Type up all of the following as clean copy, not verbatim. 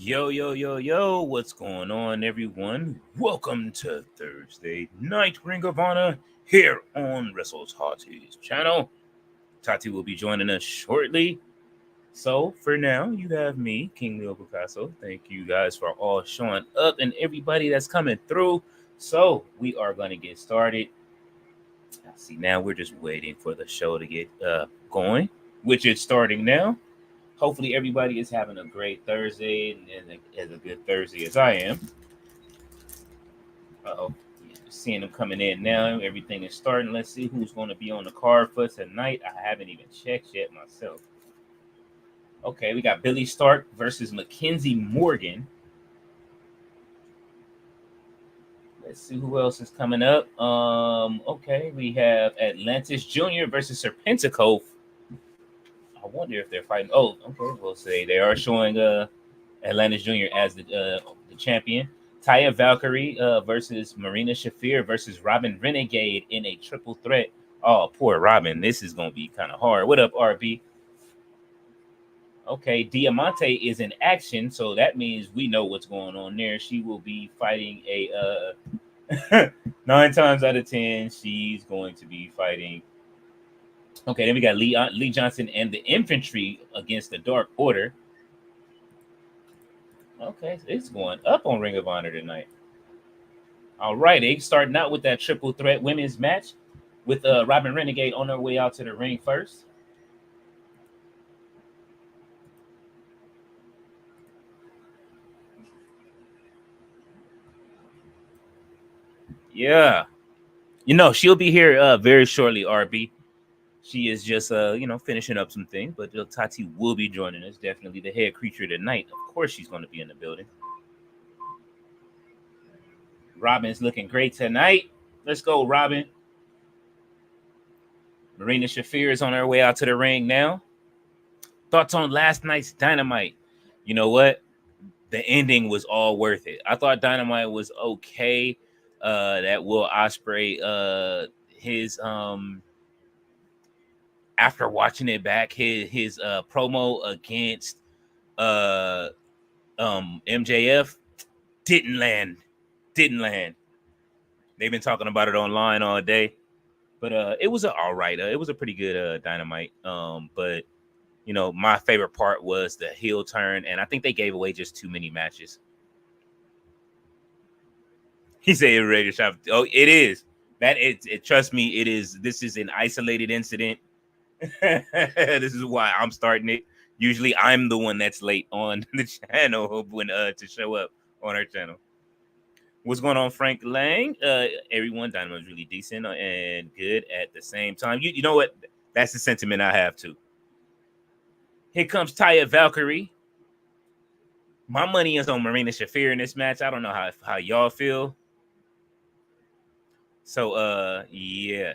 Yo, what's going on, everyone? Welcome to Thursday Night Ring of Honor here on Wrestle Tati's channel. Tati will be joining us shortly. So, for now, you have me, King Leo Picasso. Thank you guys for all showing up and everybody that's coming through. So, we are going to get started. See, now we're just waiting for the show to get going, which is starting now. Hopefully, everybody is having a great Thursday and as a good Thursday as I am. Uh-oh. Seeing them coming in now. Everything is starting. Let's see who's going to be on the card for tonight. I haven't even checked yet myself. Okay, we got Billy Stark versus Mackenzie Morgan. Let's see who else is coming up. Okay, we have Atlantis Jr. versus Serpentico. I wonder if they're fighting. Oh, okay. We'll say they are showing Atlantis Jr. as the champion. Taya Valkyrie versus Marina Shafir versus Robin Renegade in a triple threat. Oh, poor Robin. This is going to be kind of hard. What up, RB? Okay, Diamante is in action, so that means we know what's going on there. She will be fighting a 9 times out of 10, she's going to be fighting. Okay, then we got Lee Johnson and the Infantry against the Dark Order. Okay, it's going up on Ring of Honor tonight. All right, they starting out with that triple threat women's match with Robin Renegade on her way out to the ring first. Yeah, she'll be here very shortly. RB, she is just finishing up some things, but Tati will be joining us. Definitely the head creature tonight. Of course, she's going to be in the building. Robin's looking great tonight. Let's go, Robin. Marina Shafir is on her way out to the ring now. Thoughts on last night's Dynamite? You know what? The ending was all worth it. I thought Dynamite was okay. That Will Ospreay, his after watching it back, his promo against MJF didn't land. They've been talking about it online all day, but it was all right. It was a pretty good Dynamite. But my favorite part was the heel turn, and I think they gave away just too many matches. He said it ready to shop. Oh, it is. That it trust me, it is. This is an isolated incident. This is why I'm starting it. Usually I'm the one that's late on the channel when to show up on our channel. What's going on, Frank Lang? Everyone, Dynamite's really decent and good at the same time. You know what? That's the sentiment I have too. Here comes Taya Valkyrie. My money is on Marina Shafir in this match. I don't know how y'all feel. So yeah.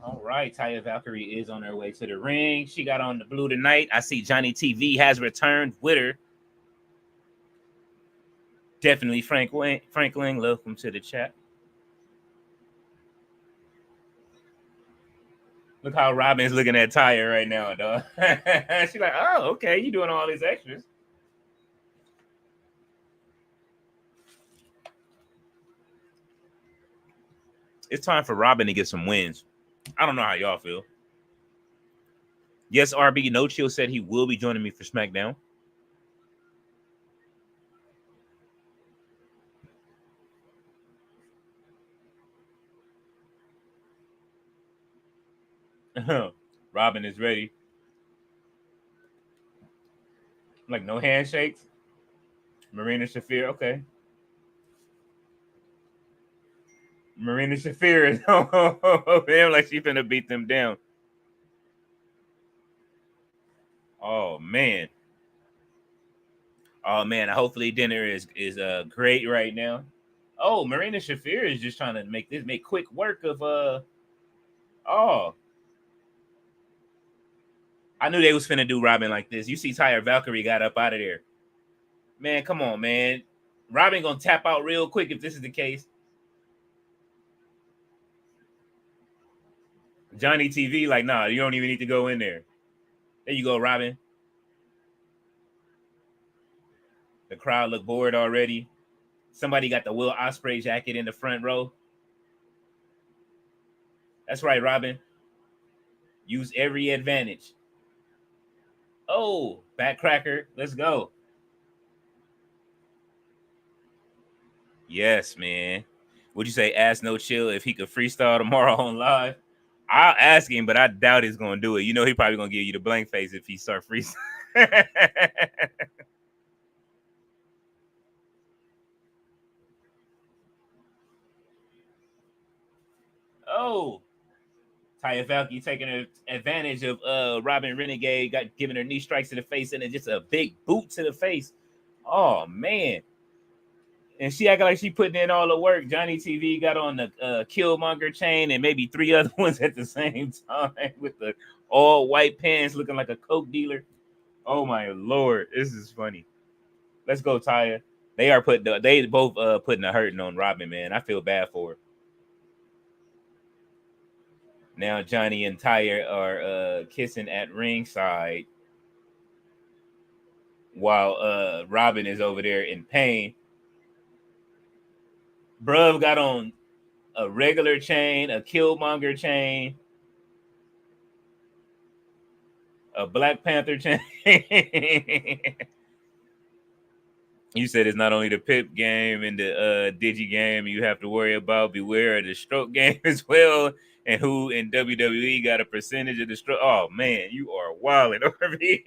All right, Taya Valkyrie is on her way to the ring. She got on the blue tonight. I see Johnny TV has returned with her. Definitely Franklin, welcome to the chat. Look how Robin's looking at Taya right now, dog. She's like, oh, okay, you doing all these extras. It's time for Robin to get some wins. I don't know how y'all feel. Yes, RB No Chill said he will be joining me for SmackDown. Robin is ready. Like no handshakes. Marina Shafir, okay. Marina Shafir is him like she's gonna beat them down. Oh man. Oh man. Hopefully dinner is great right now. Oh, Marina Shafir is just trying to make quick work of oh. I knew they was finna do Robin like this. You see Taya Valkyrie got up out of there. Man, come on, man. Robin gonna tap out real quick if this is the case. Johnny TV, like, nah, you don't even need to go in there. There you go, Robin. The crowd look bored already. Somebody got the Will Ospreay jacket in the front row. That's right, Robin. Use every advantage. Oh, backcracker. Let's go. Yes, man. Would you say ask No Chill if he could freestyle tomorrow on live? I'll ask him, but I doubt he's gonna do it. You know, he probably gonna give you the blank face if he start freestyling. Oh, Taya Valkyrie taking advantage of Robin Renegade, got giving her knee strikes to the face and then just a big boot to the face. Oh man. And she acted like she putting in all the work. Johnny TV got on the Killmonger chain and maybe 3 other ones at the same time with the all white pants looking like a coke dealer. Oh my lord, this is funny. Let's go, Taya. They both putting a hurting on Robin, man. I feel bad for her. Now Johnny and Taya are kissing at ringside while Robin is over there in pain. Bruv got on a regular chain, a Killmonger chain, a Black Panther chain. You said it's not only the Pip game and the Digi game you have to worry about. Beware of the stroke game as well. And who in WWE got a percentage of the stroke? Oh, man, you are wilding over me.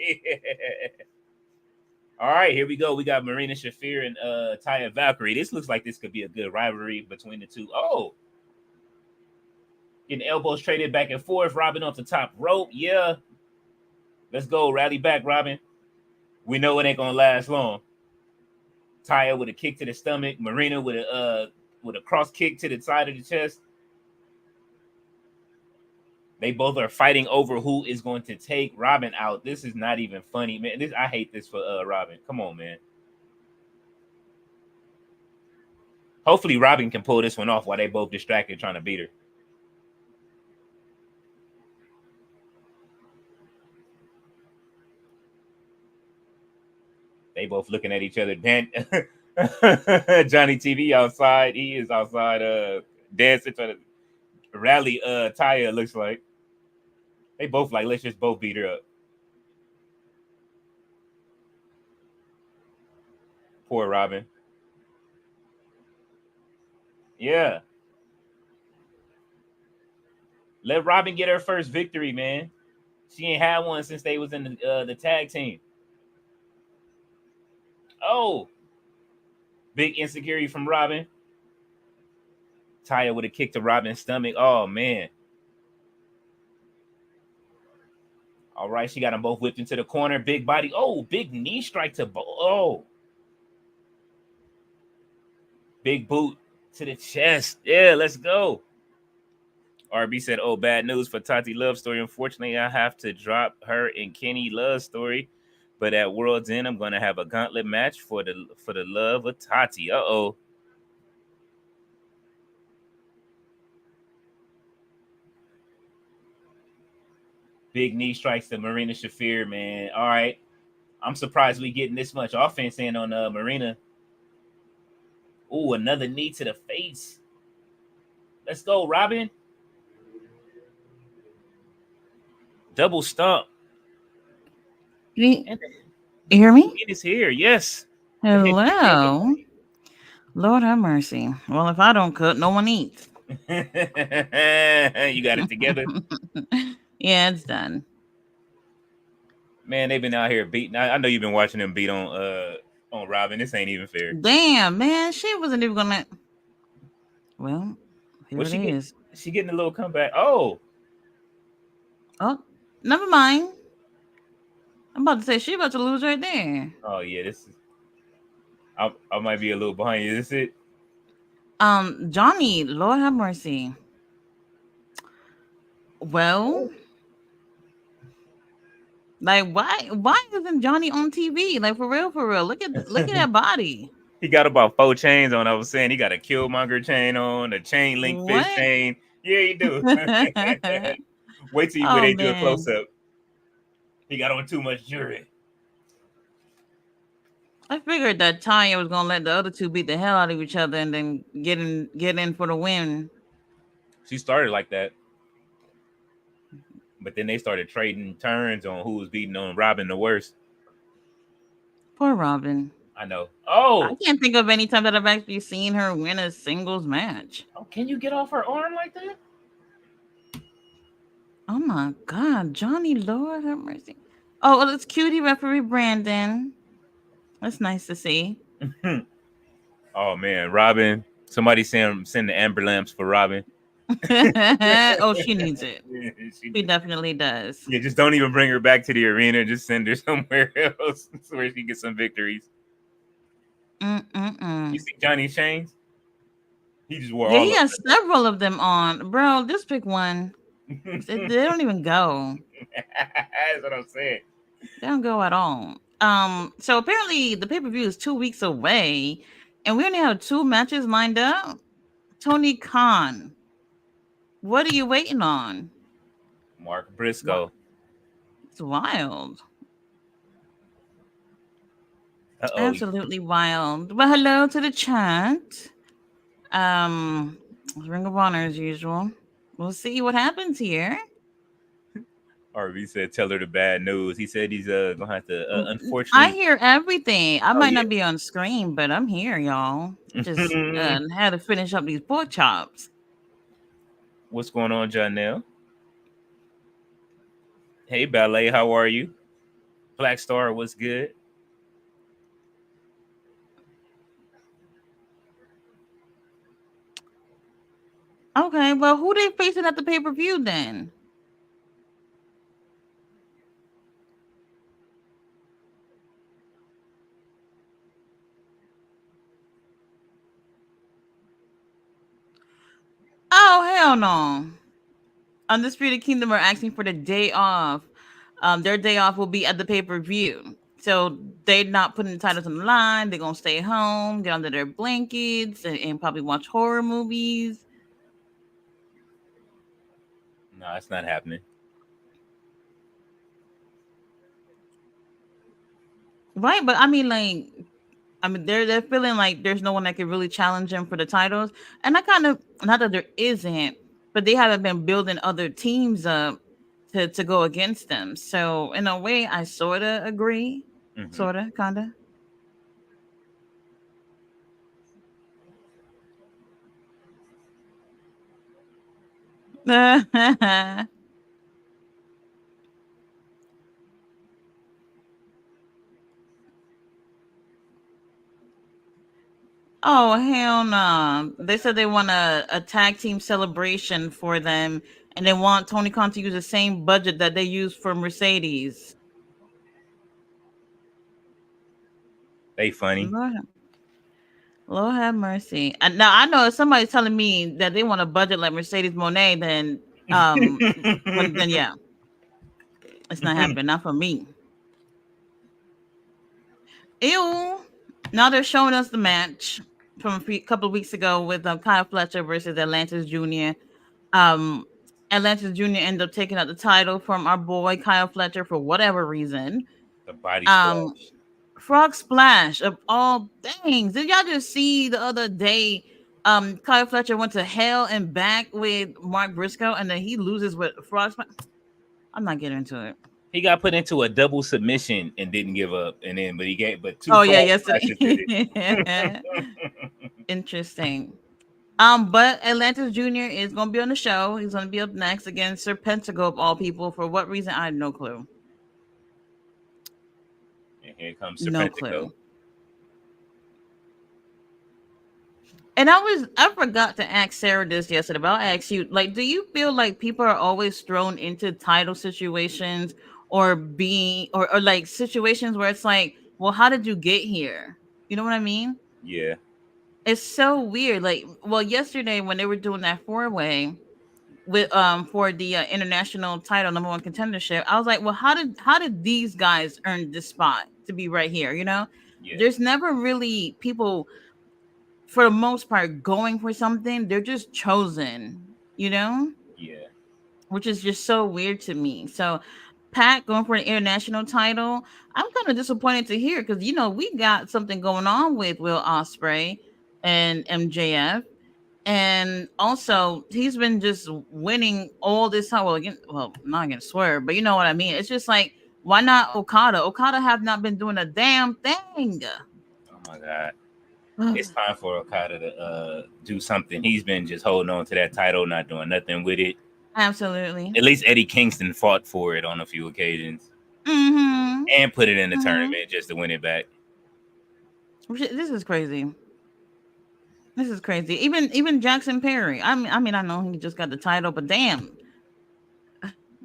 All right, here we go. We got Marina Shafir and Taya Valkyrie. This looks like this could be a good rivalry between the two. Oh, getting elbows traded back and forth. Robin off the top rope. Yeah. Let's go. Rally back, Robin. We know it ain't going to last long. Taya with a kick to the stomach. Marina with a cross kick to the side of the chest. They both are fighting over who is going to take Robin out. This is not even funny, man. I hate this for Robin. Come on, man. Hopefully Robin can pull this one off while they both distracted trying to beat her. They both looking at each other. Dan- Johnny TV outside. He is outside dancing trying to rally Taya, looks like. They both like, let's just both beat her up. Poor Robin. Yeah. Let Robin get her first victory, man. She ain't had one since they was in the tag team. Oh. Big insecurity from Robin. Taya with a kick to Robin's stomach. Oh, man. All right, she got them both whipped into the corner. Big body. Oh, big knee strike to both. Oh. Big boot to the chest. Yeah, let's go. RB said, oh, bad news for Tati Love Story. Unfortunately, I have to drop her and Kenny Love Story. But at World's End, I'm going to have a gauntlet match for the love of Tati. Uh-oh. Big knee strikes to Marina Shafir, man. All right. I'm surprised we getting this much offense in on Marina. Ooh, another knee to the face. Let's go, Robin. Double stomp. You hear me? It is here, yes. Hello. Lord have mercy. Well, if I don't cook, no one eats. You got it together. Yeah, it's done. Man, they've been out here beating. I know you've been watching them beat on Robin. This ain't even fair. Damn, man, she wasn't even gonna. Well, here it is. She getting a little comeback. Oh, never mind. I'm about to say she about to lose right there. Oh yeah, this is. I might be a little behind you. Is this it? Johnny, Lord have mercy. Well, Like, why isn't Johnny on TV? Like, for real, for real. Look at that body. He got about 4 chains on. I was saying he got a Killmonger chain on, a chain link fist What? chain. Yeah, he do. Wait till you when Oh they do a man. close up. He got on too much jewelry. I figured that Tanya was gonna let the other two beat the hell out of each other and then get in for the win. She started like that, but then they started trading turns on who was beating on Robin the worst. Poor Robin. I know. I Oh, can't think of any time that I've actually seen her win a singles match. oh, can you get off her arm like that? Oh my God, Johnny, Lord have mercy. Oh, well, it's cutie referee Brandon. That's nice to see. Oh man, Robin. Somebody send the amber lamps for Robin. Oh, she needs it. she, She definitely does. yeah, just don't even bring her back to the arena. Just send her somewhere else where she gets some victories. You Mm-mm-mm. see Johnny Chains? He just wore Yeah, all he of has several of them on. Bro, just pick one. They them. don't even go. That's what I'm saying. They don't go at all. So apparently the pay-per-view is 2 weeks away, and we only have two matches lined up. Tony Khan, what are you waiting on? Mark What? Briscoe. It's wild. Uh-oh. Absolutely wild. Well, hello to the chat. Um, Ring of Honor as usual. We'll see what happens here. RV said, "Tell her the bad news." He said he's gonna have to I unfortunately. hear everything. I Oh might yeah. not be on screen, but I'm here, y'all. Just had to finish up these pork chops. What's going on, Janelle? Hey, Ballet, how are you? Black Star, what's good? Okay, well, who they facing at the pay-per-view then? Oh, hell no. Undisputed Kingdom are asking for the day off. Their day off will be at the pay-per-view. So they're not putting the titles on the line. They're gonna stay home, get under their blankets, and probably watch horror movies. No, it's not happening. Right, but I mean, they're feeling like there's no one that can really challenge them for the titles, and I kind of not that there isn't, but they haven't been building other teams up to go against them. So in a way, I sorta agree, Hmm. sorta, kinda. Oh hell no! They said they want a tag team celebration for them, and they want Tony Khan to use the same budget that they use for Mercedes. They funny. Lord, Lord have mercy. And now I know if somebody's telling me that they want a budget like Mercedes Monet, then then yeah, it's not happening. Not for me. Ew. Now they're showing us the match from couple of weeks ago with Kyle Fletcher versus Atlantis Jr. Um, Atlantis Jr. ended up taking out the title from our boy Kyle Fletcher for whatever reason. The body Um, splash. Frog Splash of all things. Did y'all just see the other day? Kyle Fletcher went to hell and back with Mark Briscoe, and then he loses with Frog Splash. I'm not getting into it. He got put into a double submission and didn't give up, and then but two Oh yeah, frog yesterday. splashes did it. Interesting. But Atlantis Jr. is gonna be on the show. He's gonna be up next against Serpentico of all people. For what reason? I have no clue. And here comes No Serpentico. clue. And I forgot to ask Sarah this yesterday, but I'll ask you, like, do you feel like people are always thrown into title situations or or like situations where it's like, well, how did you get here? You know what I mean? Yeah. It's so weird. Like, well, yesterday when they were doing that four-way, with for the international title number one contendership. I was like, well, how did these guys earn this spot to be right here? Yeah. There's never really people for the most part going for something. They're just chosen, Yeah. which is just so weird to me. So Pat going for an international title, I'm kind of disappointed to hear because we got something going on with Will Ospreay and MJF, and also he's been just winning all this time. Well, not against Swerve, but you know what I mean. It's just like, why not Okada? Okada have not been doing a damn thing. Oh my God. It's time for Okada to do something. He's been just holding on to that title, not doing nothing with it. Absolutely. At least Eddie Kingston fought for it on a few occasions Mm-hmm. and put it in the Mm-hmm. tournament just to win it back. This is crazy. This is crazy. Even Jackson Perry. I mean, I know he just got the title, but damn.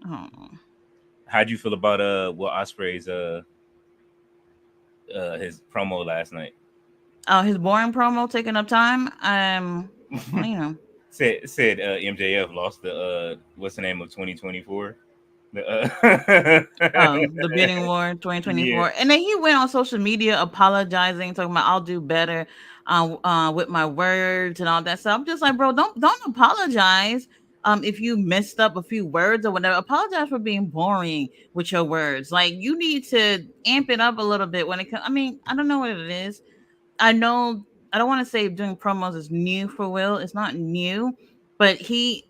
Oh. How'd you feel about Will Ospreay's his promo last night? Oh, his boring promo taking up time. Well, said MJF lost the what's the name of 2024? The bidding war 2024. Yeah. And then he went on social media apologizing, talking about I'll do better with my words and all that stuff. I'm just like, bro, don't apologize. If you messed up a few words or whatever, apologize for being boring with your words. Like, you need to amp it up a little bit when it comes. I mean, I don't know what it is. I know I don't want to say doing promos is new for Will. It's not new, but he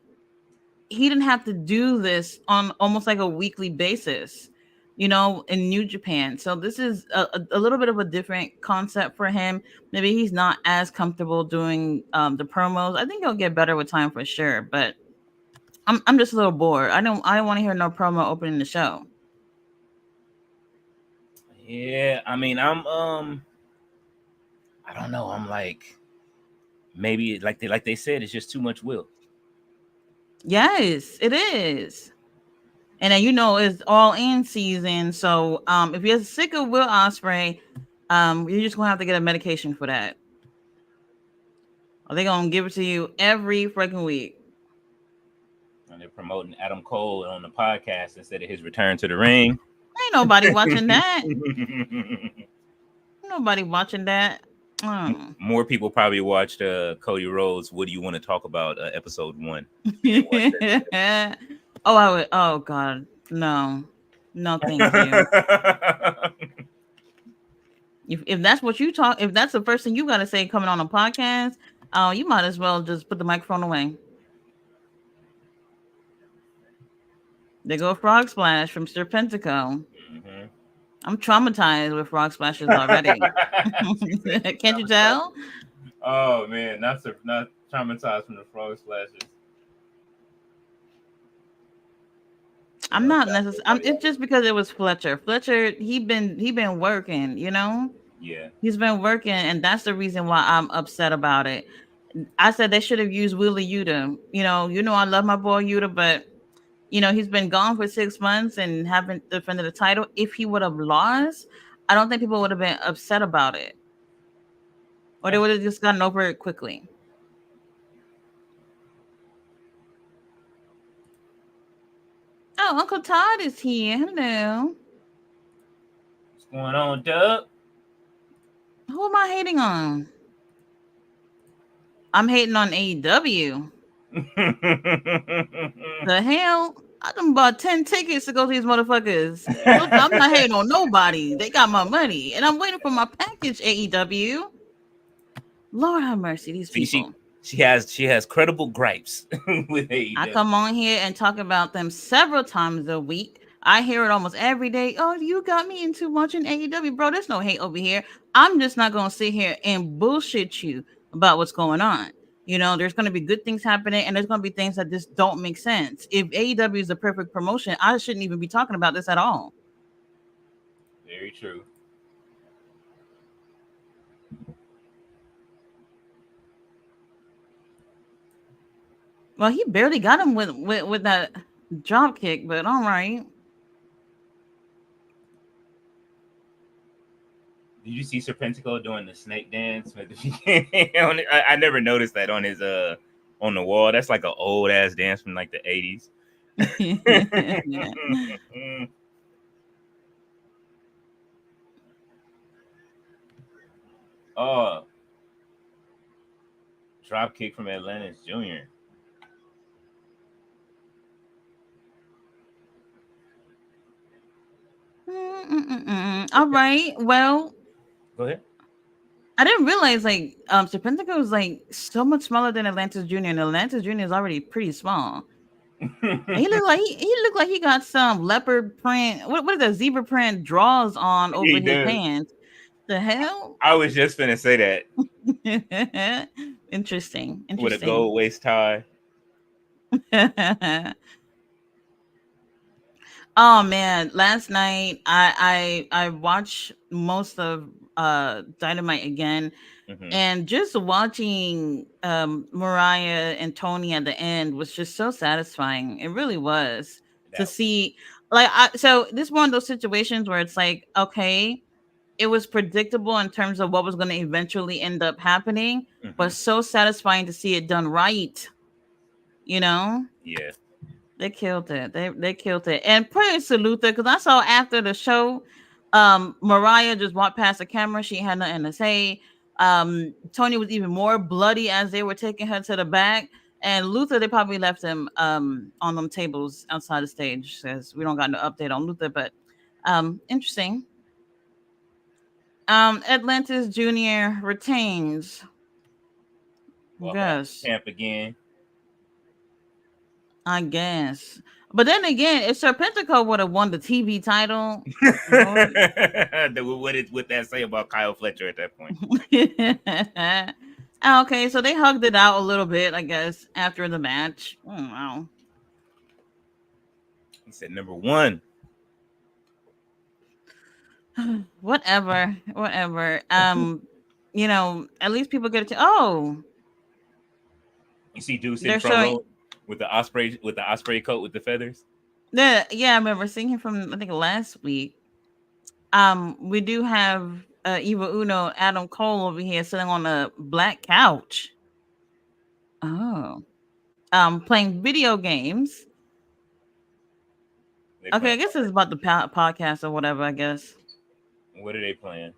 didn't have to do this on almost like a weekly basis, in New Japan. So this is a little bit of a different concept for him. Maybe he's not as comfortable doing the promos. I think he'll get better with time for sure. But I'm just a little bored. I don't want to hear no promo opening the show. Yeah, I mean, I don't know. I'm like, maybe like they said, it's just too much Will. Yes, it is. And then it's all in season. So if you're sick of Will Ospreay, you're just gonna have to get a medication for that. Or they're gonna give it to you every freaking week. And they're promoting Adam Cole on the podcast instead of his return to the ring. Ain't nobody watching that. Nobody watching that. More people probably watched Cody Rhodes. What do you want to talk about? Episode 1. Oh, I would. Oh God, no, thank you. if that's what you talk, if that's the first thing you got to say coming on a podcast, you might as well just put the microphone away. They go Frog Splash from Serpentico. Mm-hmm. I'm traumatized with frog splashes already. Can't you tell? Oh man, not traumatized from the frog splashes. I'm not necessarily. It's just because it was Fletcher. Fletcher, he been working. Yeah. He's been working, and that's the reason why I'm upset about it. I said they should have used Wheeler Yuta. I love my boy Yuta, but he's been gone for 6 months and haven't defended the title. If he would have lost, I don't think people would have been upset about it. Or they would have just gotten over it quickly. Oh, Uncle Todd is here. Hello. What's going on, Doug? Who am I hating on? I'm hating on AEW. The hell? I done bought 10 tickets to go to these motherfuckers. I'm not hating on nobody. They got my money. And I'm waiting for my package, AEW. Lord have mercy, these people. She has credible gripes with AEW. I come on here and talk about them several times a week. I hear it almost every day. Oh, you got me into watching AEW. Bro, there's no hate over here. I'm just not going to sit here and bullshit you about what's going on. There's going to be good things happening, and there's going to be things that just don't make sense. If AEW is the perfect promotion, I shouldn't even be talking about this at all. Very true. Well, he barely got him with that drop kick, but all right. Did you see Serpentico doing the snake dance? I never noticed that on on the wall. That's like an old ass dance from like the 80s. Oh, drop kick from Atlantis Jr. All right. Well, Go ahead. I didn't realize like Serpentico was like so much smaller than Atlantis Jr. and Atlantis Jr. is already pretty small. He looked like he looked like he got some leopard print. What is that zebra print draws on over He his does. pants? The hell? I was just finna say that Interesting. with a Interesting. gold waist tie. Oh man, last night I watched most of Dynamite again, Mhm. and just watching Mariah and Tony at the end was just so satisfying. It really was to That see like so this is one of those situations where it's like, okay, it was predictable in terms of what was going to eventually end up happening, but mhm. so satisfying to see it done right, you know? Yeah. They killed it. They killed it. And praise to Luther, because I saw after the show, Mariah just walked past the camera. She had nothing to say. Tony was even more bloody as they were taking her to the back. And Luther, they probably left him on them tables outside the stage. Says we don't got no update on Luther, but interesting. Atlantis Jr. retains. Walk out the Yes. champ again. I guess. But then again, if Serpentico would have won the TV title, Lord. What that say about Kyle Fletcher at that point? Okay, so they hugged it out a little bit, I guess, after the match. Oh, wow. He said number one. Whatever, whatever. At least people get to. Oh, You see dude sitting they're front showing. row with the osprey coat with the feathers. Yeah, I remember seeing him from I think last week. We do have Eva Uno, Adam Cole over here sitting on a black couch. Oh. Playing video games. They Okay, playing. I guess it's about the podcast or whatever. I guess. What are they playing?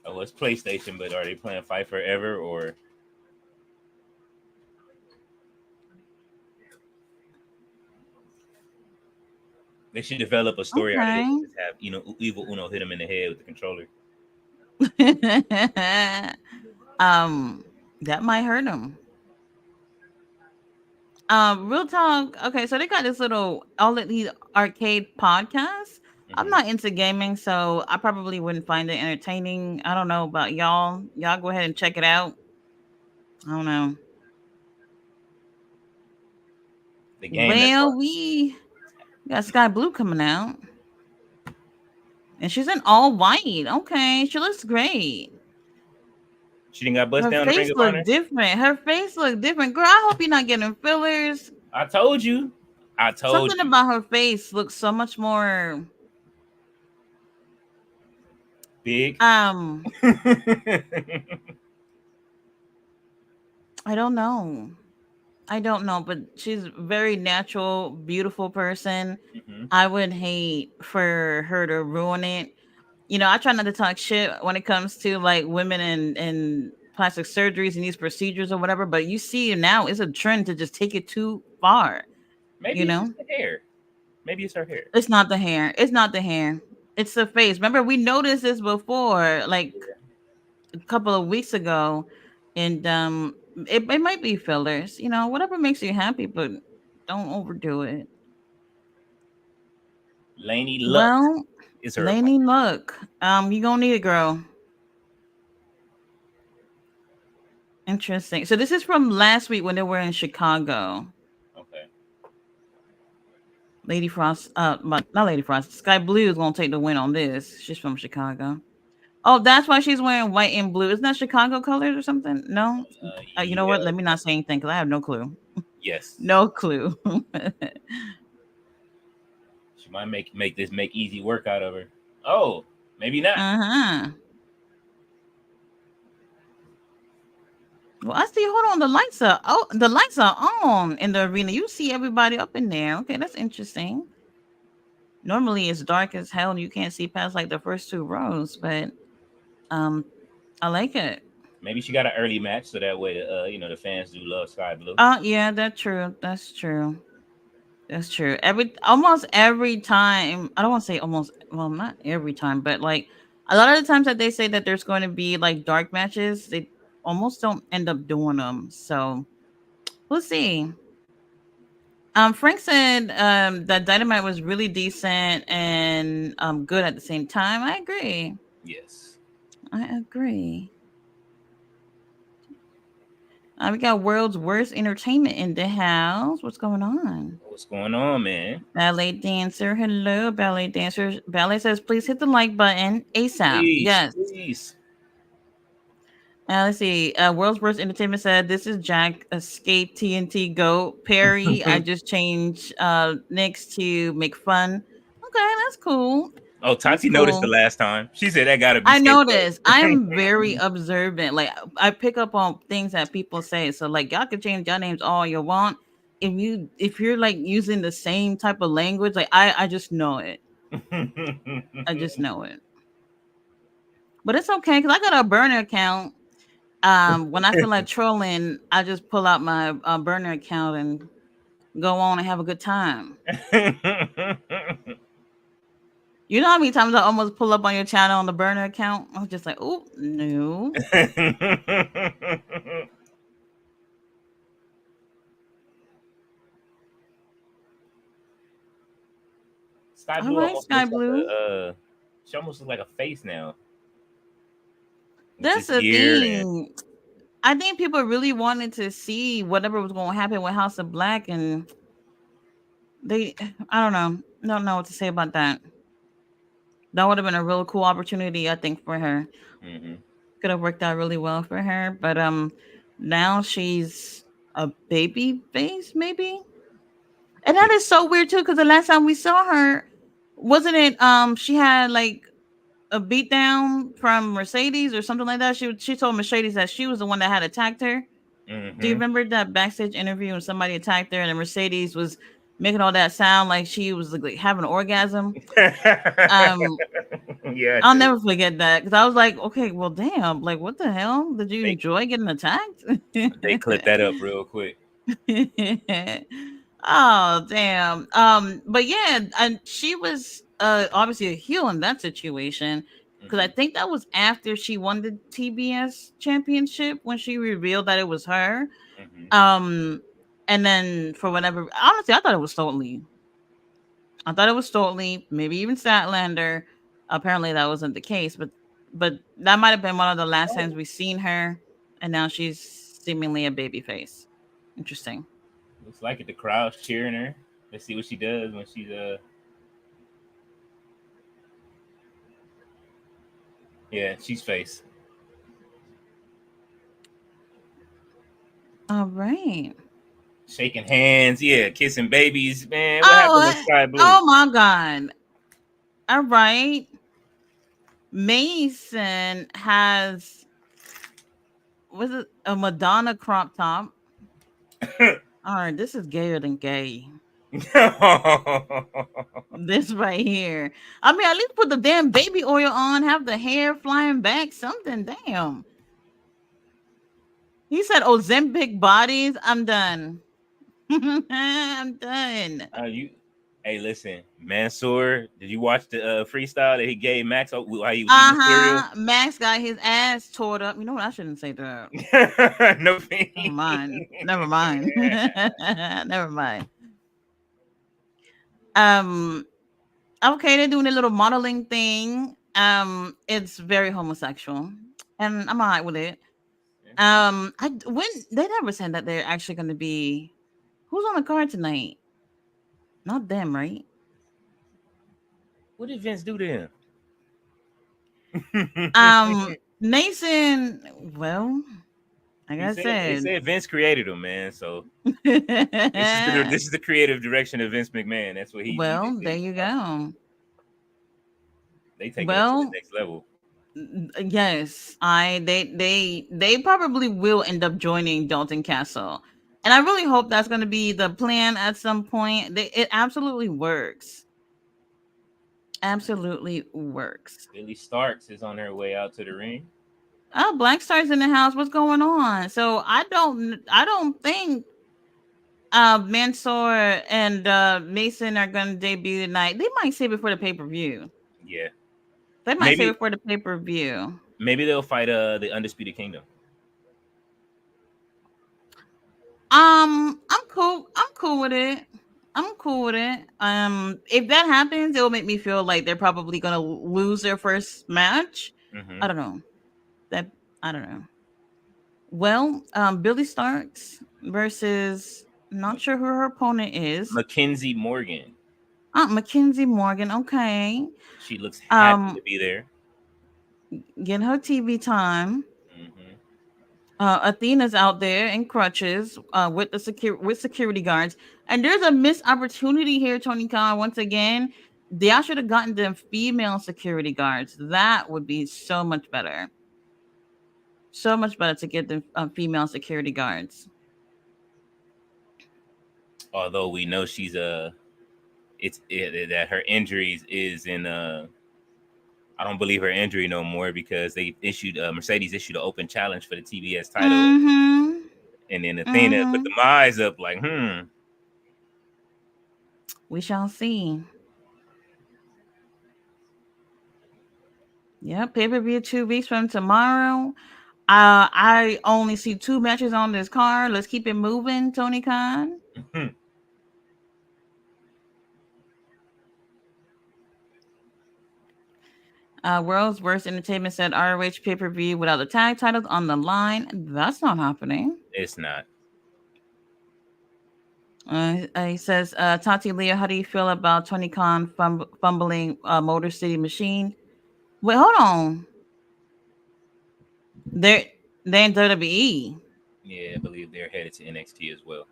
Oh, it's PlayStation, but are they playing Fight Forever or? They should develop a story out of this. Okay. Just have Evil Uno hit him in the head with the controller. um, that might hurt him. Real talk. Okay, so they got this little all of these arcade podcasts. I'm Hmm. not into gaming, so I probably wouldn't find it entertaining. I don't know about y'all. Y'all go ahead and check it out. I don't know. The game that's Well, fun. we got Sky Blue coming out, and she's in all white. Okay, she looks great. She didn't got bust Her down the Ring face of look Honor. different. Her face look different. Girl, I hope you're not getting fillers. I told you. I told Something you. about her face looks so much more Big. um I don't know. I don't know, but she's a very natural, beautiful person. Hmm. I would hate for her to ruin it. I try not to talk shit when it comes to like women and plastic surgeries and these procedures or whatever, but you see now it's a trend to just take it too far, you Maybe it's know? just the hair. Maybe it's her hair. It's not the hair. It's not the hair. It's the face. Remember, we noticed this before, like Yeah. a couple of weeks ago, and it might be fillers. Whatever makes you happy, but don't overdo it. Laney Luck Well, is her opponent. Lainey, look, you gonna need it, girl. Interesting. So this is from last week when they were in Chicago. Okay. Lady Frost, but not Lady Frost. Sky Blue is gonna take the win on this. She's from Chicago. Oh, that's why she's wearing white and blue. Isn't that Chicago colors or something? No. You know what? Yeah. Let me not say anything because I have no clue. Yes. No clue. She might make easy work out of her. Oh, maybe not. Uh-huh. Well, I see. Hold on, the lights are the lights are on in the arena. You see everybody up in there. Okay, that's interesting. Normally it's dark as hell and you can't see past like the first two rows, but um, I like it. Maybe she got an early match so that way, the fans do love Sky Blue. Oh yeah, that's true. That's true. That's true. Almost every time, I don't want to say almost, well, not every time, but like a lot of the times that they say that there's going to be like dark matches, they almost don't end up doing them. So we'll see. Frank said that Dynamite was really decent and good at the same time. I agree. Yes. I agree. We got world's worst entertainment in the house. What's going on? What's going on, man? Ballet dancer. Hello, ballet dancer. Ballet says, please hit the like button ASAP. Please, Yes. please. Let's see. World's Worst Entertainment said, this is Jack, Escape TNT Goat. Perry, I just changed next to make fun. Okay, that's cool. Oh, Tati noticed the last time. She said that gotta be. I noticed. I'm very observant. Like I pick up on things that people say. So like y'all can change your names all you want. If you're like using the same type of language, like I just know it. I just know it. But it's okay because I got a burner account. When I feel like trolling, I just pull out my burner account and go on and have a good time. You know how many times I almost pull up on your channel on the burner account? I was just like, oh, no. Sky Blue almost Sky looks Blue. like she almost looks like a face now. That's the thing. I think people really wanted to see whatever was going to happen with House of Black, and I don't know what to say about that. That would have been a really cool opportunity, I think, for her. Mm-hmm. Could have worked out really well for her, but now she's a baby face, maybe. And that is so weird too, because the last time we saw her, wasn't it? She had like a beatdown from Mercedes or something like that. She told Mercedes that she was the one that had attacked her. Mm-hmm. Do you remember that backstage interview when somebody attacked her and Mercedes was making all that sound like she was like having an orgasm? Yeah, I'll never forget that because I was like, okay, well, damn, like what the hell? Did you enjoy getting attacked? They clipped that up real quick. Oh, damn. But yeah, and she was obviously a heel in that situation because I think that was after she won the TBS championship when she revealed that it was her. Mm-hmm. And then for whatever, honestly, I thought it was Stoltly. Maybe even Statlander. Apparently, that wasn't the case, but that might have been one of the last times we've seen her, and now she's seemingly a babyface. Interesting. Looks like it. The crowd's cheering her. Let's see what she does when she's Yeah, she's face. All right. Shaking hands, yeah, kissing babies, man. What happened with Sky Blue? Oh my god. All right. Mason has was it a Madonna crop top? All right, this is gayer than gay. This right here. I mean, at least put the damn baby oil on, have the hair flying back, something. Damn. He said Ozempic bodies. I'm done. I'm done. Hey, listen, Mansoor, did you watch the freestyle that he gave Max while he was eating cereal? Max got his ass tore up. You know what? I shouldn't say that. No, never mind. Never mind. Okay, they're doing a little modeling thing. It's very homosexual, and I'm alright with it. When they never said that they're actually going to be who's on the card tonight. Not them, right? What did Vince do to him? Mason. Well, like I said, they said Vince created him, man. So this is the creative direction of Vince McMahon. That's what he. Well, there you go. They take it to the next level. Yes, they probably will end up joining Dalton Castle, and I really hope that's going to be the plan at some point. It absolutely works. Absolutely works. Billy Starks is on her way out to the ring. Oh, Black Star's in the house. What's going on? So I don't think Mansoor and Mason are going to debut tonight. They might save it for the pay per view. Yeah, They might save maybe it for the pay per view. maybe they'll fight the Undisputed Kingdom. I'm cool. I'm cool with it. I'm cool with it. If that happens, it will make me feel like they're probably gonna lose their first match. Hmm. I don't know. That I don't know. Well, Billy Starks versus not sure who her opponent is. Mackenzie Morgan. Mackenzie Morgan. Okay. She looks happy Um, to be there. getting her TV time. Hmm. Athena's out there in crutches with with security guards, and there's a missed opportunity here. Tony Khan once again, they all should have gotten them female security guards. That would be so much better. So much better to get the female security guards. Although we know she's that her injuries is in I don't believe her injury no more because they issued Mercedes issued an open challenge for the TBS title, Mm-hmm. and then Athena put Mm-hmm. the eyes up like, We shall see. Yep, pay per view 2 weeks from tomorrow. I only see 2 matches on this card. Let's keep it moving, Tony Khan. hmm. World's Worst Entertainment said ROH pay per view without the tag titles on the line. That's not happening. It's not. He says, Tati Leo, how do you feel about Tony Khan fumbling Motor City Machine? Wait, hold on. They're in WWE. Yeah, I believe they're headed to NXT as well.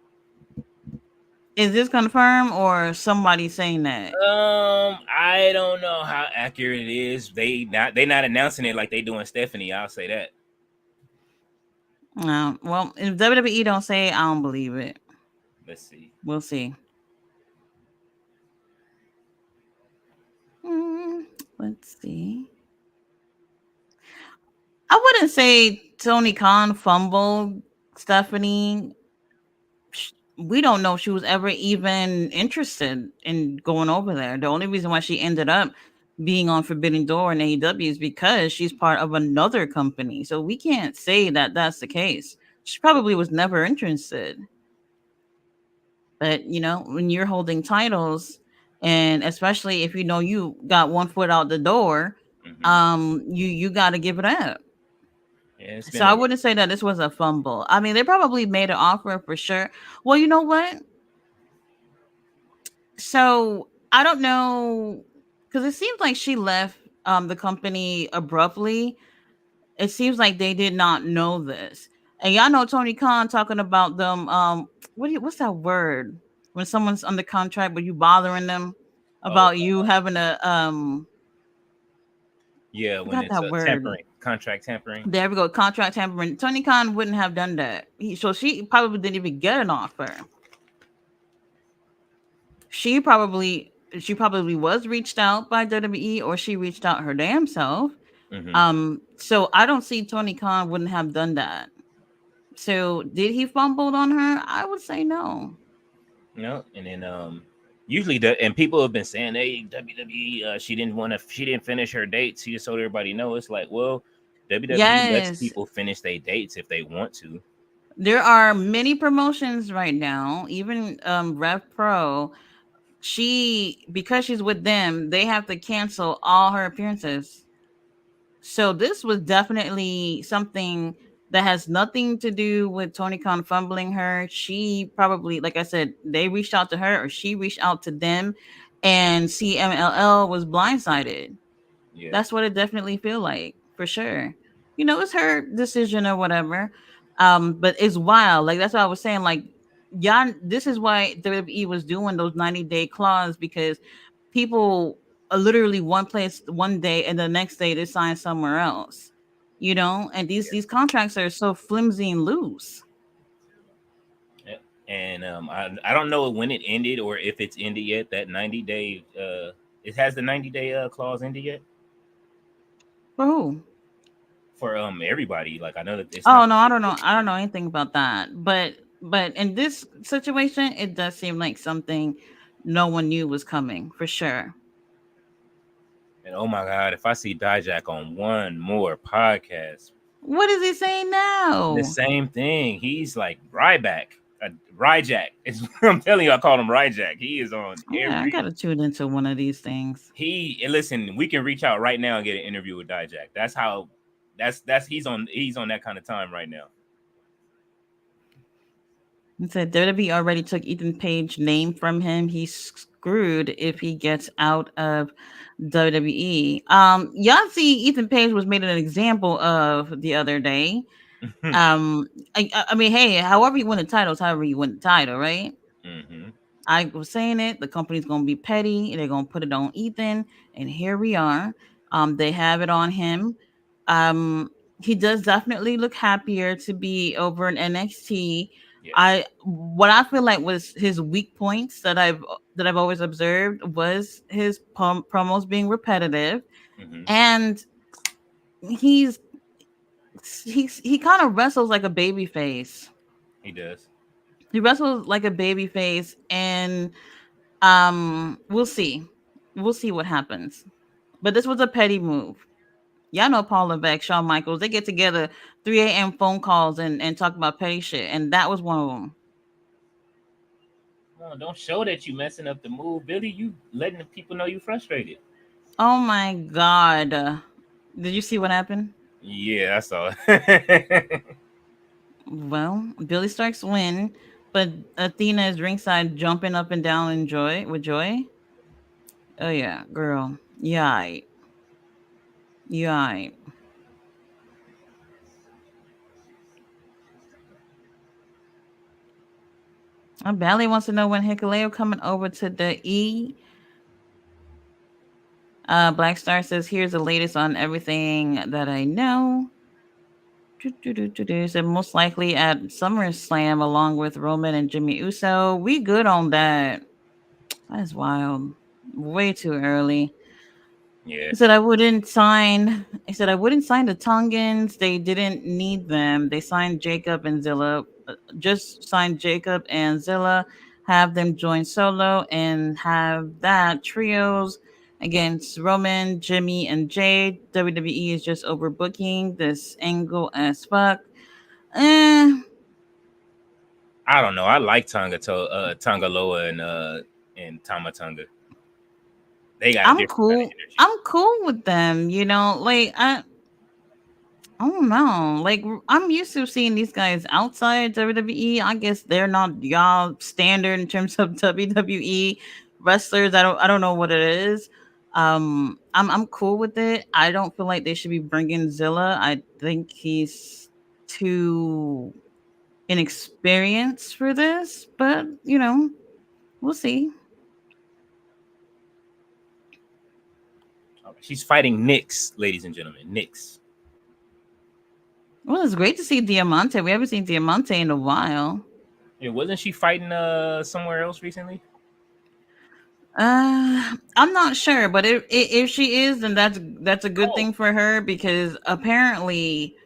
Is this confirmed or somebody saying that? I don't know how accurate it is. They not announcing it like they doing Stephanie. I'll say that. Well, if WWE don't say it, I don't believe it. Let's see. We'll see. Let's see. I wouldn't say Tony Khan fumbled Stephanie. We don't know if she was ever even interested in going over there. The only reason why she ended up being on Forbidden Door in AEW is because she's part of another company. So we can't say that that's the case. She probably was never interested. But when you're holding titles, and especially if you got one foot out the door, you got to give it up. Yeah, it's So been I a wouldn't say that this was a fumble. I mean, they probably made an offer for sure. Well, you know what? So I don't know because it seems like she left the company abruptly. It seems like they did not know this. And y'all know Tony Khan talking about them. What's that word? When someone's under contract, but you bothering them oh about you having a yeah, I when forgot it's that word. tampering, contract tampering. There we go. Contract tampering. Tony Khan wouldn't have done that. So she probably didn't even get an offer. She probably was reached out by WWE or she reached out her damn self. Hmm. So I don't see Tony Khan wouldn't have done that. So did he fumbled on her? I would say no. No, and then usually and people have been saying, hey, WWE, she didn't finish her dates. She just told everybody no. It's like, well, WWE lets Yes. people finish their dates if they want to. There are many promotions right now, even Rev Pro. Because she's with them, they have to cancel all her appearances. So this was definitely something that has nothing to do with Tony Khan fumbling her. She probably, like I said, they reached out to her or she reached out to them, and CMLL was blindsided. Yeah. That's what it definitely feel like for sure. It's her decision or whatever. But it's wild. Like that's what I was saying. Like, yeah, this is why WWE was doing those 90-day clause because people literally one place one day, and the next day they sign somewhere else. You know, and these contracts are so flimsy and loose. Yeah. And I don't know when it ended or if it's ended yet. That 90-day it has the 90-day clause ended yet For who? for everybody. Like I know that it's not. Oh no, I don't know. I don't know anything about that. But in this situation, it does seem like something no one knew was coming for sure. And oh my god, if I see Dijak on one more podcast, What is he saying the now? same thing. He's like Ryback, Ryjack. I'm telling you, I called him Ryjack. He is on Yeah, I every. gotta tune into one of these things. He and listen. We can reach out right now and get an interview with Dijak. That's how. That's he's on that kind of time right now. He said WWE already took Ethan Page name from him. He's screwed if he gets out of WWE. Y'all see Ethan Page was made an example of the other day. Um, I mean, hey, however you win the titles, however you win the title, right? Mm-hmm. I was saying it. The company's gonna be petty. They're gonna put it on Ethan, and here we are. They have it on him. Um, he does definitely look happier to be over in NXT. Yes. What I feel like was his weak points that I've always observed was his promos being repetitive, Mm-hmm. and he's he kind of wrestles like a baby face. He does. He wrestles like a baby face, and we'll see. We'll see what happens. But this was a petty move. Y'all know Paul Levesque, Shawn Michaels, they get together 3 a.m. phone calls and talk about petty shit. And that was one of them. No, don't show that you messing up the move, Billy. You letting the people know you frustrated. Oh my God. Did you see what happened? Yeah, I saw it. Well, Billy Starks win, but Athena is ringside jumping up and down in joy with joy. Oh yeah, girl. Yeah. Yeah. Bally wants to know when Hikuleo coming over to the E. Black Star says, "Here's the latest on everything that I know." Said most likely at SummerSlam along with Roman and Jimmy Uso. We good on that. That's wild. Way too early. Yeah. He said I wouldn't sign. He said I wouldn't sign the Tongans. They didn't need them. They signed Jacob and Zilla. Just signed Jacob and Zilla. Have them join solo and have that trios against Roman, Jimmy, and Jade. WWE is just overbooking this angle as fuck. Eh, I don't know. I like Tonga Loa and Tamatonga. They got a I'm different kind of cool. energy. I'm cool with them. You know, like I don't know. Like I'm used to seeing these guys outside WWE. I guess they're not y'all standard in terms of WWE wrestlers. I don't know what it is. I'm cool with it. I don't feel like they should be bringing Zilla. I think he's too inexperienced for this, but you know, we'll see. She's fighting Nyx, ladies and gentlemen. Nyx. Well, it's great to see Diamante. We haven't seen Diamante in a while. Yeah, wasn't she fighting somewhere else recently? I'm not sure, but if she is, then that's a good Oh, thing for her because apparently,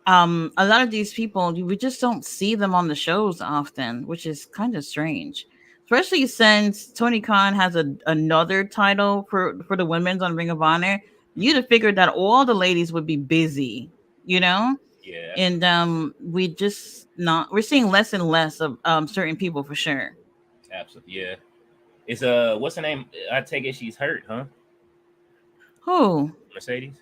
a lot of these people we just don't see them on the shows often, which is kind of strange. Especially since Tony Khan has another title for the women's on Ring of Honor. You'd have figured that all the ladies would be busy, you know, yeah, and we just not we're seeing less and less of certain people for sure. absolutely. Yeah. It's what's her name? I take it she's hurt, huh? Who? Mercedes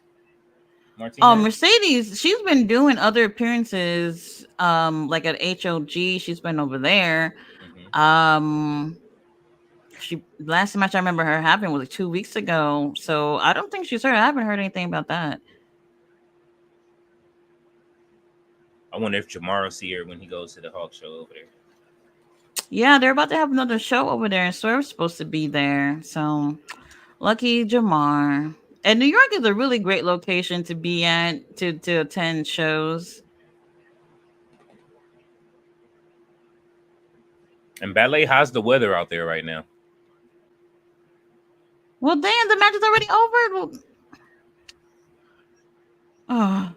Oh, Martinez. Mercedes, she's been doing other appearances, like at HOG. She's been over there. Hmm. Um, she last match I remember her having was like 2 weeks ago. So I don't think she's hurt. I haven't heard anything about that. I wonder if Jamar will see her when he goes to the Hawk show over there. Yeah, they're about to have another show over there, and Swerve's supposed to be there. So Lucky Jamar. And New York is a really great location to be at to attend shows. And Ballet, how's the weather out there right now? Well, damn, the match is already over. Well, oh.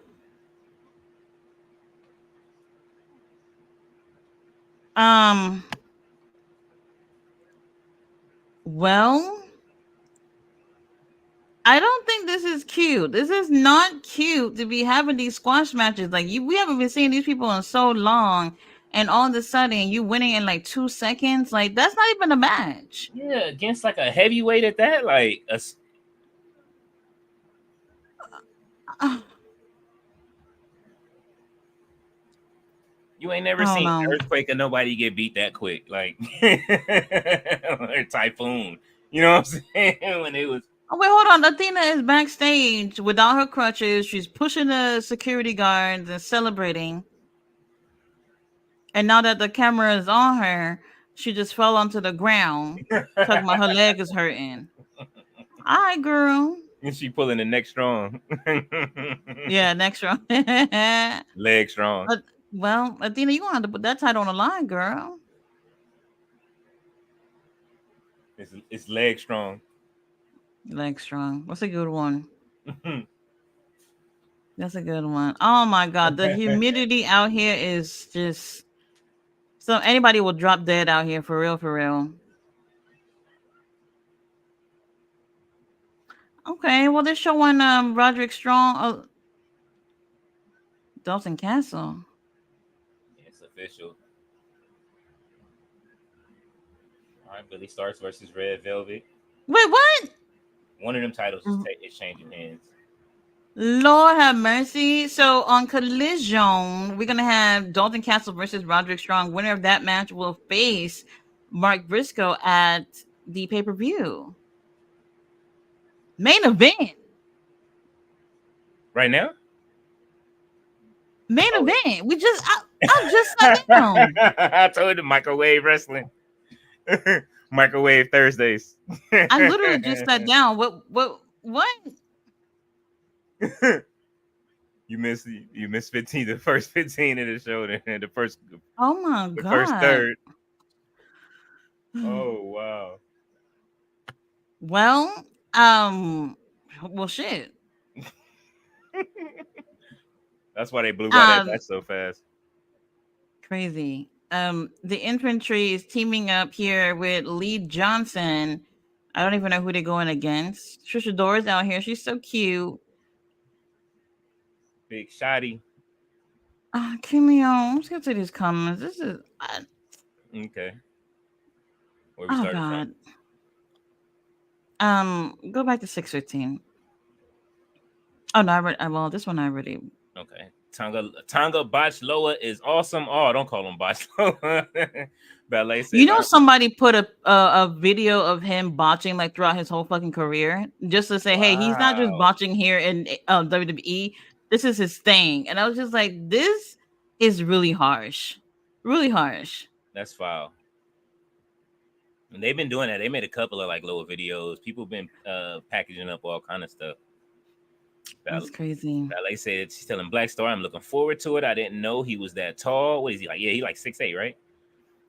Um. Well, I don't think this is cute. This is not cute to be having these squash matches. Like we haven't been seeing these people in so long, and all of a sudden you winning in like 2 seconds. Like that's not even a match. Yeah, against like a heavyweight at that, like a. You ain't never seen Earthquake or nobody get beat that quick, like or Typhoon. You know what I'm saying? When it was. Oh wait, hold on. Athena is backstage without her crutches. She's pushing the security guards and celebrating. And now that the camera is on her, she just fell onto the ground, talking about her leg is hurting. All right, girl. And she pulling the neck strong. Yeah, neck strong. Leg strong. Well, Athena, you gonna have to put that title on the line, girl. It's leg strong. Leg strong. What's a good one? That's a good one. Oh my god, the humidity out here is just so anybody will drop dead out here for real, for real. Okay, well they're showing Roderick Strong, Dalton Castle. It's official. All right, Billy Starks versus Red Velvet. Wait, what? One of them titles is changing hands. Lord have mercy. So on Collision, we're gonna have Dalton Castle versus Roderick Strong. Winner of that match will face Mark Briscoe at the pay-per-view. Main event. Right now? Main event. We just I just sat down. I told you microwave wrestling. Microwave Thursdays. I literally just sat down. What? You missed 15, the first 15 of the show, and the first. Oh my god. The first third. Oh wow. Well, well, shit. That's why they blew by that match so fast. Crazy. The infantry is teaming up here with Lee Johnson. I don't even know who they're going against. Trisha Dora's out here. She's so cute. Big Shotty. Kimio, let's get to these comments. This is okay. Where we started from? Go back to 6:15. Oh no, this one I already. Okay. Tonga Botch Loa is awesome. Oh, don't call him Botch Loa. Ballet said, somebody put a video of him botching like throughout his whole fucking career, just to say, hey, he's not just botching here in WWE. This is his thing. And I was just like, this is really harsh. Really harsh. That's foul. And they've been doing that. They made a couple of like Loa videos. People have been packaging up all kind of stuff. That's crazy. Ballet said she's telling Black Star, I'm looking forward to it. I didn't know he was that tall. What is he like? Yeah, he like 6'8", right?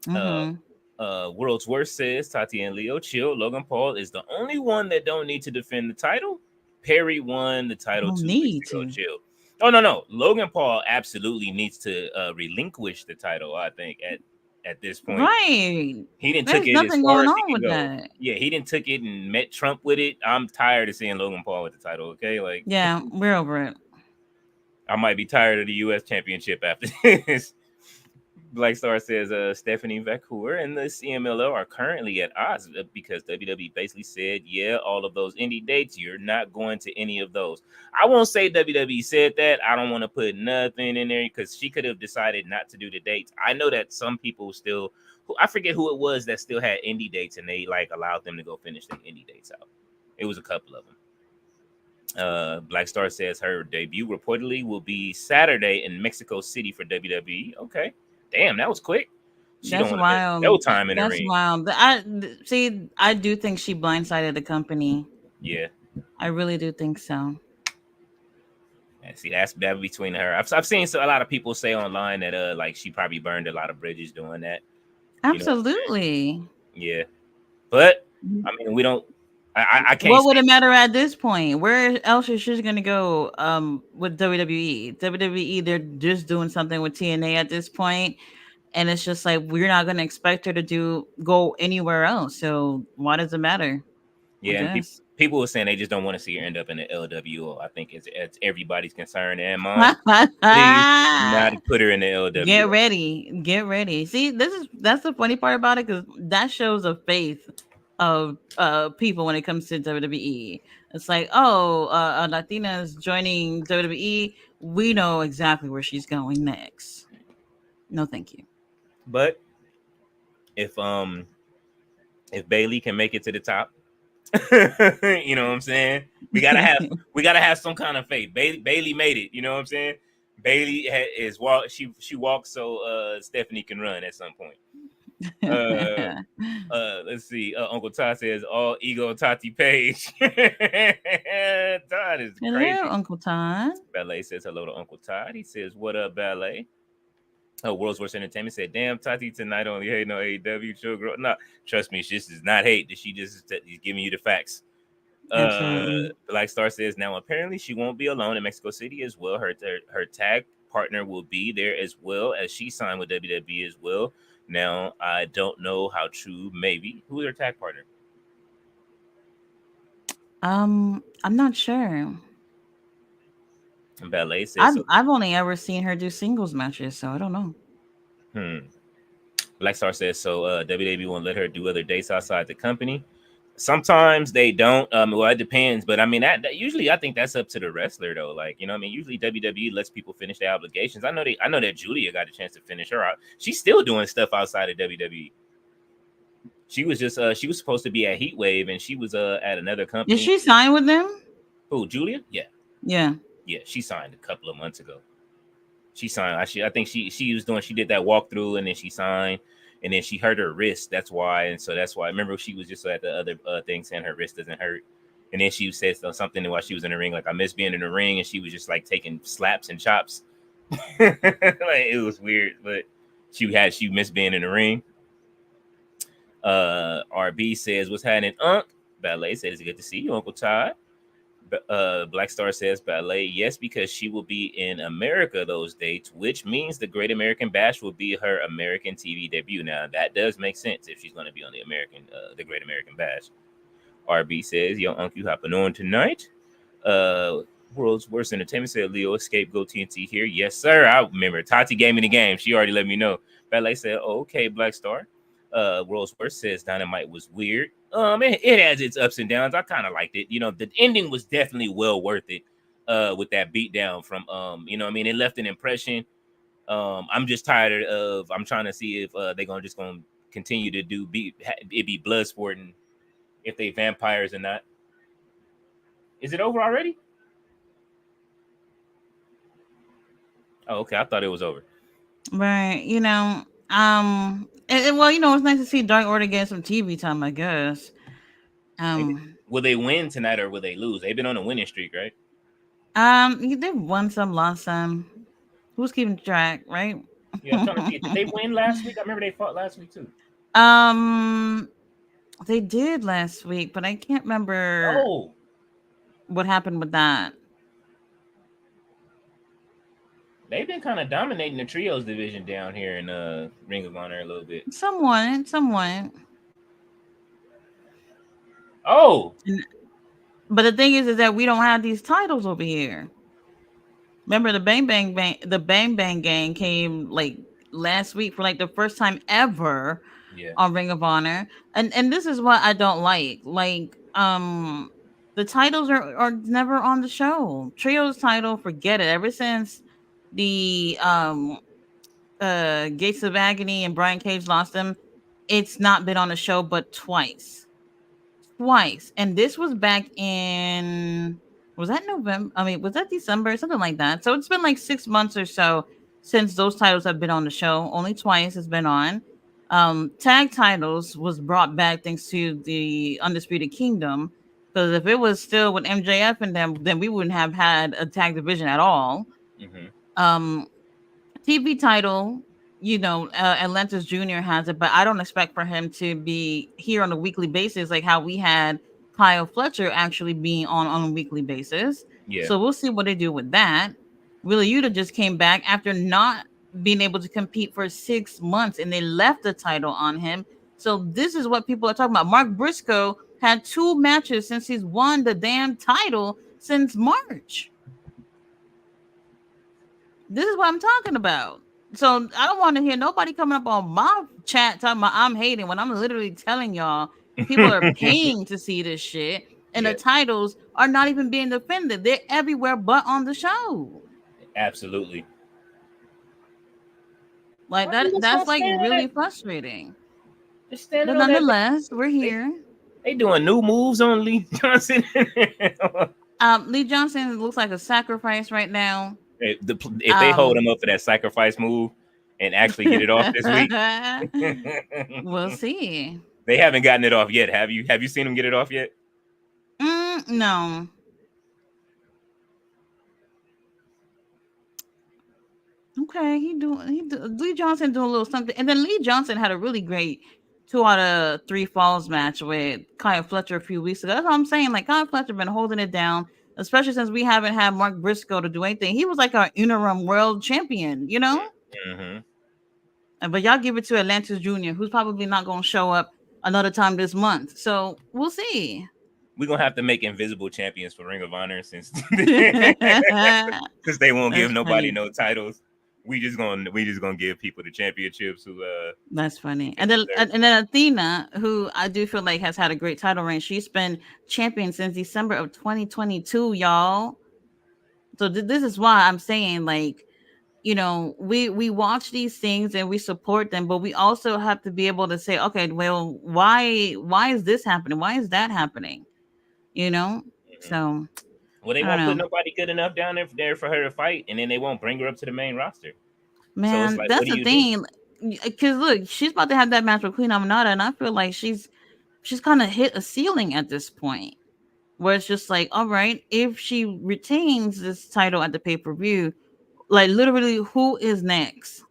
Mm-hmm. World's Worst says Tati and Leo chill. Logan Paul is the only one that don't need to defend the title. Perry won the title 2 weeks ago. Chill. Oh no. Logan Paul absolutely needs to relinquish the title, I think, at this point. Right. He didn't There's took it nothing as far going as on with go. that. Yeah, he didn't took it and met Trump with it. I'm tired of seeing Logan Paul with the title. Okay, like yeah, we're over it. I might be tired of the U.S. Championship after this. Black Star says Stephanie Vacour and the CMLL are currently at odds because WWE basically said, yeah, all of those indie dates, you're not going to any of those. I won't say WWE said that. I don't want to put nothing in there because she could have decided not to do the dates. I know that some people still, I forget who it was that still had indie dates and they like allowed them to go finish their indie dates out. It was a couple of them. Black Star says her debut reportedly will be Saturday in Mexico City for WWE. Okay. Damn, that was quick. That's wild. No time in the ring. That's wild. I do think she blindsided the company. Yeah. I really do think so. And see, that between her. I've seen a lot of people say online that like she probably burned a lot of bridges doing that. You know what I'm saying? Absolutely. Yeah. But I mean, we don't. I can't What would it speak. matter at this point? Where else is she gonna go with WWE? WWE, they're just doing something with TNA at this point, and it's just like we're not gonna expect her to go anywhere else. So why does it matter? I Yeah, and guess. people were saying they just don't want to see her end up in the LWO. I think it's everybody's concern and mine. Please do not put her in the Get LWO. ready. Get ready. See, that's the funny part about it, because that shows a faith of people when it comes to WWE. It's like, oh, Latina's joining WWE. We know exactly where she's going next. No, thank you. But if if Bailey can make it to the top, you know what I'm saying? We gotta have some kind of faith. Bailey made it. You know what I'm saying? Bailey is walk. She walks so Stephanie can run at some point. Let's see. Uncle Todd says all ego Tati Page. Todd is Hello, crazy. Uncle Todd. Ballet says hello to Uncle Todd. He says, "What up, Ballet?" World's Worst Entertainment said, "Damn, Tati tonight only hating on AEW. Chill, girl. No, trust me, she is not hate. She just is giving you the facts." Absolutely. Black Star says, "Now apparently she won't be alone in Mexico City as well. Her tag partner will be there as well, as she signed with WWE as well. Now I don't know how true. Maybe who's her tag partner?" I'm not sure. And Ballet says, I've "So, I've only ever seen her do singles matches, so I don't know. hmm." Black Star says, "So WWE won't let her do other dates outside the company." Sometimes they don't. Well, it depends, but I mean that usually I think that's up to the wrestler though. Like, you know, what I mean, usually WWE lets people finish their obligations. I know that Julia got a chance to finish her out. She's still doing stuff outside of WWE. She was supposed to be at Heatwave, and she was at another Did company. she sign with them? Who, Julia? Yeah, Yeah. yeah, she signed a couple of months ago. She signed. I think she did that walkthrough, and then she signed, and then she hurt her wrist. That's why, and so that's why. I remember she was just at the other thing saying her wrist doesn't hurt, and then she said something while she was in the ring, like, "I miss being in the ring," and she was just like taking slaps and chops. Like, it was weird, but she missed being in the ring. RB says, "What's happening, Unc?" Ballet says, "It's good to see you, Uncle Todd." Black Star says, "Ballet, yes, because she will be in America those dates, which means the Great American Bash will be her American TV debut." Now that does make sense if she's going to be on the Great American Bash. RB says, "Yo, Unc, you hopping on tonight?" Uh, World's Worst Entertainment said, "Leo, Scapegoat TNT here." Yes, sir. I remember Tati gave me the game. She already let me know. Ballet said, "Oh, okay, Black Star." World's Worst says Dynamite was weird. It has its ups and downs. I kind of liked it. You know, the ending was definitely well worth it. With that beatdown from you know, what I mean, it left an impression. I'm just tired of. I'm trying to see if they're gonna continue to it be blood sporting, if they vampires or not. Is it over already? Oh, okay. I thought it was over. Right. Well, it's nice to see Dark Order get some TV time, I guess. Will they win tonight or will they lose? They've been on a winning streak, right? They won some, lost some. Who's keeping track, right? Yeah, I'm trying to see. Did they win last week? I remember they fought last week too. um, they did last week, but I can't remember Oh, what happened with that. they've been kind of dominating the trios division down here in Ring of Honor a little bit. Someone. Oh, But the thing is that we don't have these titles over here. Remember the Bang Bang Gang came like last week for like the first time ever yeah. on Ring of Honor. And this is what I don't like. The titles are never on the show. Trios title, forget it. Ever since the Gates of Agony and Brian Cage lost them, it's not been on the show but twice. Twice. And this was back in, was that November? I mean, was that December? Something like that. So it's been like 6 months or so since those titles have been on the show. Only twice it's been on. Tag titles was brought back thanks to the Undisputed Kingdom. Because if it was still with MJF and them, then we wouldn't have had a tag division at all. Mm-hmm. Um, TV title, Atlantis Jr. has it, but I don't expect for him to be here on a weekly basis like how we had Kyle Fletcher actually being on a weekly basis. Yeah, So we'll see what they do with that. Wheeler Yuta just came back after not being able to compete for 6 months, and they left the title on him. So this is what people are talking about. Mark Briscoe had 2 matches since he's won the damn title since March. This is what I'm talking about. So I don't want to hear nobody coming up on my chat talking about I'm hating when I'm literally telling y'all people are paying to see this shit, and the yeah, titles are not even being defended. They're everywhere but on the show. absolutely. Like Why you that just that's gonna like stand on really that? frustrating. Just standing But on that. nonetheless, we're They, here. they doing new moves on Lee Johnson. Lee Johnson looks like a sacrifice right now. If they hold Um him up for that sacrifice move and actually get it off this week, we'll see. they haven't gotten it off yet. Have you? Have you seen him get it off yet? No. Okay, Lee Johnson doing a little something, and then Lee Johnson had a really great 2 out of 3 falls match with Kyle Fletcher a few weeks ago. That's what I'm saying. Like Kyle Fletcher been holding it down, especially since we haven't had Mark Briscoe to do anything. He was like our interim world champion, you know. Mm-hmm. But y'all give it to Atlantis Jr., who's probably not going to show up another time this month. So we'll see. We're gonna have to make invisible champions for Ring of Honor since That's since they won't give nobody funny. no titles. We just gonna give people the championships who That's funny. they And then deserve. and then Athena, who I do feel like has had a great title reign. She's been champion since December of 2022, y'all. So this is why I'm saying, like, we watch these things and we support them, but we also have to be able to say, okay, well, why is this happening? Why is that happening? You know? Mhm. So Well, they I don't won't put know. nobody good enough down there for her to fight, and then they won't bring her up to the main roster. So it's Man, like, what that's do the you do? thing. Cause look, she's about to have that match with Queen Aminata, and I feel like she's kind of hit a ceiling at this point. Where it's just like, all right, if she retains this title at the pay per view, like literally, who is next?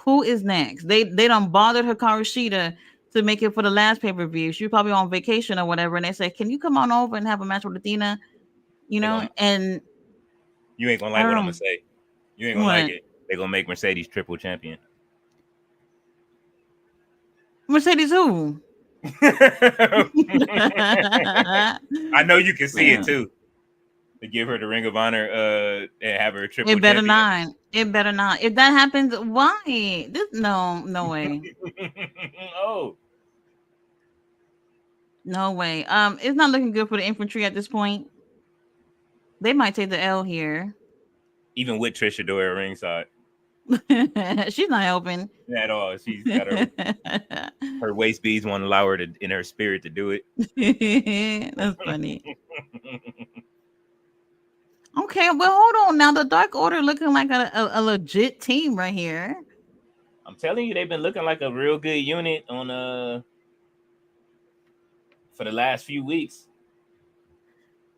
Who is next? They don't bothered Hikaru Shida to make it for the last pay per view. She was probably on vacation or whatever, and they said, "Can you come on over and have a match with Athena?" They gonna And You ain't gonna I like don't what I'm gonna know say. You ain't gonna like what it. They gonna make Mercedes triple champion. Mercedes who. I know you can see it Man, too. To give her the Ring of Honor, and have her triple it better champion. not. It better not. If that happens, why? No way. Oh, No way. It's not looking good for the infantry at this point. They might take the L here. even with Trisha Dora ringside She's not helping. at all, she's got her waist beads won't allow her to in her spirit to do it. That's funny. Okay, well, hold on now. The Dark Order looking like a legit team right here. I'm telling you, they've been looking like a real good unit on for the last few weeks.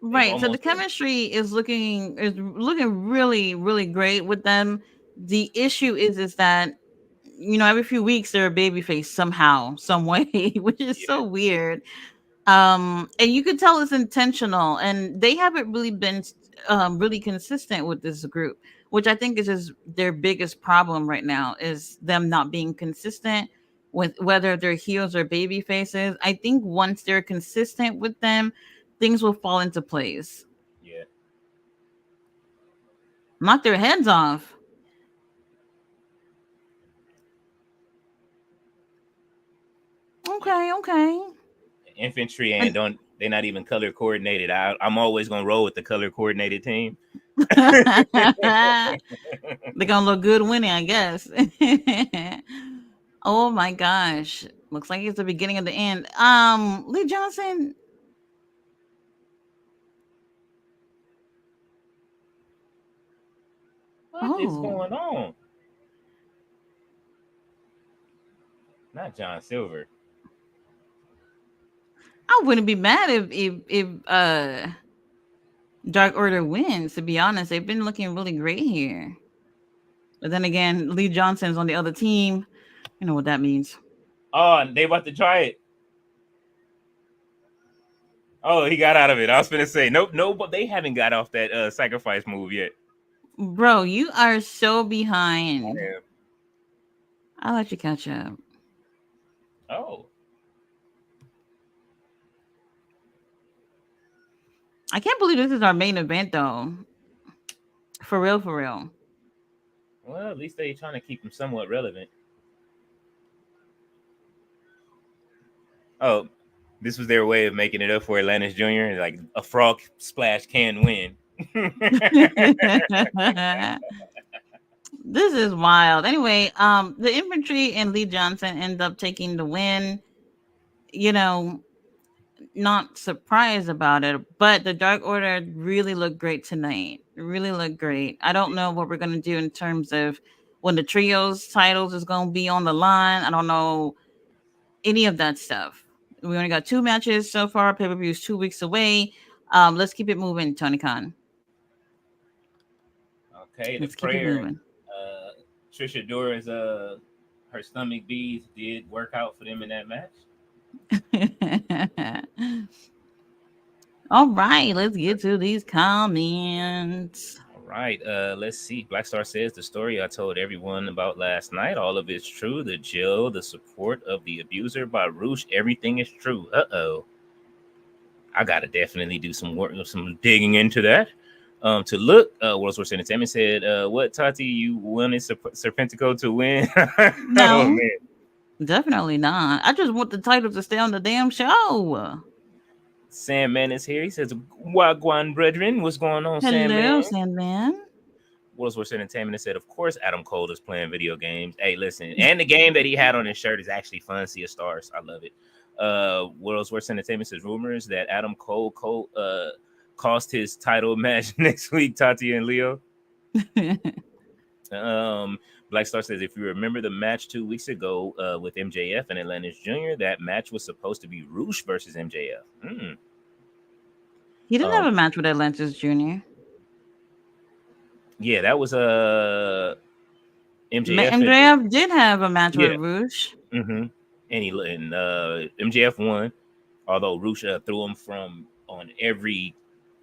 They've Right. So the almost been. chemistry is looking really, really great with them. The issue is that every few weeks they're a babyface somehow, some way, which is Yeah, so weird. And you could tell it's intentional, and they haven't really been really consistent with this group, which I think is just their biggest problem right now, is them not being consistent with whether they're heels or baby faces. I think once they're consistent with them, things will fall into place. yeah. Knock their heads off. Yeah. Okay. Infantry and And don't they're not even color coordinated. I'm always gonna roll with the color coordinated team. they're gonna look good winning, I guess. Oh my gosh. Looks like it's the beginning of the end. Lee Johnson. What is Oh, going on? Not John Silver. I wouldn't be mad if Dark Order wins. To be honest, they've been looking really great here. But then again, Lee Johnson's on the other team. You know what that means. Oh, and they about to try it. Oh, he got out of it. I was gonna say nope, no, but they haven't got off that sacrifice move yet. Bro, you are so behind. Yeah. I'll let you catch up. Oh, I can't believe this is our main event though. For real, for real. well, at least they trying to keep him somewhat relevant. Oh, this was their way of making it up for Atlantis Jr. Like a frog splash can win. This is wild. Anyway, the infantry and Lee Johnson end up taking the win. You know, not surprised about it, but the Dark Order really looked great tonight. Really looked great. I don't know what we're gonna do in terms of when the trios titles is gonna be on the line. I don't know any of that stuff. We only got 2 matches so far. Pay-per-view is 2 weeks away. Let's keep it moving, Tony Khan. Okay, the Let's keep it prayer. moving. Trisha Dora's her stomach beads did work out for them in that match. All right, let's get to these comments. All right, let's see. Black Star says the story I told everyone about last night, all of it's true. The jail, the support of the abuser by Roosh, everything is true. Uh-oh. I gotta definitely do some work, some digging into that. To look, World Source Entertainment said, what, Tati, you wanted Serpentico to win? No. Oh, man. Definitely not. I just want the title to stay on the damn show. Sandman is here. He says, Wagwan brethren, what's going on, Hello, Sandman? Sandman. World Source Entertainment said, of course, Adam Cole is playing video games. Hey, listen, and the game that he had on his shirt is actually fun. Sea of Stars. I love it. World Source Entertainment says rumors that Adam Cole cost his title match next week, Tati and Leo. Black Star says, if you remember the match 2 weeks ago with MJF and Atlantis Jr., that match was supposed to be Roosh versus MJF. He didn't have a match with Atlantis Jr. Yeah, that was MJF. MJF did have a match with Roosh. Mm-hmm. And MJF won, although Roosh threw him from on every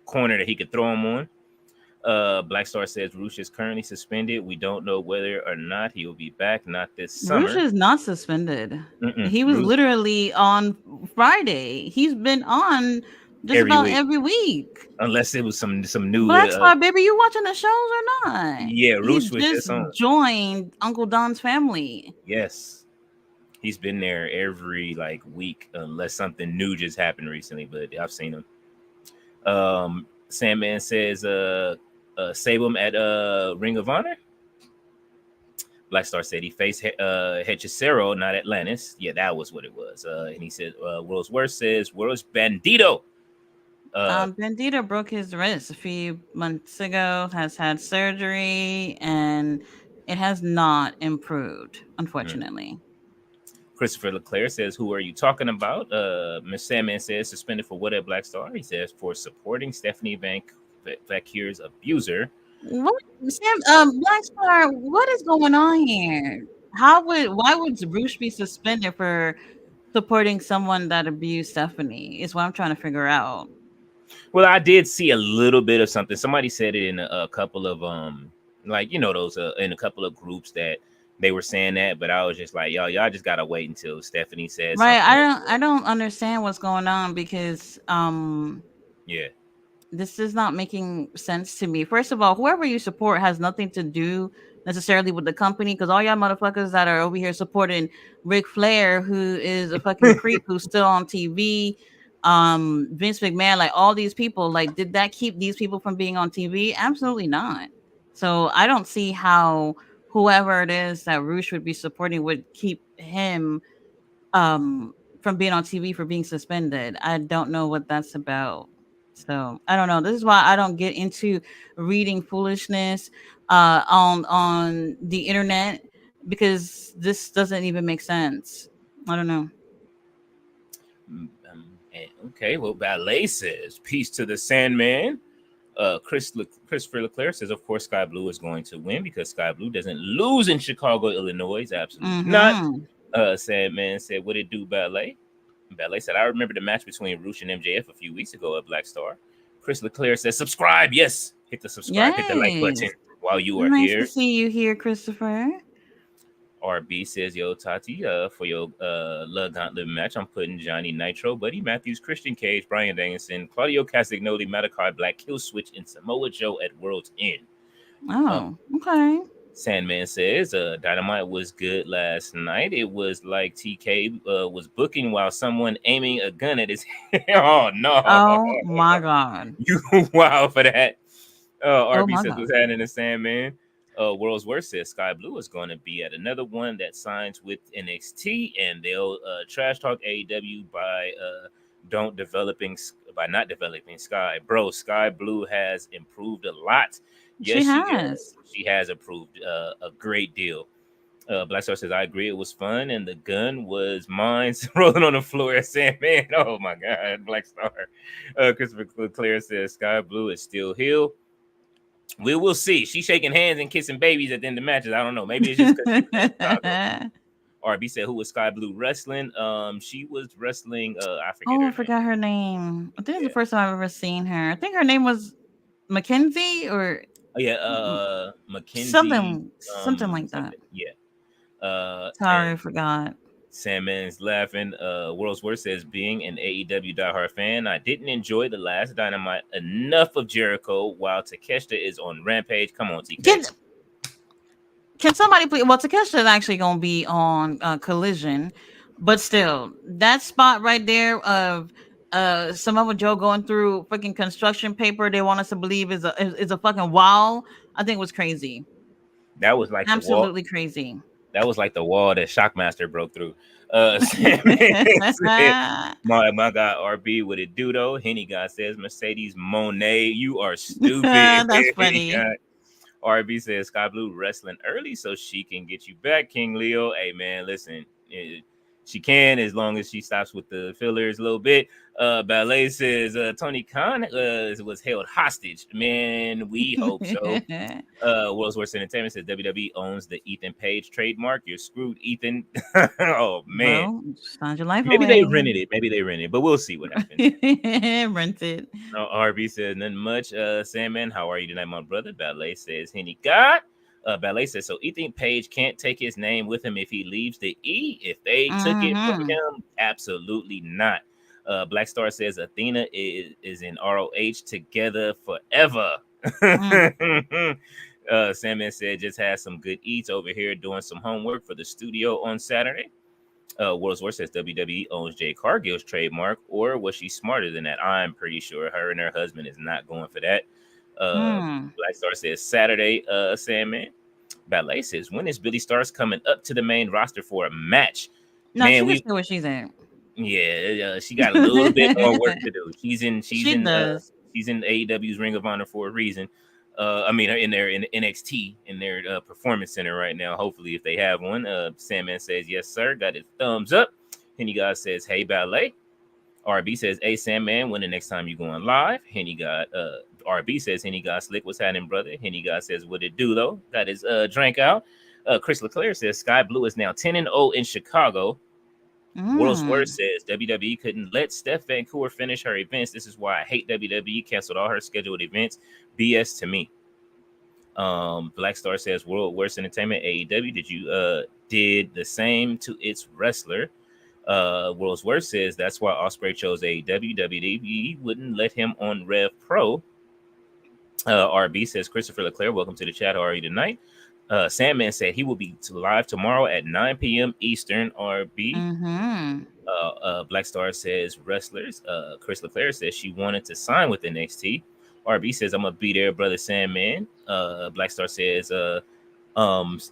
corner that he could throw him on. Black Star says Roosh is currently suspended. We don't know whether or not he will be back. Not this summer. Roosh is not suspended. He was literally on Friday. He's been on just about every week. Unless it was some new. Black Star, baby, you watching the shows or not? Yeah, Roosh was just joined Uncle Don's family. Yes, he's been there every week, unless something new just happened recently. But I've seen him. Sandman says, save him at Ring of Honor. Black Star said he faced Hechicero, not Atlantis. Yeah, that was what it was. And he said, World's Worst says, World's Bandito. Bandito broke his wrist a few months ago, has had surgery, and it has not improved, unfortunately. Christopher Leclerc says, who are you talking about? Miss Sandman says, suspended for what at Black Star? He says, for supporting Stephanie Vacquier's abuser. What, Black Star, what is going on here? Why would Roosh be suspended for supporting someone that abused Stephanie? Is what I'm trying to figure out. Well, I did see a little bit of something. Somebody said it in a couple of those in a couple of groups that they were saying that, but I was just like, y'all just gotta wait until Stephanie says right. Something. I don't understand what's going on because yeah, this is not making sense to me. First of all, whoever you support has nothing to do necessarily with the company, because all y'all motherfuckers that are over here supporting Ric Flair, who is a fucking creep who's still on TV, Vince McMahon, like all these people, like, did that keep these people from being on TV? Absolutely not. So I don't see how whoever it is that Roosh would be supporting would keep him from being on TV for being suspended. I don't know what that's about. So I don't know. This is why I don't get into reading foolishness on the internet, because this doesn't even make sense. I don't know. And okay, well, Ballet says, peace to the Sandman. Christopher Leclerc says, of course, Sky Blue is going to win because Sky Blue doesn't lose in Chicago, Illinois. Absolutely not. Mm-hmm. Sandman said, what it do, Ballet? Ballet said, I remember the match between Roosh and MJF a few weeks ago at Black Star. Chris Leclerc says, subscribe. Yes. Hit the subscribe, hit the like button Yes. while you are Nice here. to see you here, Christopher. RB says, yo, Tati, for your Love Gauntlet match, I'm putting Johnny Nitro, Buddy Matthews, Christian Cage, Brian Danielson, Claudio Castagnoli, Malachi Black, Kill Switch, and Samoa Joe at World's End. Oh, okay. Sandman says, Dynamite was good last night. It was like TK was booking while someone aiming a gun at his head. Oh, no. Oh, my God. You wow for that. RB my says, God. what's happening to Sandman? World's Worst says Sky Blue is going to be at another one that signs with NXT, and they'll trash talk AEW by not developing Sky. Bro, Sky Blue has improved a lot. Yes, She has. She has improved a great deal. Black Star says, I agree. It was fun, and the gun was mine. Rolling on the floor at Sandman. Oh my God, Black Star. Christopher Leclerc says Sky Blue is still heel. We will see. She's shaking hands and kissing babies at the end of matches. I don't know. Maybe it's just because RB said, who was Sky Blue wrestling? She was wrestling. I forget. I forgot her name. I think it's the first time I've ever seen her. I think her name was Mackenzie or Mackenzie. Something like that. Yeah. Sorry, I forgot. Sandman's laughing. World's Worst says, being an AEW diehard fan, I didn't enjoy the last Dynamite enough of Jericho while Takeshita is on Rampage. Come on, TK. Can somebody please? Well, Takeshita is actually going to be on Collision, but still, that spot right there of Samoa Joe going through freaking construction paper they want us to believe is a fucking wall. I think it was crazy. That was like absolutely crazy. That was like the wall that Shockmaster broke through. My God, RB, what it do though? Henny God says, Mercedes Monet, you are stupid. That's funny. RB says, Sky Blue wrestling early so she can get you back, King Leo. Hey man, listen, she can as long as she stops with the fillers a little bit. Ballet says Tony Khan was held hostage. Man, we hope so. World's Worst Entertainment says WWE owns the Ethan Page trademark. You're screwed, Ethan. Oh man, well, sound your life maybe away. they rented it, but we'll see what happens. Rented. RB says nothing much. Sandman, how are you tonight, my brother? Ballet says Henny God. Ballet says, so Ethan Page can't take his name with him if he leaves the E. If they took it from him, absolutely not. Black Star says Athena is in ROH together forever. Sandman said, just had some good eats over here doing some homework for the studio on Saturday. World's Worst says WWE owns Jay Cargill's trademark, or was she smarter than that? I'm pretty sure her and her husband is not going for that. Black Star says Saturday, Sandman. Ballet says, when is Billy Stars coming up to the main roster for a match? No, man, she know where she's at. Yeah, she got a little bit more work to do. She's in AEW's Ring of Honor for a reason. In their NXT in their performance center right now. Hopefully, if they have one. Sandman says, yes, sir. Got his thumbs up. Henny God says, hey, Ballet. RB says, hey, Sandman, when the next time you going live? Henny God, RB says, Henny God slick, what's happening, brother? Henny God says, what it do, though? Got his drink out. Chris Leclerc says, Sky Blue is now 10-0 in Chicago. World's Worst says, WWE couldn't let Steph Vancouver finish her events. This is why I hate WWE. Canceled all her scheduled events. BS to me. Black Star says, World Worst Entertainment, AEW, did the same to its wrestler. World's Worst says that's why Ospreay chose AEW. WWE wouldn't let him on Rev Pro. RB says, Christopher Leclerc, welcome to the chat. How are you tonight? Sandman said he will be live tomorrow at 9 p.m. Eastern. RB. Black Star says wrestlers. Chris Leclerc says she wanted to sign with NXT. RB says I'm gonna be there, brother Sandman. Black Star says there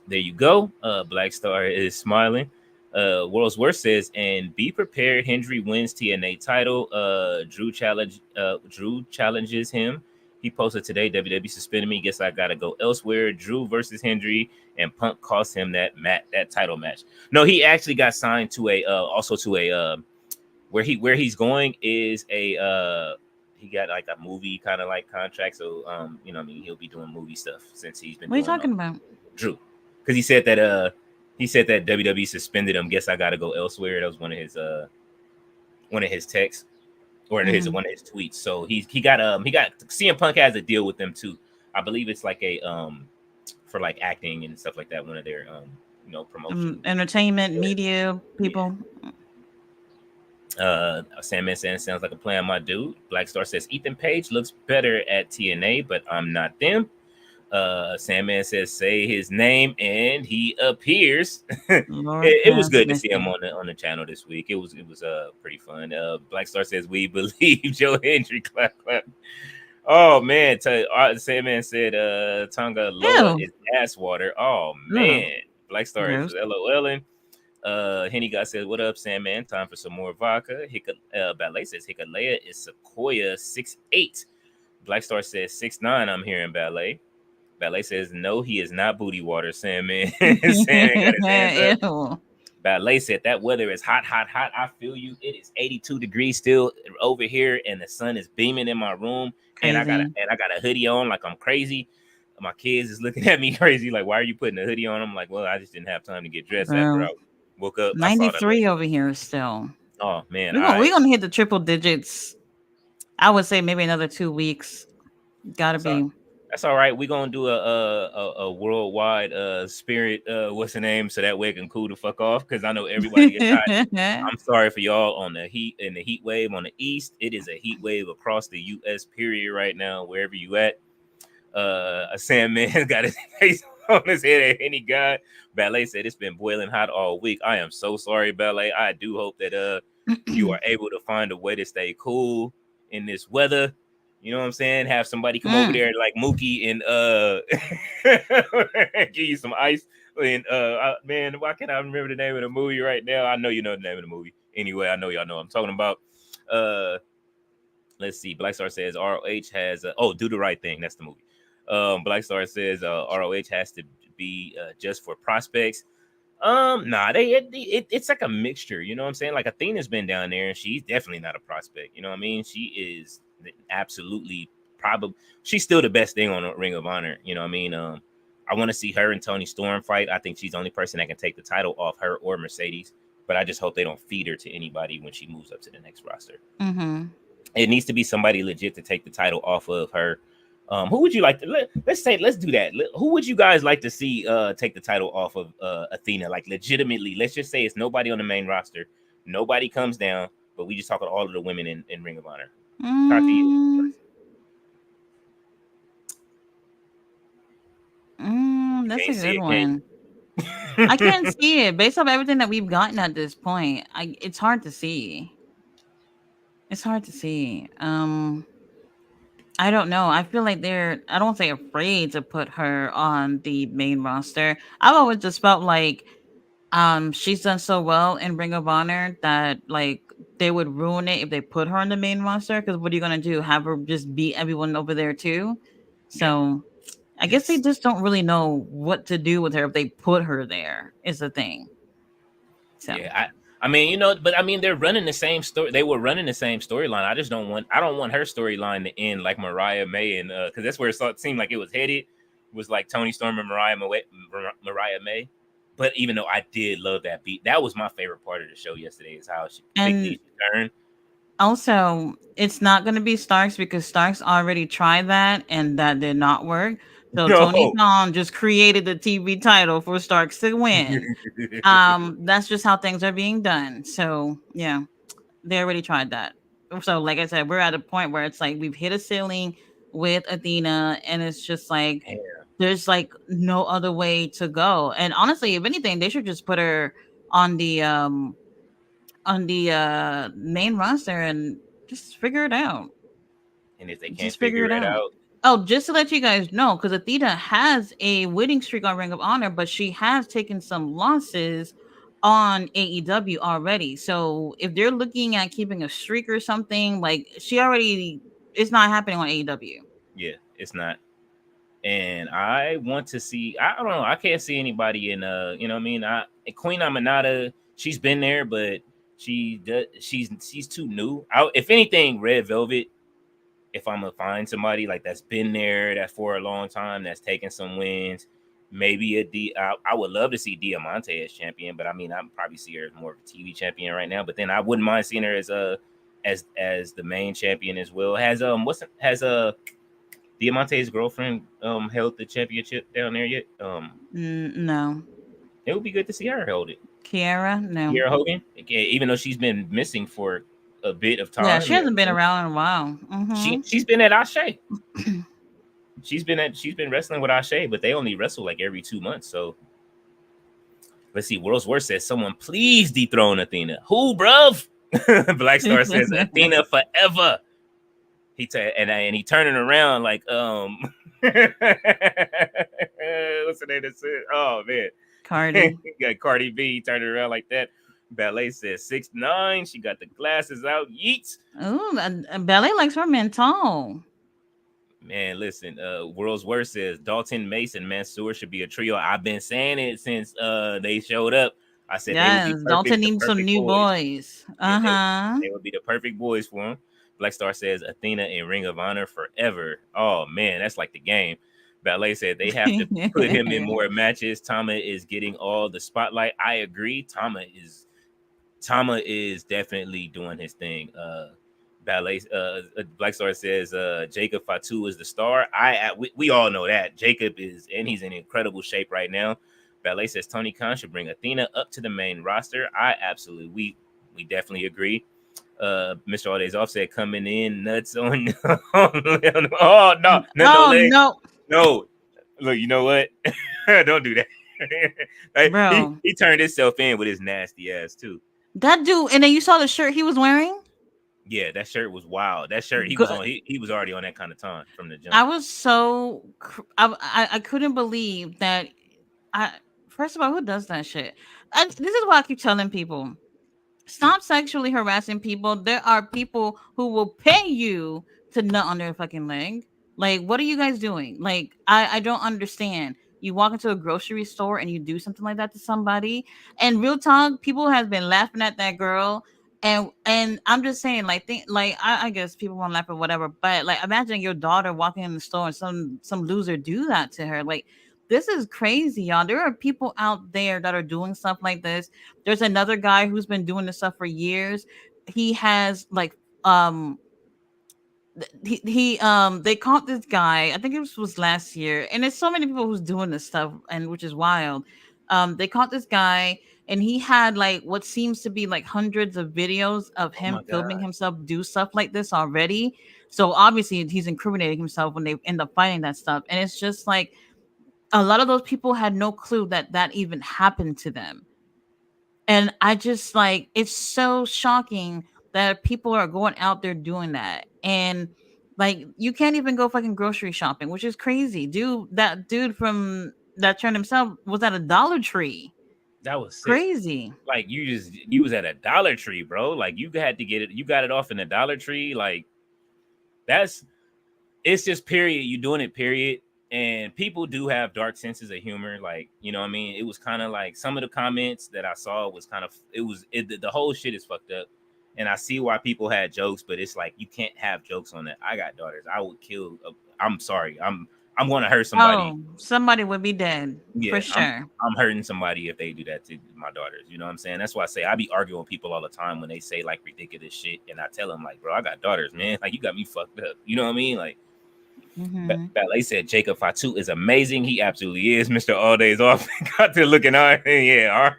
you go. Black Star is smiling. World's Worst says, and be prepared, Hendry wins TNA title. Drew challenges him. He posted today, WWE suspended me. Guess I gotta go elsewhere. Drew versus Hendry, and Punk cost him that title match. No, he actually got signed to a where he's going is he got like a movie kind of like contract. So you know, I mean, he'll be doing movie stuff since he's been What are you doing talking about? Drew, because he said that WWE suspended him. Guess I got to go elsewhere. That was one of his texts or Mhm. one of his tweets. So he got CM Punk has a deal with them too. I believe it's like a for like acting and stuff like that. One of their you know, promotion. Entertainment, media Yeah. people. Sandman saying sounds like a plan, my dude. Black Star says Ethan Page looks better at TNA, but I'm not them. Sandman says say his name and he appears. Lord It was have good to see him mercy. on the channel this week. It was pretty fun. Black Star says we believe Joe Hendry. Clap clap. Oh man, Sandman said Tonga Loa Ew. is ass water. Oh Ugh. man. Black Star is Gross. LOLing. Henny God says, "What up, Sandman? Time for some more vodka." Ballet says, "Hikalea is Sequoia 6'8". Black Star says 6'9". I'm hearing Ballet. Ballet says, "No, he is not booty water." Sandman, Sandman got his hands up. Ew. Ballet said, "That weather is hot, hot, hot. I feel you. It is 82 degrees still over here, and the sun is beaming in my room. And I got Crazy. a hoodie on like I'm crazy. My kids is looking at me crazy, like, why are you putting a hoodie on?" I'm like, well, I just didn't have time to get dressed after Bro. I woke up. I saw them. 93 over here still. Oh man, We're gonna hit the triple digits. I would say maybe another 2 weeks. Gotta so be. that's all right. We're gonna do a worldwide spirit what's the name, so that way it can cool the fuck off, because I know everybody gets hot. I'm sorry for y'all on the heat wave on the east. It is a heat wave across the US period right now, wherever you at. A Sandman got his face on his head at any god. Ballet said it's been boiling hot all week. I am so sorry, Ballet. I do hope that you are able to find a way to stay cool in this weather. You know what I'm saying? Have somebody come over there like Mookie and give you some ice. And man, why can't I remember the name of the movie right now? I know you know the name of the movie. Anyway, I know y'all know what I'm talking about. Let's see. Black Star says ROH has Do the Right Thing. That's the movie. Black Star says ROH has to be just for prospects. Nah, it's like a mixture. You know what I'm saying? Like Athena's been down there, and she's definitely not a prospect. You know what I mean? She is absolutely probably she's still the best thing on Ring of Honor. You know what I mean? I want to see her and Toni Storm fight. I think she's the only person that can take the title off her or Mercedes. But I just hope they don't feed her to anybody when she moves up to the next roster. Mm-hmm. It needs to be somebody legit to take the title off of her. Who would you like to let's do that. Who would you guys like to see take the title off of Athena? Like legitimately, let's just say it's nobody on the main roster. Nobody comes down, but we just talk about all of the women in Ring of Honor. Tati. That's a good one. I can't see it based off everything that we've gotten at this point. It's hard to see. It's hard to see. I don't know. I feel like I don't say afraid to put her on the main roster. I've always just felt like she's done so well in Ring of Honor that like they would ruin it if they put her on the main roster, because what are you gonna do? Have her just beat everyone over there too? So I guess they just don't really know what to do with her if they put her there, is the thing. So yeah, I mean, you know, but I mean, they're running the same story. They were running the same storyline. I don't want her storyline to end like Mariah May, and because that's where it seemed like it was headed. It was like Toni Storm and Mariah May. But even though I did love that beat, that was my favorite part of the show yesterday. Is how she quickly turned. Also, it's not going to be Starks because Starks already tried that and that did not work. So Tony Khan just created the TV title for Starks to win. That's just how things are being done. So yeah, they already tried that. So like I said, we're at a point where it's like we've hit a ceiling with Athena, and it's just like there's like no other way to go. And honestly, if anything, they should just put her on the main roster and just figure it out. And if they can't figure it out. Oh, just to let you guys know, because Athena has a winning streak on Ring of Honor, but she has taken some losses on AEW already. So if they're looking at keeping a streak or something, like it's not happening on AEW. Yeah, it's not. And I want to see. I don't know. I can't see anybody in. You know what I mean? Queen Aminata. She's been there, but She's too new. If anything, Red Velvet. If I'm gonna find somebody like that's been there that for a long time, that's taken some wins, maybe I would love to see Diamante as champion, but I mean, I'd probably see her as more of a TV champion right now. But then I wouldn't mind seeing her as as the main champion as well. Has Diamante's girlfriend held the championship down there yet? No. It would be good to see her hold it. Kiara, no. Kiera Hogan, even though she's been missing for a bit of time. Yeah, she hasn't been around in a while. She's been at Ashe. she's been wrestling with Ashe, but they only wrestle like every 2 months. So let's see. World's Worst says, "Someone please dethrone Athena." Who, bruv? Black Star says, "Athena forever." He turning around like what's the name that said? Oh man, Cardi. Got Cardi B turning around like that. Ballet says 6'9". She got the glasses out. Yeets. Ooh, Ballet likes her men tall. Man, listen. World's Worst says Dalton, Mace, and Mansoor should be a trio. I've been saying it since they showed up. I said, yes, Dalton needs some new boys. They would be the perfect boys for him. Black Star says Athena in Ring of Honor forever. Oh man, that's like the game. Ballet said they have to put him in more matches. Tama is getting all the spotlight. I agree. Tama is definitely doing his thing. Ballet Black Star says Jacob Fatu is the star. We all know that Jacob is, and he's in incredible shape right now. Ballet says Tony Khan should bring Athena up to the main roster. We definitely agree. Mr. All Days Off said coming in nuts on oh no. Look, you know what? Don't do that. Bro. He turned himself in with his nasty ass too. That dude, and then you saw the shirt he was wearing? Yeah, that shirt was wild. That shirt he was on. He was already on that kind of time from the jump. I was so I couldn't believe that. First of all, who does that shit? This is why I keep telling people: stop sexually harassing people. There are people who will pay you to nut on their fucking leg. Like, what are you guys doing? Like, I don't understand. You walk into a grocery store and you do something like that to somebody. And real talk, people have been laughing at that girl. And I'm just saying, I guess people want to laugh at whatever, but like, imagine your daughter walking in the store and some loser do that to her. Like, this is crazy, y'all. There are people out there that are doing stuff like this. There's another guy who's been doing this stuff for years. He has like they caught this guy, I think it was last year, and there's so many people who's doing this stuff, and which is wild. They caught this guy, and he had like what seems to be like hundreds of videos of him filming himself do stuff like this already. So obviously he's incriminating himself when they end up finding that stuff, and it's just like a lot of those people had no clue that even happened to them. And I just like, it's so shocking that people are going out there doing that. And like, you can't even go fucking grocery shopping, which is crazy. That dude from that turned himself was at a Dollar Tree. That was sick. Crazy. Like, you was at a Dollar Tree, bro. Like, you had to get it. You got it off in the Dollar Tree. Like, it's just period. You doing it, period. And people do have dark senses of humor. Like, you know what I mean? It was kind of like some of the comments that I saw was kind of, the whole shit is fucked up. And I see why people had jokes, but it's like, you can't have jokes on that. I got daughters. I would kill. I'm sorry. I'm going to hurt somebody. Oh, somebody would be dead. Yeah, for sure. I'm hurting somebody if they do that to my daughters. You know what I'm saying? That's why I say I be arguing with people all the time when they say like ridiculous shit. And I tell them like, bro, I got daughters, man. Like, you got me fucked up. You know what I mean? Like, Ballet said Jacob Fatu is amazing. He absolutely is. Mr. All Days Off got to looking on. Yeah.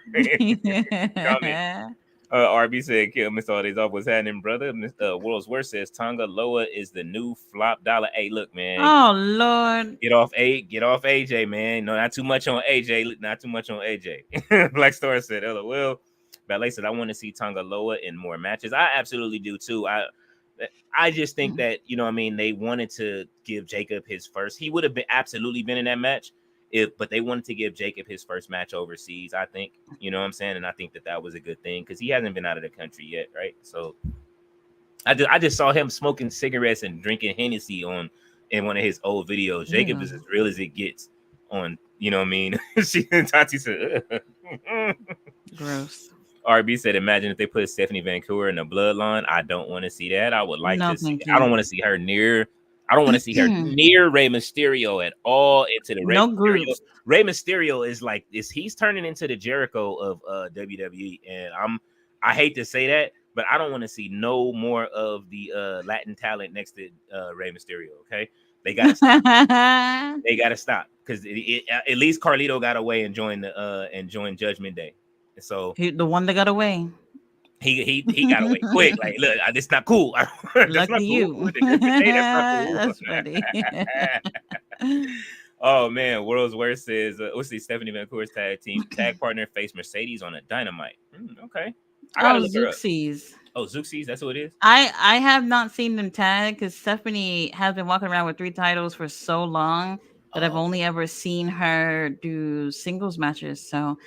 RB said, "Kill Mr. All Days Off. What's happening, brother?" Mr. World's Worst says Tonga Loa is the new flop dollar. Hey, look, man. Oh Lord. Get off AJ, man. No, not too much on AJ. Not too much on AJ. Black Star said, "LOL." Ballet said, "I want to see Tonga Loa in more matches." I absolutely do too. I just think that, you know what I mean, they wanted to give Jacob his first. He would have absolutely been in that match, but they wanted to give Jacob his first match overseas, I think. You know what I'm saying? And I think that was a good thing because he hasn't been out of the country yet, right? So I just saw him smoking cigarettes and drinking Hennessy in one of his old videos. Jacob is as real as it gets on, you know what I mean? Tati said, gross. RB said, "Imagine if they put Stephanie Vancouver in the Bloodline. I don't want to see that. I would like No, to see. thank I don't you. want to see her near. I don't want to see her near Rey Mysterio at all. Into the Rey No Mysterio. groups. Rey Mysterio is like this. He's turning into the Jericho of WWE, and I hate to say that, but I don't want to see no more of the Latin talent next to Rey Mysterio. Okay, they got to stop. They got to stop because at least Carlito got away and joined Judgment Day. So The one that got away. he got away quick. Like, look, that's not cool. That's not Lucky cool. you. That's not cool. That's funny. Oh man, World's Worst says, "What's the Stephanie Vancouver's tag partner face Mercedes on a Dynamite?" Okay, I gotta Oh, look her up. Zooxies. Oh, Zooxies, that's what it is. I have not seen them tag because Stephanie has been walking around with 3 titles for so long that I've only ever seen her do singles matches. So,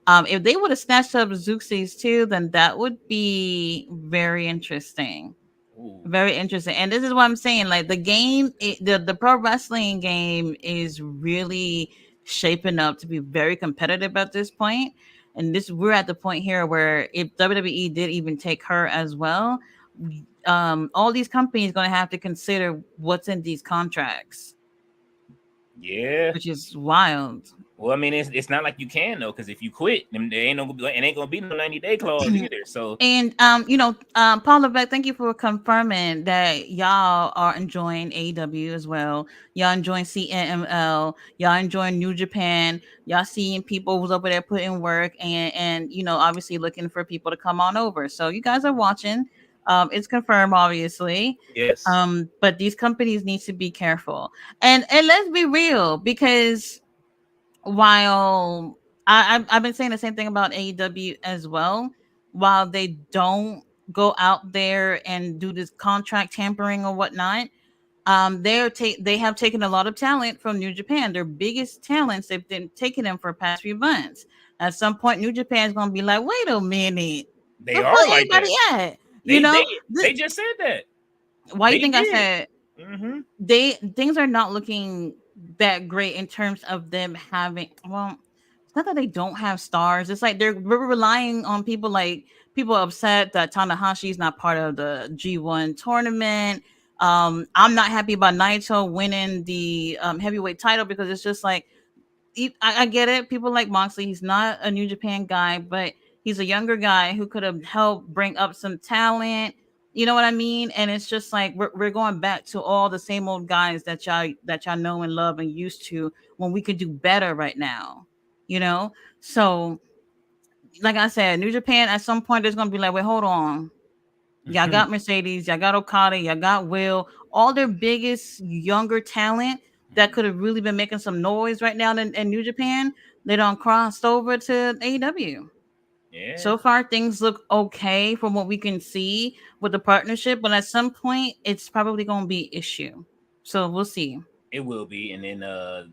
if they would have snatched up Zooxies too, then that would be very interesting. Ooh. Very interesting. And this is what I'm saying. Like the game, the pro wrestling game is really shaping up to be very competitive at this point. And we're at the point here where if WWE did even take her as well, all these companies going to have to consider what's in these contracts. Yeah, which is wild. Well, I mean, it's not like you can though, because if you quit, then there ain't gonna be no 90-day clause either. So And Paul Levesque, thank you for confirming that y'all are enjoying AEW as well. Y'all enjoying CMLL, y'all enjoying New Japan, y'all seeing people who's over there putting work and obviously looking for people to come on over. So you guys are watching. It's confirmed, obviously. yes, But these companies need to be careful. And let's be real, because while I've been saying the same thing about AEW as well, while they don't go out there and do this contract tampering or whatnot, they have taken a lot of talent from New Japan. Their biggest talents, they've been taking them for the past few months. At some point, New Japan is going to be like, wait a minute, they where are like everybody that. at? You know, They just said that. why you They think I did. said things are not looking that great in terms of them having, well, it's not that they don't have stars. It's like we're relying on people, like people upset that Tanahashi is not part of the G1 tournament. I'm not happy about Naito winning the heavyweight title, because it's just like, I get it. People like Moxley. He's not a New Japan guy, but he's a younger guy who could have helped bring up some talent. You know what I mean? And it's just like we're going back to all the same old guys that y'all know and love and used to, when we could do better right now. So like I said, New Japan at some point there's gonna be like, wait, hold on. Y'all got Mercedes, y'all got Okada, y'all got Will, all their biggest younger talent that could have really been making some noise right now in New Japan. They don't crossed over to AEW. Yeah. So far, things look okay from what we can see with the partnership, but at some point, it's probably going to be an issue. So we'll see. It will be, and then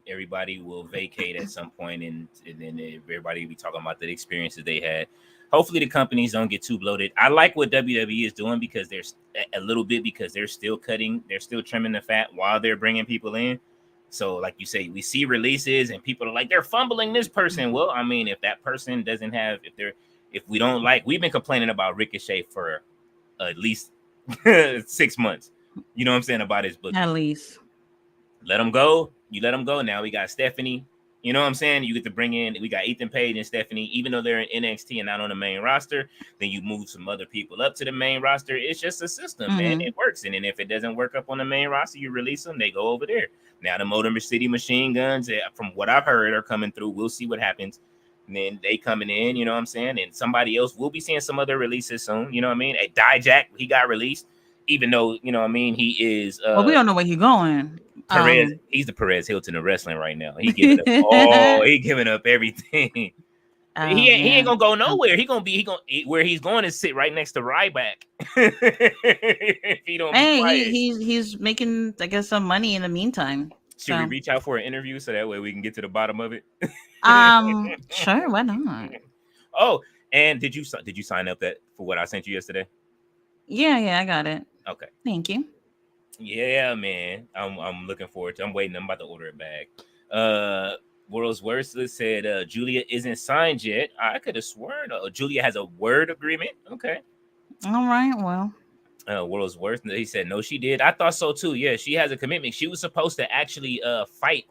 everybody will vacate at some point, and then everybody will be talking about the experiences they had. Hopefully, the companies don't get too bloated. I like what WWE is doing, because there's a little bit, because they're still trimming the fat while they're bringing people in. So, like you say, we see releases, and people are like, they're fumbling this person. Well, I mean, if that person doesn't have, if we don't like, we've been complaining about Ricochet for at least 6 months. You know what I'm saying, about his book. At least. Let them go. You let them go. Now we got Stephanie. You know what I'm saying? You get to bring in, we got Ethan Page and Stephanie, even though they're in NXT and not on the main roster. Then you move some other people up to the main roster. It's just a system, man. It works. And then if it doesn't work up on the main roster, you release them. They go over there. Now the Motor City Machine Guns, from what I've heard, are coming through. We'll see what happens. And then they coming in, you know what I'm saying? And somebody else, we'll be seeing some other releases soon. You know what I mean? Dijak, he got released. Even though, you know what I mean, he is well, we don't know where he's going. Perez, he's the Perez Hilton of wrestling right now. He giving up he giving up everything. He ain't gonna go nowhere. Where he's going to sit right next to Ryback. If he don't be quiet. He's making, I guess, some money in the meantime. Should we reach out for an interview so that way we can get to the bottom of it? Sure, why not? Oh, and did you sign up for what I sent you yesterday? Yeah, I got it. Okay. Thank you. Yeah, man. I'm looking forward to it. I'm waiting. I'm about to order it back. World's Worst said Julia isn't signed yet. I could have sworn Julia has a word agreement. Okay. All right. Well, World's Worst. He said no, she did. I thought so too. Yeah, she has a commitment. She was supposed to actually fight.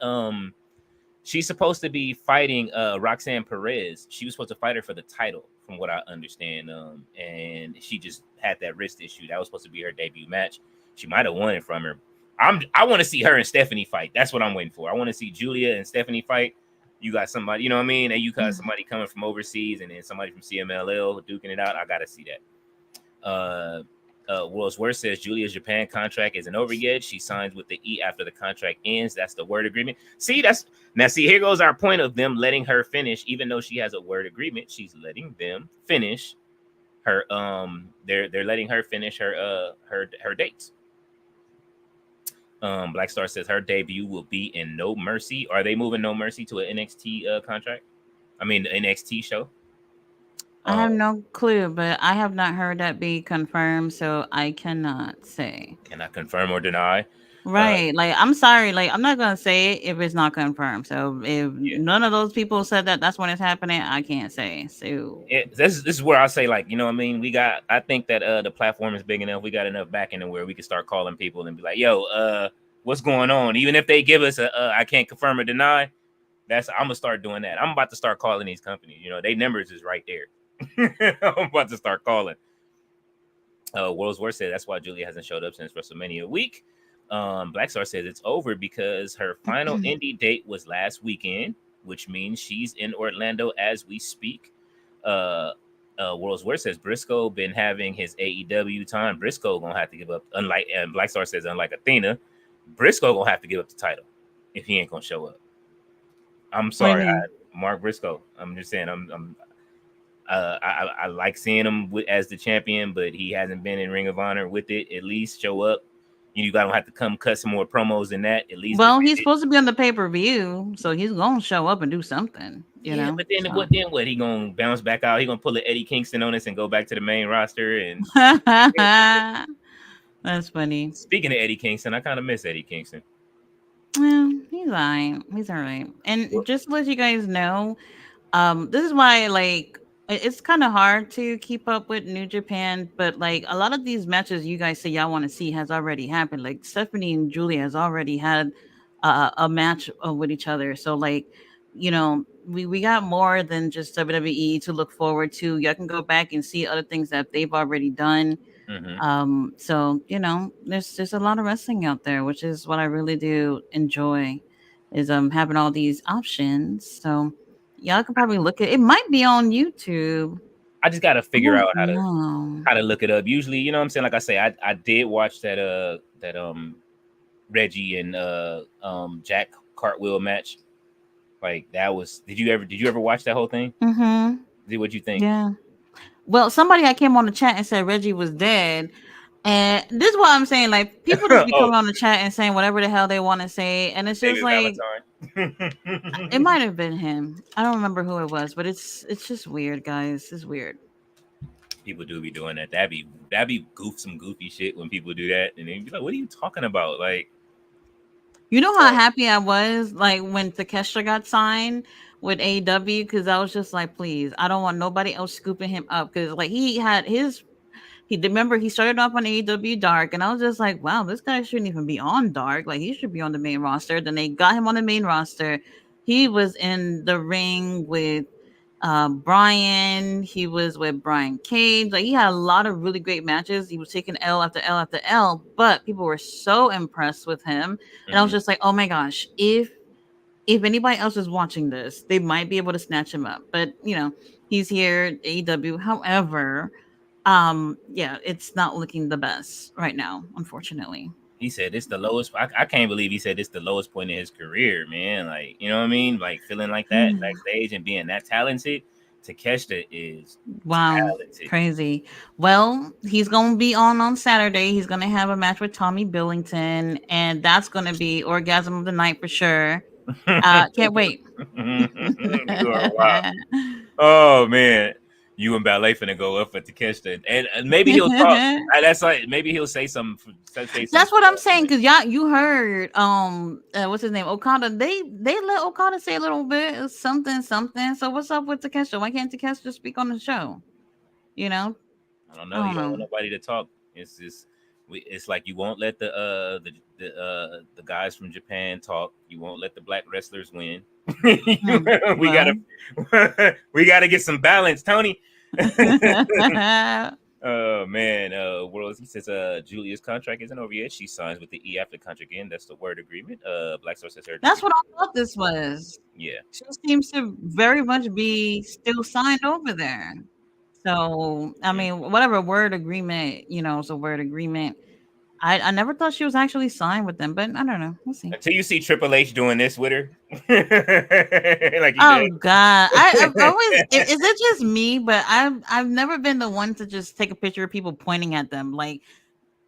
She's supposed to be fighting Roxanne Perez. She was supposed to fight her for the title, from what I understand. And she just had that wrist issue. That was supposed to be her debut match. She might have won it from her. I want to see her and Stephanie fight. That's what I'm waiting for. I want to see Julia and Stephanie fight. You got somebody, you know what I mean? And you got somebody coming from overseas and then somebody from CMLL duking it out. I gotta see that. World's Worst says Julia's Japan contract isn't over yet. She signs with the E after the contract ends. That's the word agreement. See, here goes our point of them letting her finish, even though she has a word agreement. She's letting them finish her. They're letting her finish her dates. Black Star says her debut will be in No Mercy. Are they moving No Mercy to an NXT contract? I mean, the NXT show. I have no clue, but I have not heard that be confirmed, so I cannot say. Cannot confirm or deny. Right. Like, I'm sorry. Like, I'm not going to say it if it's not confirmed. So if none of those people said that that's when it's happening, I can't say. So this is where I say, like, you know what I mean? I think that the platform is big enough. We got enough backing to where we can start calling people and be like, yo, what's going on? Even if they give us I can't confirm or deny, I'm going to start doing that. I'm about to start calling these companies. You know, their numbers is right there. I'm about to start calling. World's Worst said that's why Julia hasn't showed up since WrestleMania week. Black Star says it's over because her final indie date was last weekend, which means she's in Orlando as we speak. World's Worst says Briscoe been having his AEW time. Briscoe gonna have to give up. And Black Star says unlike Athena, Briscoe gonna have to give up the title if he ain't gonna show up. I'm sorry, Mark Briscoe. I'm just saying. I like seeing him as the champion, but he hasn't been in Ring of Honor with it. At least show up. You gotta have to come cut some more promos than that. At least. Well, he's supposed to be on the pay-per-view, so he's gonna show up and do something. You know. But then what? He gonna bounce back out? He gonna pull an Eddie Kingston on us and go back to the main roster? And that's funny. Speaking of Eddie Kingston, I kind of miss Eddie Kingston. Well, he's fine. He's all right. And just to let you guys know, this is why, like, it's kind of hard to keep up with New Japan, but like a lot of these matches you guys say y'all want to see has already happened. Like Stephanie and Julia has already had a match with each other. So like, you know, we got more than just WWE to look forward to. Y'all can go back and see other things that they've already done. So, you know, there's a lot of wrestling out there, which is what I really do enjoy, is having all these options. So y'all can probably look at it. Might be on YouTube. I just gotta figure out how to look it up. Usually, you know what I'm saying? Like I say, I did watch that Reggie and Jack Cartwheel match. Like that was did you ever watch that whole thing? See what you think? Yeah. Well, somebody I came on the chat and said Reggie was dead. And this is what I'm saying. Like, people just be coming on the chat and saying whatever the hell they want to say. And it's just like, it might have been him. I don't remember who it was, but it's just weird, guys. It's weird. People do be doing that. That'd be some goofy shit when people do that. And they'd be like, what are you talking about? Like, you know how happy I was, like, when Takeshita got signed with AEW? Because I was just like, please, I don't want nobody else scooping him up. Because, like, he started off on AEW Dark, and I was just like, wow, this guy shouldn't even be on Dark. Like, he should be on the main roster. Then they got him on the main roster. He was in the ring with Brian. He was with Brian Cage. Like, he had a lot of really great matches. He was taking L after L after L, but people were so impressed with him. And I was just like, oh my gosh, if anybody else is watching this, they might be able to snatch him up. But, you know, he's here at AEW. However, yeah, it's not looking the best right now, unfortunately. He said it's the lowest. I can't believe he said it's the lowest point in his career, man. Like, you know what I mean? Like, feeling like that backstage and being that talented. Takeshita is talented. Crazy. Well, he's gonna be on Saturday. He's gonna have a match with Tommy Billington, and that's gonna be orgasm of the night for sure. Can't wait. You are wild. Oh man. You and Ballet finna go up for Takeshita, and maybe he'll talk. That's like maybe he'll say something. Say That's something. what I'm saying, because y'all, you heard what's his name, Okada. They let Okada say a little bit something. So what's up with Takeshita? Why can't Takeshita speak on the show? You know, I don't I know. He don't don't want know. nobody to talk. It's just it's like you won't let the guys from Japan talk. You won't let the black wrestlers win. Hmm. we gotta Well, we gotta get some balance, Tony. Oh man, World he says Julia's contract isn't over yet. She signs with the E after contract end. That's the word agreement. Black Star says her that's agreement. what I thought this was. Yeah. She seems to very much be still signed over there. So I Mm. mean, whatever word agreement, is a word agreement. I never thought she was actually signed with them, but I don't know. We'll see. Until you see Triple H doing this with her, like he Oh did. God, I've always is it just me? But I've never been the one to just take a picture of people pointing at them. Like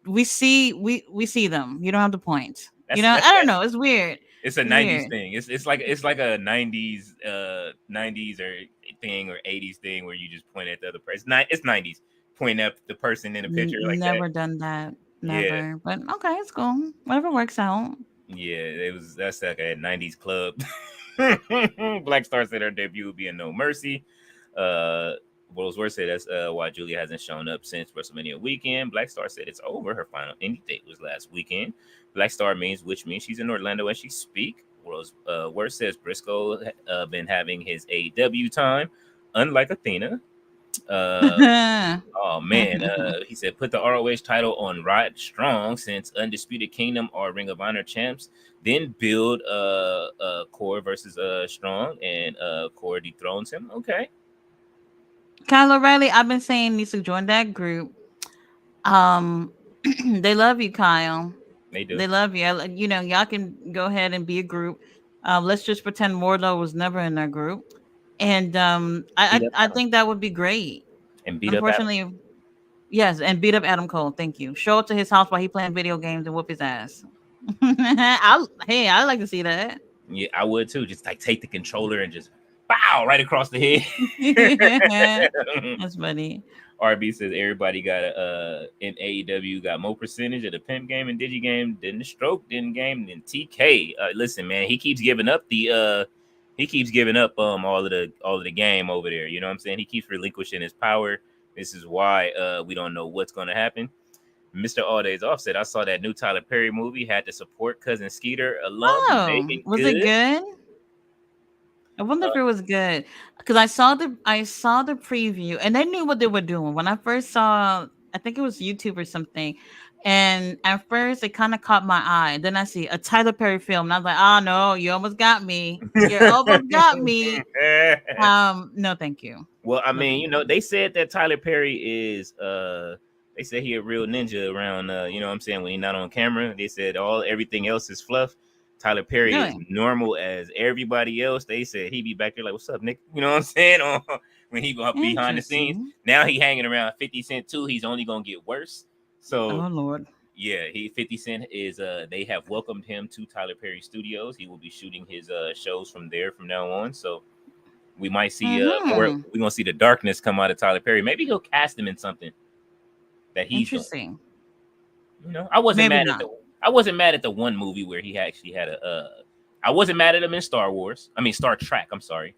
we see them. You don't have to point. That's I don't know. It's weird. it's a It's '90s weird. thing. It's like a '90s or thing or '80s thing where you just point at the other person. It's '90s. Point at the person in the picture like that. Never done that. Yeah, Never. But okay, it's cool. Whatever works out. yeah. That's like a '90s club. Black Star said her debut will be in No Mercy. Uh, Wordsworth said that's why Julia hasn't shown up since WrestleMania weekend. Black Star said it's over. Her final indie date was last weekend. Black Star which means she's in Orlando as she speak. Worth says Briscoe been having his AEW time, unlike Athena. Uh, oh man, he said put the ROH title on Rod Strong since Undisputed Kingdom are Ring of Honor champs. Then build Core versus Strong, and Core dethrones him. Okay, Kyle O'Reilly, I've been saying needs to join that group. Um, they love you, Kyle. they do. They love you. Y'all can go ahead and be a group. Let's just pretend Wardlow was never in that group, and Beat up I Adam think that would be great. and beat up Adam. Unfortunately, yes, and beat up Adam Cole. Thank you. Show up to his house while he playing video games and whoop his ass. I like to see that. Yeah, I would too. Just like take the controller and just bow right across the head. That's funny. RB says everybody got in AEW got more percentage of the pimp game and digi game than the stroke didn't game than TK. Listen, man, he keeps giving up all of the game over there. You know what I'm saying? He keeps relinquishing his power. This is why we don't know what's gonna happen. Mr. All Days Offset, I saw that new Tyler Perry movie, had to support Cousin Skeeter alum Oh, Megan was it Good. good? I wonder if it was good because I saw the preview and they knew what they were doing. When I first saw, I think it was YouTube or something, and at first it kind of caught my eye. Then I see a Tyler Perry film, and I was like, "Oh no, you almost got me. You almost got me." No, thank you. Well, I No, mean, thank you. they said that Tyler Perry is they said he a real ninja around you know what I'm saying, when he's not on camera. They said everything else is fluff. Tyler Perry is Really normal as everybody else. They said he be back there like, "What's up, Nick?" You know what I'm saying? When he go behind the scenes. interesting. Now he hanging around 50 Cent too. He's only gonna get worse. So Oh Lord, yeah, 50 Cent is they have welcomed him to Tyler Perry Studios. He will be shooting his shows from there from now on. So we might see more. hmm We're gonna see the darkness come out of Tyler Perry. Maybe he'll cast him in something that he's doing. interesting. I wasn't Maybe mad at not. the one movie where he actually had I wasn't mad at him in Star Wars. I mean Star Trek. I'm sorry.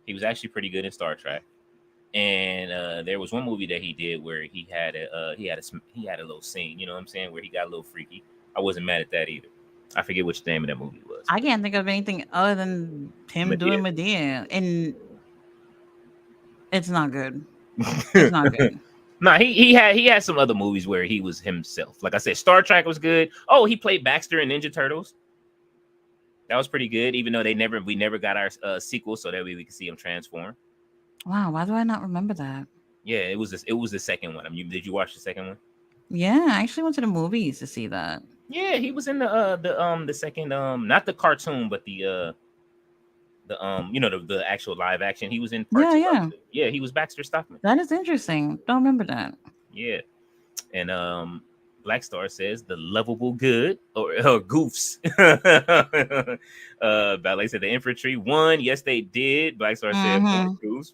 He was actually pretty good in Star Trek. And there was one movie that he did where he had a little scene. You know what I'm saying? Where he got a little freaky. I wasn't mad at that either. I forget which name of that movie was. I can't think of anything other than him doing Medea, and it's not good. It's not good. Nah, he had some other movies where he was himself. Like I said, Star Trek was good. Oh, he played Baxter in Ninja Turtles. That was pretty good, even though we never got our sequel, so that way we could see him transform. Wow, why do I not remember that? Yeah, it was the second one. I mean, did you watch the second one? Yeah, I actually went to the movies to see that. Yeah, he was in the second not the cartoon, but the the actual live action. He was in part Yeah, two. yeah. Yeah, he was Baxter Stockman. That is interesting. Don't remember that. Yeah, and Black Star says the lovable good or goofs. Ballet said the infantry won. Yes, they did. Black Star said more Mm-hmm. goofs.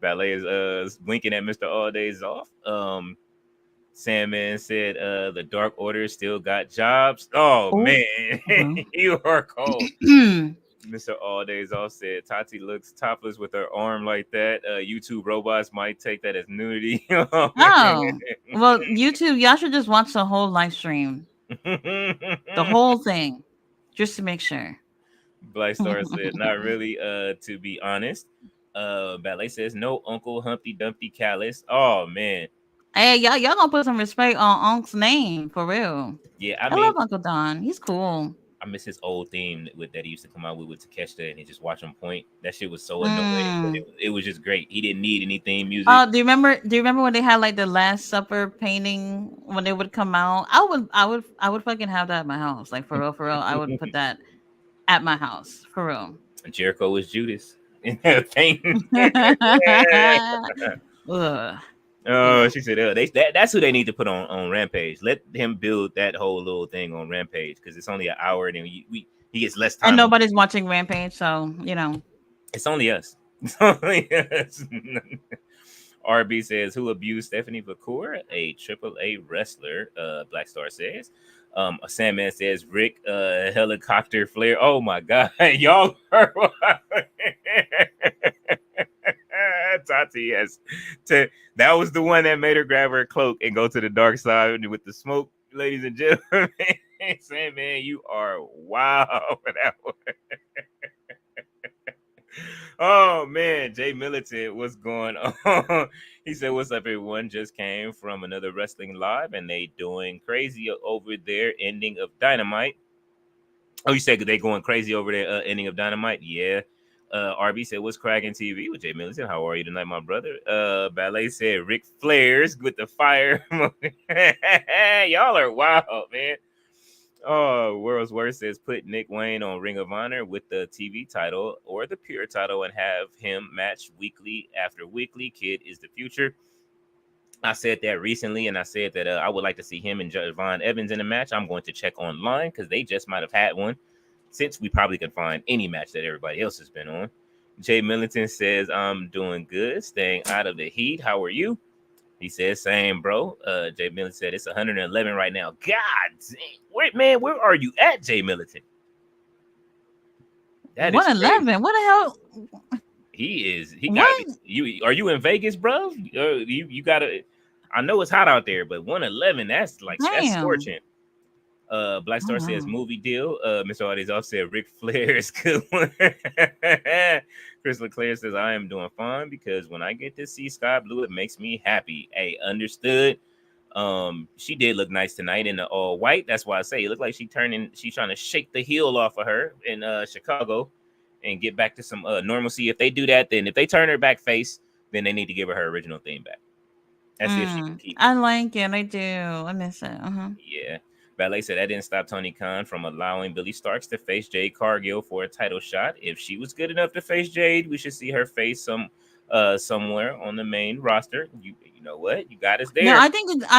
Ballet is winking at Mr. All Days Off. Sandman said the Dark Order still got jobs. Oh Oh, man, well. you are cold. Mr. All Days Off said Tati looks topless with her arm like that. YouTube robots might take that as nudity. Oh Oh, well, YouTube, y'all should just watch the whole live stream, the man. whole thing, just to make sure. Black Star said, not really, to be honest. Ballet says, no Uncle Humpty Dumpty Callus. Oh man. Hey, y'all gonna put some respect on Unc's name for real. Yeah, I I love mean, Uncle Don. He's cool. I miss his old theme with that he used to come out with Takeshita and he just watch him point. That shit was so annoying, but Mm. it was just great. He didn't need anything music. Do you remember? Do you remember when they had like the Last Supper painting when they would come out? I would fucking have that at my house. Like for real, for real. I would put that at my house for real. Jericho was Judas in that thing. Ugh. Oh, Yeah. she said, that's who they need to put on Rampage. Let him build that whole little thing on Rampage because it's only an hour and he gets less And time. nobody's watching Rampage, so It's only us. It's only us. RB says, who abused Stephanie McCool, a AAA wrestler? Black Star says. Sandman says, Rick helicopter flare. Oh my God. Y'all heard what? Tati, yes. That was the one that made her grab her cloak and go to the dark side with the smoke, ladies and gentlemen. Sandman, you are wow for that one. Oh man, Jay Militant, what's going on? He said, "What's up, everyone? Just came from another wrestling live, and they doing crazy over their ending of Dynamite." Oh, you said they going crazy over their ending of Dynamite? Yeah. RB said, "What's cracking TV with Jay Militant? How are you tonight, my brother?" Ballet said, "Rick Flares with the fire." Y'all are wild, man. Oh, World's Worst says put Nick Wayne on Ring of Honor with the TV title or the pure title and have him match weekly after weekly. Kid is the future. I said that recently, and I said that I would like to see him and Javon Evans in a match. I'm going to check online because they just might have had one since we probably can find any match that everybody else has been on. Jay Millington says, I'm doing good, staying out of the heat. How are you? He says, same, bro. Jay Militant said it's 111 right now. God dang. Where are you at, Jay Militant? That is 111. What the hell? he What? gotta be you. Are you in Vegas, bro? You gotta, I know it's hot out there, but 111, that's Damn. scorching. Black Oh Star says wow. movie deal. Mr. Audi's off said Ric Flair is good one. Chris LeClaire says I am doing fine because when I get to see Sky Blue, it makes me happy. Hey, understood. She did look nice tonight in the all white. That's why I say it looked like she's trying to shake the heel off of her in Chicago and get back to some normalcy. If they do that, then if they turn her back face, then they need to give her original theme back. That's if she can keep it. I like it. I do. I miss it. Yeah. Ballet said that didn't stop Tony Khan from allowing Billy Starks to face Jade Cargill for a title shot. If she was good enough to face Jade, we should see her face somewhere on the main roster. You know what? You got us No, there. I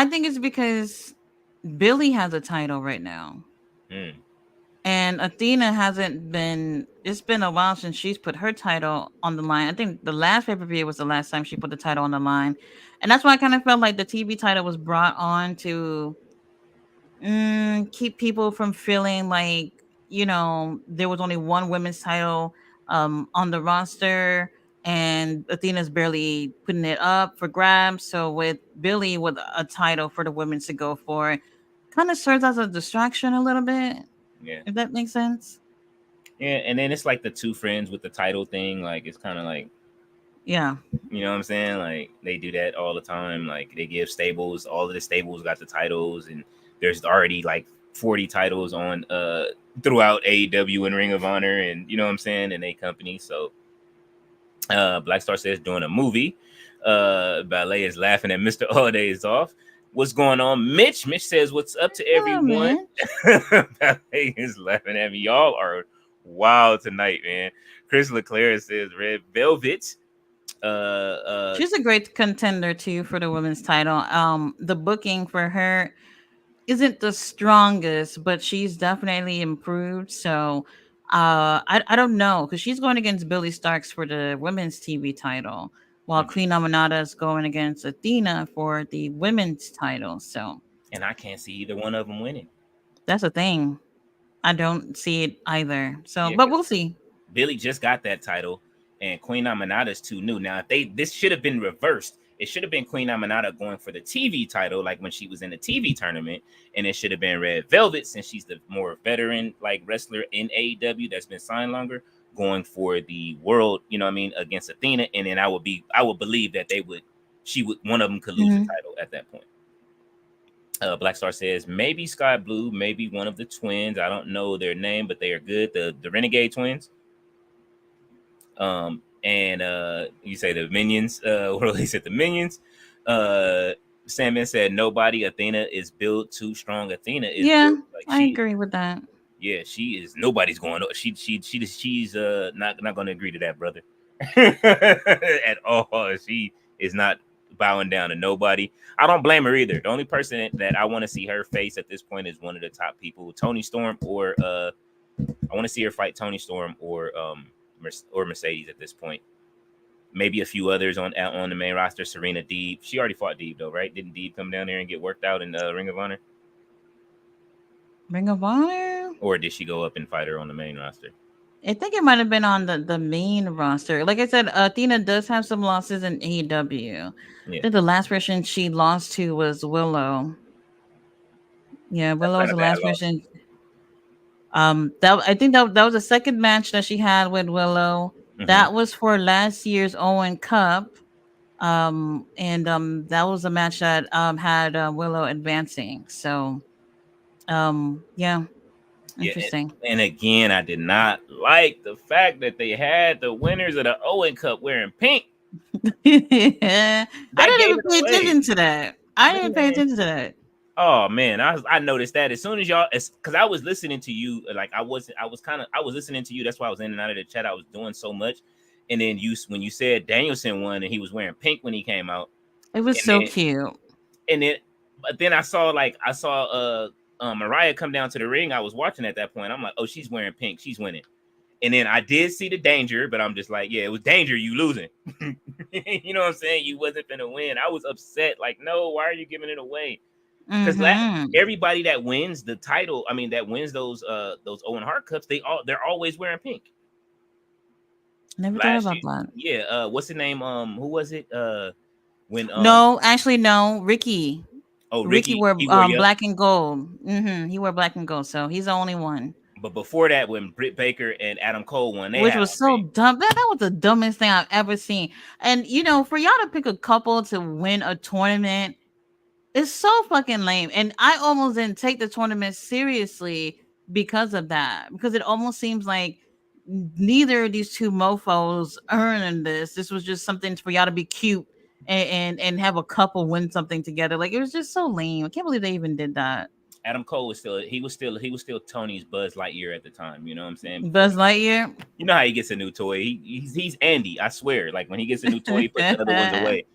think it's because Billy has a title right now. Hmm. And Athena hasn't been. It's been a while since she's put her title on the line. I think the last pay per view was the last time she put the title on the line, and that's why I kind of felt like the TV title was brought on to keep people from feeling like there was only one women's title on the roster, and Athena's barely putting it up for grabs. So with Billy with a title for the women to go for, kind of serves as a distraction a little bit, Yeah. if that makes sense. Yeah. And then it's like the two friends with the title thing. Like it's kind of like, Yeah. you know what I'm saying? Like they do that all the time. Like they give stables, all of the stables got the titles, and there's already like 40 titles on throughout AEW and Ring of Honor, and you know what I'm saying, and a company. So Black Star says doing a movie. Ballet is laughing at Mr. All Days Off. What's going on, Mitch? Mitch says, "What's up to Hello, everyone?" man. Ballet is laughing at me. Y'all are wild tonight, man. Chris LeClaire says, "Red Velvet." She's a great contender too for the women's title. The booking for her isn't the strongest, but she's definitely improved. So I don't know because she's going against Billy Starks for the women's TV title. while Queen Amanada is going against Athena for the women's title. So, and I can't see either one of them winning. that's a thing. I don't see it either. So, Yeah, but because we'll see. Billy just got that title, and Queen Amanada is too new. Now, if this should have been reversed. It should have been Queen Amanada going for the TV title, like when she was in the TV tournament, and it should have been Red Velvet, since she's the more veteran like wrestler in AEW that's been signed longer, going for the world. You know what I mean, against Athena, and then I would believe that one of them could lose the title at that point. Black Star says maybe Sky Blue, maybe one of the twins. I don't know their name, but they are good. The Renegade twins. And you say the Minions. What he said, the Minions. Sandman said nobody. Athena is built too strong. Athena is built, like, I agree with that. Yeah, she is. Nobody's going. She's not going to agree to that, brother, at all. She is not bowing down to nobody. I don't blame her either. The only person that I want to see her face at this point is one of the top people, Toni Storm, or I want to see her fight Toni Storm or Mercedes at this point. Maybe a few others on the main roster. Serena Deeb. She already fought Deeb though, right? Didn't Deeb come down there and get worked out in Ring of Honor? Ring of Honor? Or did she go up and fight her on the main roster? I think it might have been on the main roster. Like I said, Athena does have some losses in AEW. Yeah. I think the last person she lost to was Willow. Yeah, Willow was the last person. I think that was the second match that she had with Willow. Mm-hmm. That was for last year's Owen Cup. And that was a match that had Willow advancing. So yeah. Interesting. And again, I did not like the fact that they had the winners of the Owen Cup wearing pink. I didn't even pay attention to that. I didn't pay attention to that. Oh man, I noticed that as soon as y'all, because I was listening to you, like I was listening to you. That's why I was in and out of the chat. I was doing so much, and then when you said Danielson won and he was wearing pink when he came out, it was so cute. And then I saw Mariah come down to the ring. I was watching at that point. I'm like, oh, she's wearing pink. She's winning. And then I did see the danger, but I'm just like, yeah, it was danger. You losing. You know what I'm saying? You wasn't finna win. I was upset. Like, no, why are you giving it away? Because everybody that wins the title, I mean, that wins those Owen Hart Cups, they're always wearing pink. Never thought about that. Yeah. What's the name? Who was it? No, actually, no. Ricky. Oh, Ricky wore black and gold. He wore black and gold, so he's the only one. But before that, when Britt Baker and Adam Cole won, which was so dumb. That was the dumbest thing I've ever seen. And for y'all to pick a couple to win a tournament, it's so fucking lame. And I almost didn't take the tournament seriously because of that. Because it almost seems like neither of these two mofos earned this. This was just something for y'all to be cute and have a couple win something together. Like, it was just so lame. I can't believe they even did that. Adam Cole was still Tony's Buzz Lightyear at the time. You know what I'm saying? Buzz Lightyear. You know how he gets a new toy? He's Andy. I swear. Like, when he gets a new toy, he puts the other ones away.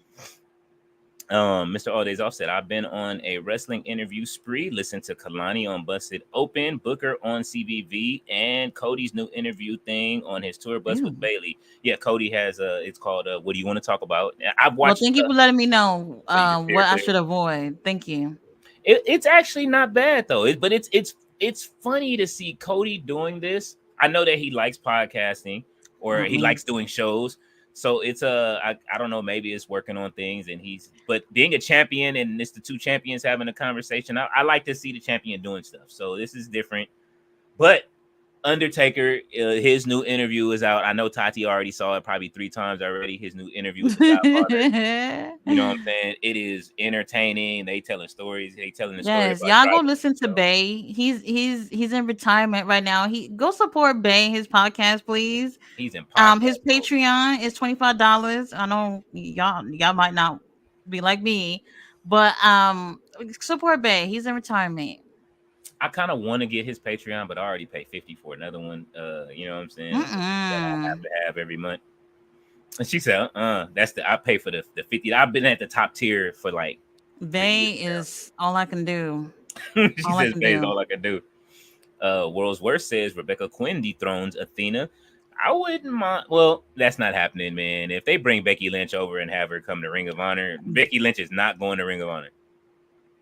Mr. All Days Off said, I've been on a wrestling interview spree. Listen to Kalani on Busted Open, Booker on CBV, and Cody's new interview thing on his tour bus with Bailey. Yeah, Cody has it's called What Do You Want to Talk About? I've watched. Well, thank you for letting me know what I should avoid. Thank you. It's actually not bad though. But it's funny to see Cody doing this. I know that he likes podcasting or he likes doing shows. So it's I don't know, maybe it's working on things but being a champion and it's the two champions having a conversation. I like to see the champion doing stuff. So this is different. But Undertaker, his new interview is out. I know Tati already saw it probably 3 times already. His new interview with the Godfather. You know what I'm saying? It is entertaining. They telling stories. They telling the story. Yes, y'all go listen to Bay. He's in retirement right now. Go support Bay, his podcast, please. He's in podcast, his Patreon is $25. I know y'all might not be like me, but support Bay. He's in retirement. I kind of want to get his Patreon, but I already paid $50 for another one. You know what I'm saying? That I have to have every month. And she said, I pay for the 50. I've been at the top tier for like. Bay is all I can do. She says Bay is all I can do. World's Worst says Rebecca Quinn dethrones Athena. I wouldn't mind. Well, that's not happening, man. If they bring Becky Lynch over and have her come to Ring of Honor, Becky Lynch is not going to Ring of Honor.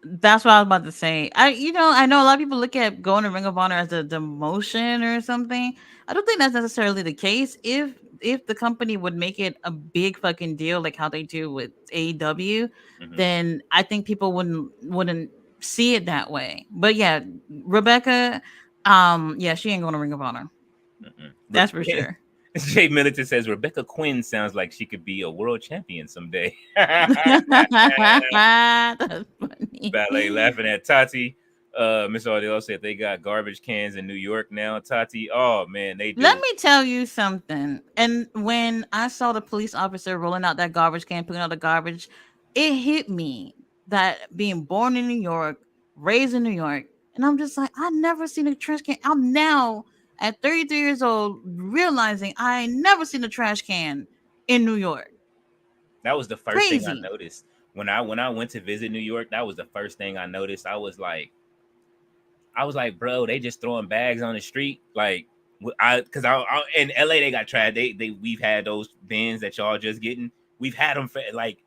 That's what I was about to say. I know a lot of people look at going to Ring of Honor as a demotion or something. I don't think that's necessarily the case. If the company would make it a big fucking deal like how they do with AEW, then I think people wouldn't see it that way. But yeah, Rebecca, yeah, she ain't going to Ring of Honor. That's for sure. Jay Militant says Rebecca Quinn sounds like she could be a world champion someday. That's funny. Ballet laughing at Tati. Miss Audio said they got garbage cans in New York now. Tati, oh man, they do. Let me tell you something. And when I saw the police officer rolling out that garbage can, putting out the garbage, it hit me that being born in New York, raised in New York, and I'm just like, I never seen a trash can. I'm now at 33 years old realizing I ain't never seen a trash can in New York. That was the first thing I noticed when I went to visit New York. That was the first thing I noticed. I was like, bro, they just throwing bags on the street. Like, because I in LA they got trash. We've had those bins that y'all just getting. We've had them for like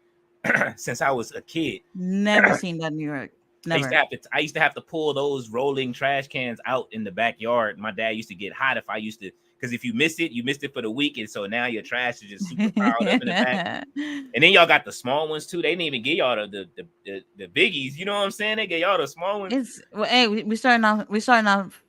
since I was a kid. Never seen that in New York. Never. I used to have to pull those rolling trash cans out in the backyard. My dad used to get hot if I used to, because if you missed it for the week, and so now your trash is just super piled up in the back. And then y'all got the small ones too. They didn't even give y'all the biggies. You know what I'm saying? They gave y'all the small ones. Hey, we starting off,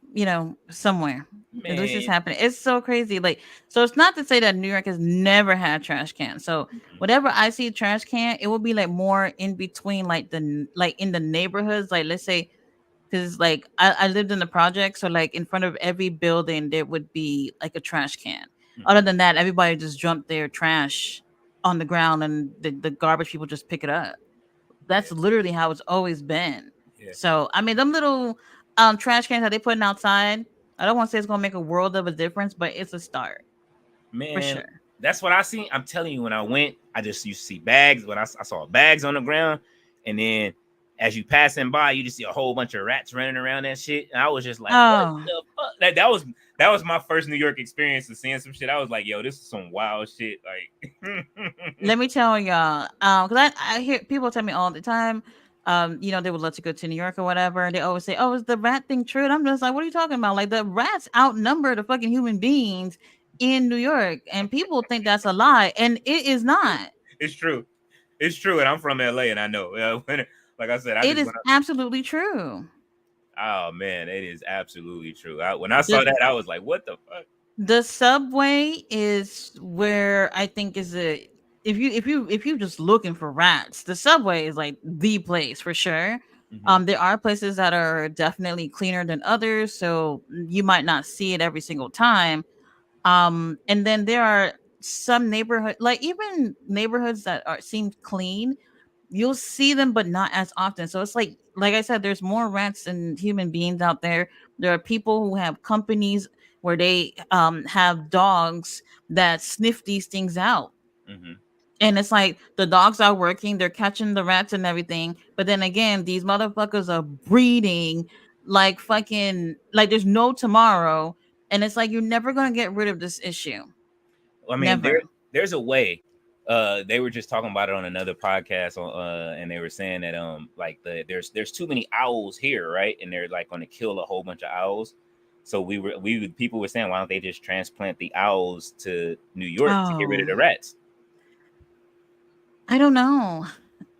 somewhere. Man. This is happening. It's so crazy. Like, so it's not to say that New York has never had trash cans. So whatever I see a trash can, it will be like more in between, like in the neighborhoods. Like, let's say, because like I lived in the project, so like in front of every building there would be like a trash can. Other than that, everybody just dumped their trash on the ground, and the garbage people just pick it up. That's literally how it's always been. Yeah. So I mean, them little trash cans that they putting outside, I don't want to say it's gonna make a world of a difference, but it's a start. Man, for sure. That's what I seen. I'm telling you, when I went, I just used to see bags. When I saw bags on the ground, and then as you passing by, you just see a whole bunch of rats running around that shit. And I was just like, what the fuck? That was my first New York experience of seeing some shit. I was like, yo, this is some wild shit. Like, let me tell y'all, because I hear people tell me all the time, they would love to go to New York or whatever. They always say, oh, is the rat thing true? And I'm just like, what are you talking about? Like, the rats outnumber the fucking human beings in New York, and people think that's a lie, and it is not. It's true. It's true, and I'm from LA, and I know. Like I said, it is absolutely true. Oh man, it is absolutely true. When I saw that, I was like, "What the fuck?" The subway is where I think is if you just looking for rats, the subway is like the place for sure. There are places that are definitely cleaner than others, so you might not see it every single time. And then there are some neighborhoods, like even neighborhoods that seem clean, you'll see them, but not as often. So it's like I said, there's more rats than human beings out there. There are people who have companies where they have dogs that sniff these things out. And it's like the dogs are working, they're catching the rats and everything. But then again, these motherfuckers are breeding like fucking, like there's no tomorrow. And it's like, you're never going to get rid of this issue. I mean, there's a way. They were just talking about it on another podcast, and they were saying that there's too many owls here, right? And they're like going to kill a whole bunch of owls. So people were saying, why don't they just transplant the owls to New York to get rid of the rats? I don't know.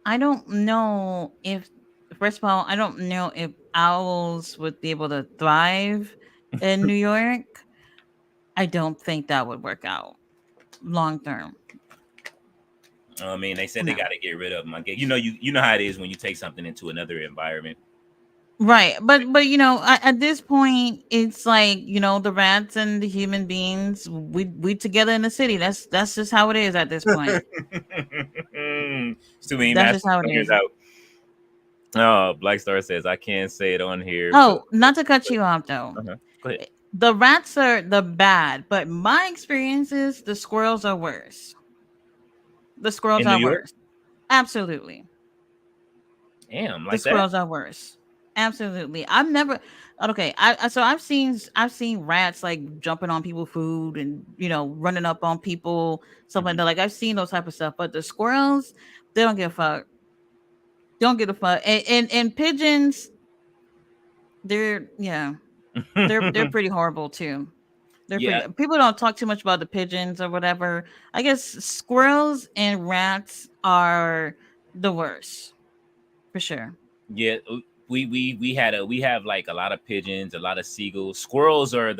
I don't know if, first of all, I don't know if owls would be able to thrive in New York. I don't think that would work out long term. I mean, they said they got to get rid of them. You know how it is when you take something into another environment, right? But at this point, it's like the rats and the human beings, we together in the city. That's just how it is at this point. It's too many. That's just how it is. Out. Oh, Black Star says I can't say it on here. Oh, not to cut you off though. Go ahead. The rats are the bad, but my experience is the squirrels are worse. The squirrels are worse. Absolutely. Damn, like the squirrels are worse. Absolutely. I've never okay. So I've seen rats like jumping on people's food and running up on people, stuff like Mhm. that. Like I've seen those type of stuff. But the squirrels, they don't give a fuck. Don't give a fuck. And pigeons, they're yeah, they're pretty horrible too. They're Yeah, pretty. People don't talk too much about the pigeons or whatever. I guess squirrels and rats are the worst for sure. yeah. We have like a lot of pigeons, a lot of seagulls. Squirrels are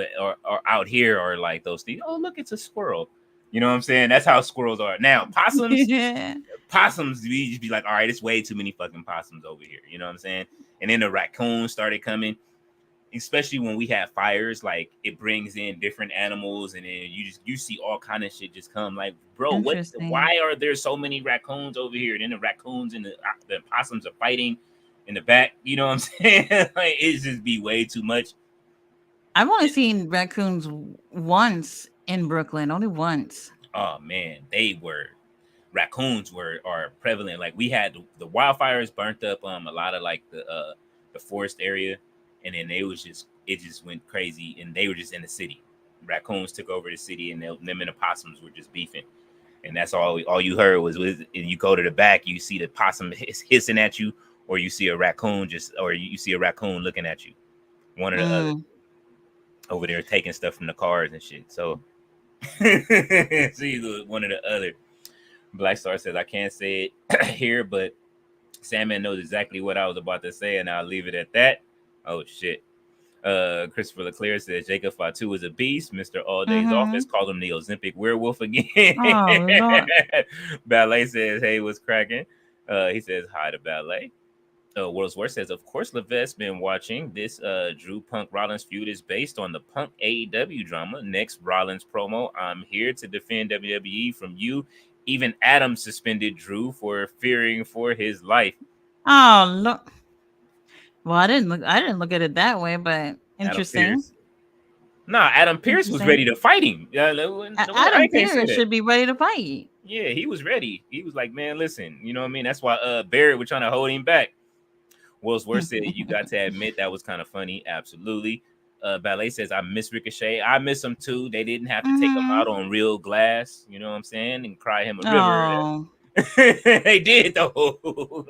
out here are like those things. Oh, look, it's a squirrel. You know what I'm saying? That's how squirrels are. Now, Yeah. possums, we just be like, all right, it's way too many fucking possums over here. You know what I'm saying? And then the raccoons started coming, especially when we have fires. Like it brings in different animals, and then you see all kind of shit just come. Like, bro, what? Interesting. Why are there so many raccoons over here? And then the raccoons and the possums are fighting in the back. You know what I'm saying? Like it just be way too much. I've only seen raccoons once in Brooklyn, only once. Oh man, raccoons were are prevalent. Like we had the wildfires burnt up a lot of like the forest area, and then it just went crazy, and they were just in the city. Raccoons took over the city, and them and the possums were just beefing, and that's all you heard was and you go to the back, you see the possum hissing at you, or you see a raccoon or you see a raccoon looking at you, one or the other, Mm. over there taking stuff from the cars and shit. So it's either one or the other. Black Star says, I can't say it here, but Sandman knows exactly what I was about to say, and I'll leave it at that. Oh, shit. Christopher Leclerc says, Jacob Fatu is a beast. Mr. All Day's Office Mhm. called him the Ozempic werewolf again. Oh Lord. Ballet says, hey, what's cracking? He says, hi to Ballet. World's Worst says, of course, Levesque been watching. This Drew Punk Rollins feud is based on the Punk AEW drama. Next Rollins promo, I'm here to defend WWE from you. Even Adam suspended Drew for fearing for his life. Oh look. Well, I didn't look at it that way, but Adam interesting. Pierce. Nah, Adam Pierce was Interesting. ready to fight him. I Adam can't say Pierce that. should be ready to fight. Yeah, he was ready. He was like, man, listen, you know what I mean? That's why Barrett was trying to hold him back. Will's Worst said, you got to admit that was kind of funny. Absolutely. Ballet says, I miss Ricochet. I miss him too. They didn't have to take him Mhm. out on real glass, you know what I'm saying, and cry him a river. Oh. They did, though.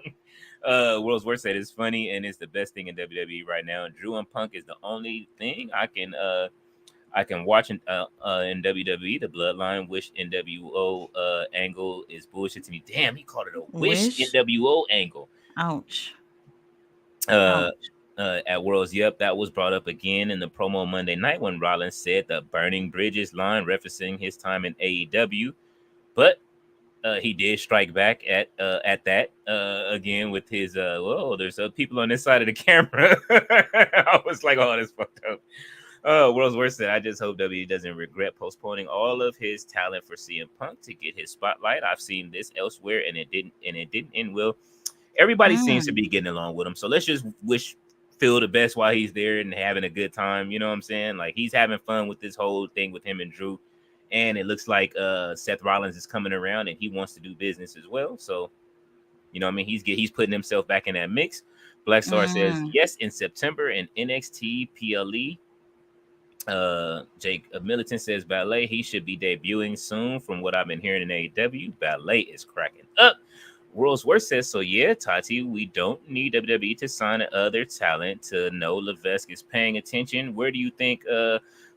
World's Worst said, it's funny and it's the best thing in WWE right now. Drew and Punk is the only thing I can watch in WWE. The Bloodline Wish NWO angle is bullshit to me. Damn, he called it a Wish Wish. NWO angle. Ouch. Uh, Ouch. at Worlds, yep, that was brought up again in the promo Monday night when Rollins said the burning bridges line, referencing his time in AEW. But he did strike back at that again with his whoa, there's people on this side of the camera. I was like, oh, that's fucked up. World's Worst said, I just hope WWE doesn't regret postponing all of his talent for CM Punk to get his spotlight. I've seen this elsewhere, and it didn't end well. Everybody seems to Mm. be getting along with him, so let's just wish Phil the best while he's there and having a good time. You know what I'm saying? Like he's having fun with this whole thing with him and Drew, and it looks like Seth Rollins is coming around and he wants to do business as well. So you know what I mean? He's putting himself back in that mix. Black Star says Mm. yes in September in NXT PLE. Jake Militant says Ballet, he should be debuting soon from what I've been hearing in AEW. Ballet is cracking up. World's Worst says, so yeah, Tati, we don't need WWE to sign other talent to know Levesque is paying attention. Where do you think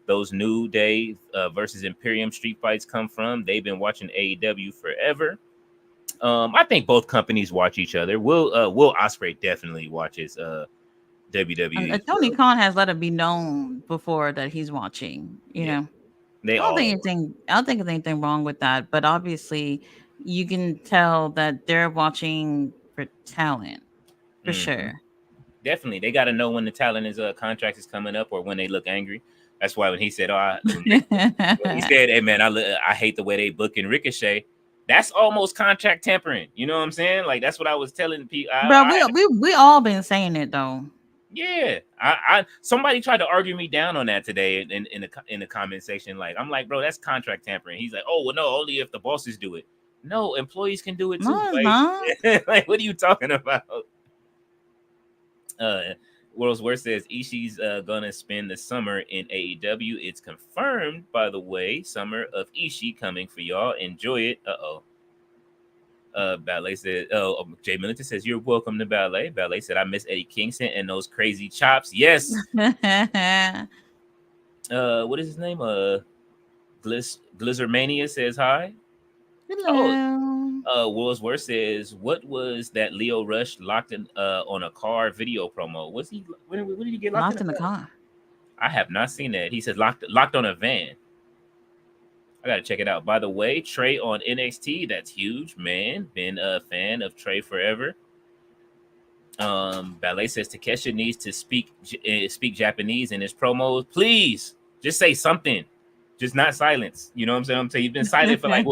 those New Day versus Imperium street fights come from? They've been watching AEW forever. I think both companies watch each other. Will Ospreay definitely watches WWE as Tony well. Khan has let it be known before that he's watching. Yeah, they I don't think all watch. anything. I don't think there's anything wrong with that. But obviously, you can tell that they're watching for talent for Mhm. sure. Definitely, they got to know when the talent is contract is coming up or when they look angry. That's why when he said, when he said, "Hey man, I hate the way they booking Ricochet," that's almost contract tampering. You know what I'm saying? Like that's what I was telling people. Bro, we all been saying it though. Yeah, I somebody tried to argue me down on that today in the comment section. Like I'm like, bro, that's contract tampering. He's like, oh well, no, only if the bosses do it. No, employees can do it too. No, it's not. Like, like what are you talking about? Uh, World's Worst says Ishii's gonna spend the summer in AEW. It's confirmed, by the way. Summer of Ishii coming for y'all. Enjoy it. Ballet said, Jay Millington says, you're welcome to Ballet. Ballet said, I miss Eddie Kingston and those crazy chops. Yes. What is his name? Glizzermania says hi. Hello. World's Worst says, what was that Leo Rush locked in on a car video promo? Was he when did he get locked in the car? I have not seen that. He says locked on a van. I gotta check it out. By the way, Trey on NXT, that's huge, man. Been a fan of Trey forever. Ballet says Takesha needs to speak Japanese in his promos. Please, just say something. Just not silence. You know what I'm saying? He's been silent for like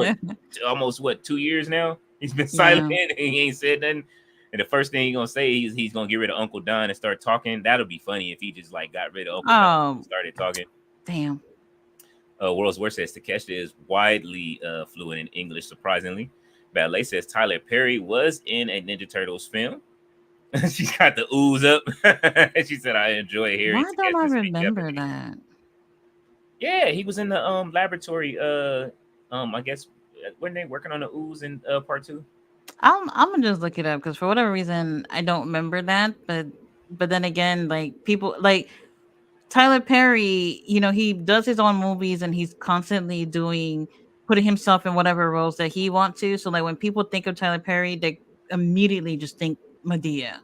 almost 2 years now. He's been silent and he ain't said nothing. And the first thing he's gonna say is he's gonna get rid of Uncle Don and start talking. That'll be funny if he just like got rid of Uncle Don and started talking. Damn. World's Worst says Takesha is widely fluent in English, surprisingly. Ballet says Tyler Perry was in a Ninja Turtles film. She's got the ooze up. She said, I enjoy hearing. Why don't I remember that? Yeah, he was in the laboratory. I guess weren't they working on the ooze in part 2? I'm gonna just look it up because for whatever reason I don't remember that. But then again, like people like Tyler Perry, he does his own movies and he's constantly putting himself in whatever roles that he wants to. So like when people think of Tyler Perry, they immediately just think Madea.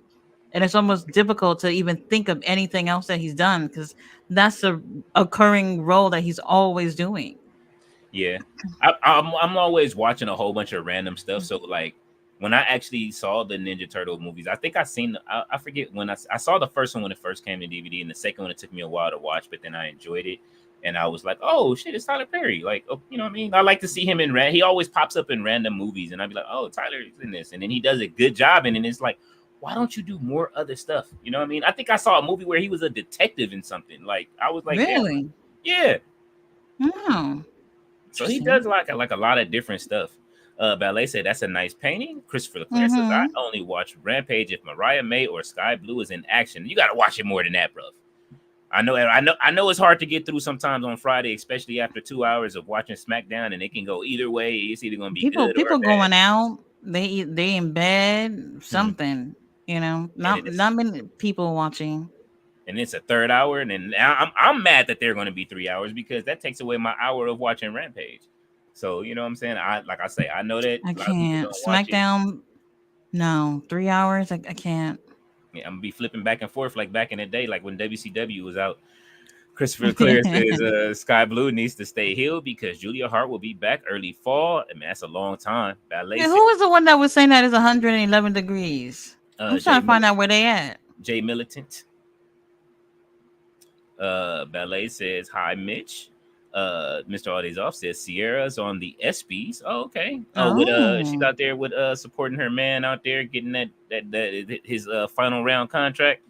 And it's almost difficult to even think of anything else that he's done because that's a occurring role that he's always doing. Yeah, I'm always watching a whole bunch of random stuff. So like when I actually saw the Ninja Turtle movies, I think I forget when I saw the first one when it first came to DVD, and the second one it took me a while to watch, but then I enjoyed it. And I was like, oh shit, it's Tyler Perry. Like, you know what I mean? I like to see him in he always pops up in random movies, and I'd be like, oh, Tyler's in this, and then he does a good job, and then it's like, why don't you do more other stuff? You know what I mean? I think I saw a movie where he was a detective in something. Like, I was like, really? Yeah. Oh. So he does like a lot of different stuff. Ballet said that's a nice painting. Christopher Leclerc says I only watch Rampage if Mariah May or Sky Blue is in action. You got to watch it more than that, bro. I know it's hard to get through sometimes on Friday, especially after 2 hours of watching SmackDown, and it can go either way. It's either going to be good people or bad. Going out. They in bed. Something. Not many people watching. And it's a third hour, and then I'm mad that they're going to be 3 hours because that takes away my hour of watching Rampage. So you know what I'm saying? I know that I can't. SmackDown, no, 3 hours. I can't. Yeah, I'm gonna be flipping back and forth like back in the day, like when WCW was out. Christopher Leclerc says Sky Blue needs to stay healed because Julia Hart will be back early fall. I mean, that's a long time. Who was the one that was saying that is 111 degrees? I'm trying to find out where they at. Jay Militant. Ballet says hi, Mitch. Mr. All Days Off says Sierra's on the ESPYs. Oh, okay. She's out there with supporting her man out there, getting that his final round contract.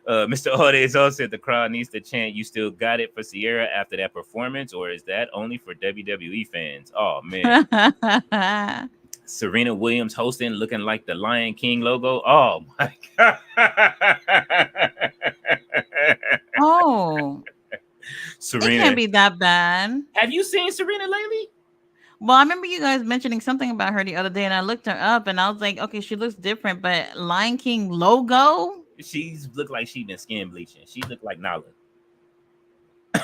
Mr. All Days Off said the crowd needs to chant "You still got it" for Sierra after that performance, or is that only for WWE fans? Oh man. Serena Williams hosting, looking like the Lion King logo. Oh my god. Oh. Serena. It can't be that bad. Have you seen Serena lately? Well, I remember you guys mentioning something about her the other day, and I looked her up, and I was like, okay, she looks different, but Lion King logo? She's looked like she's been skin bleaching. She looked like Nala.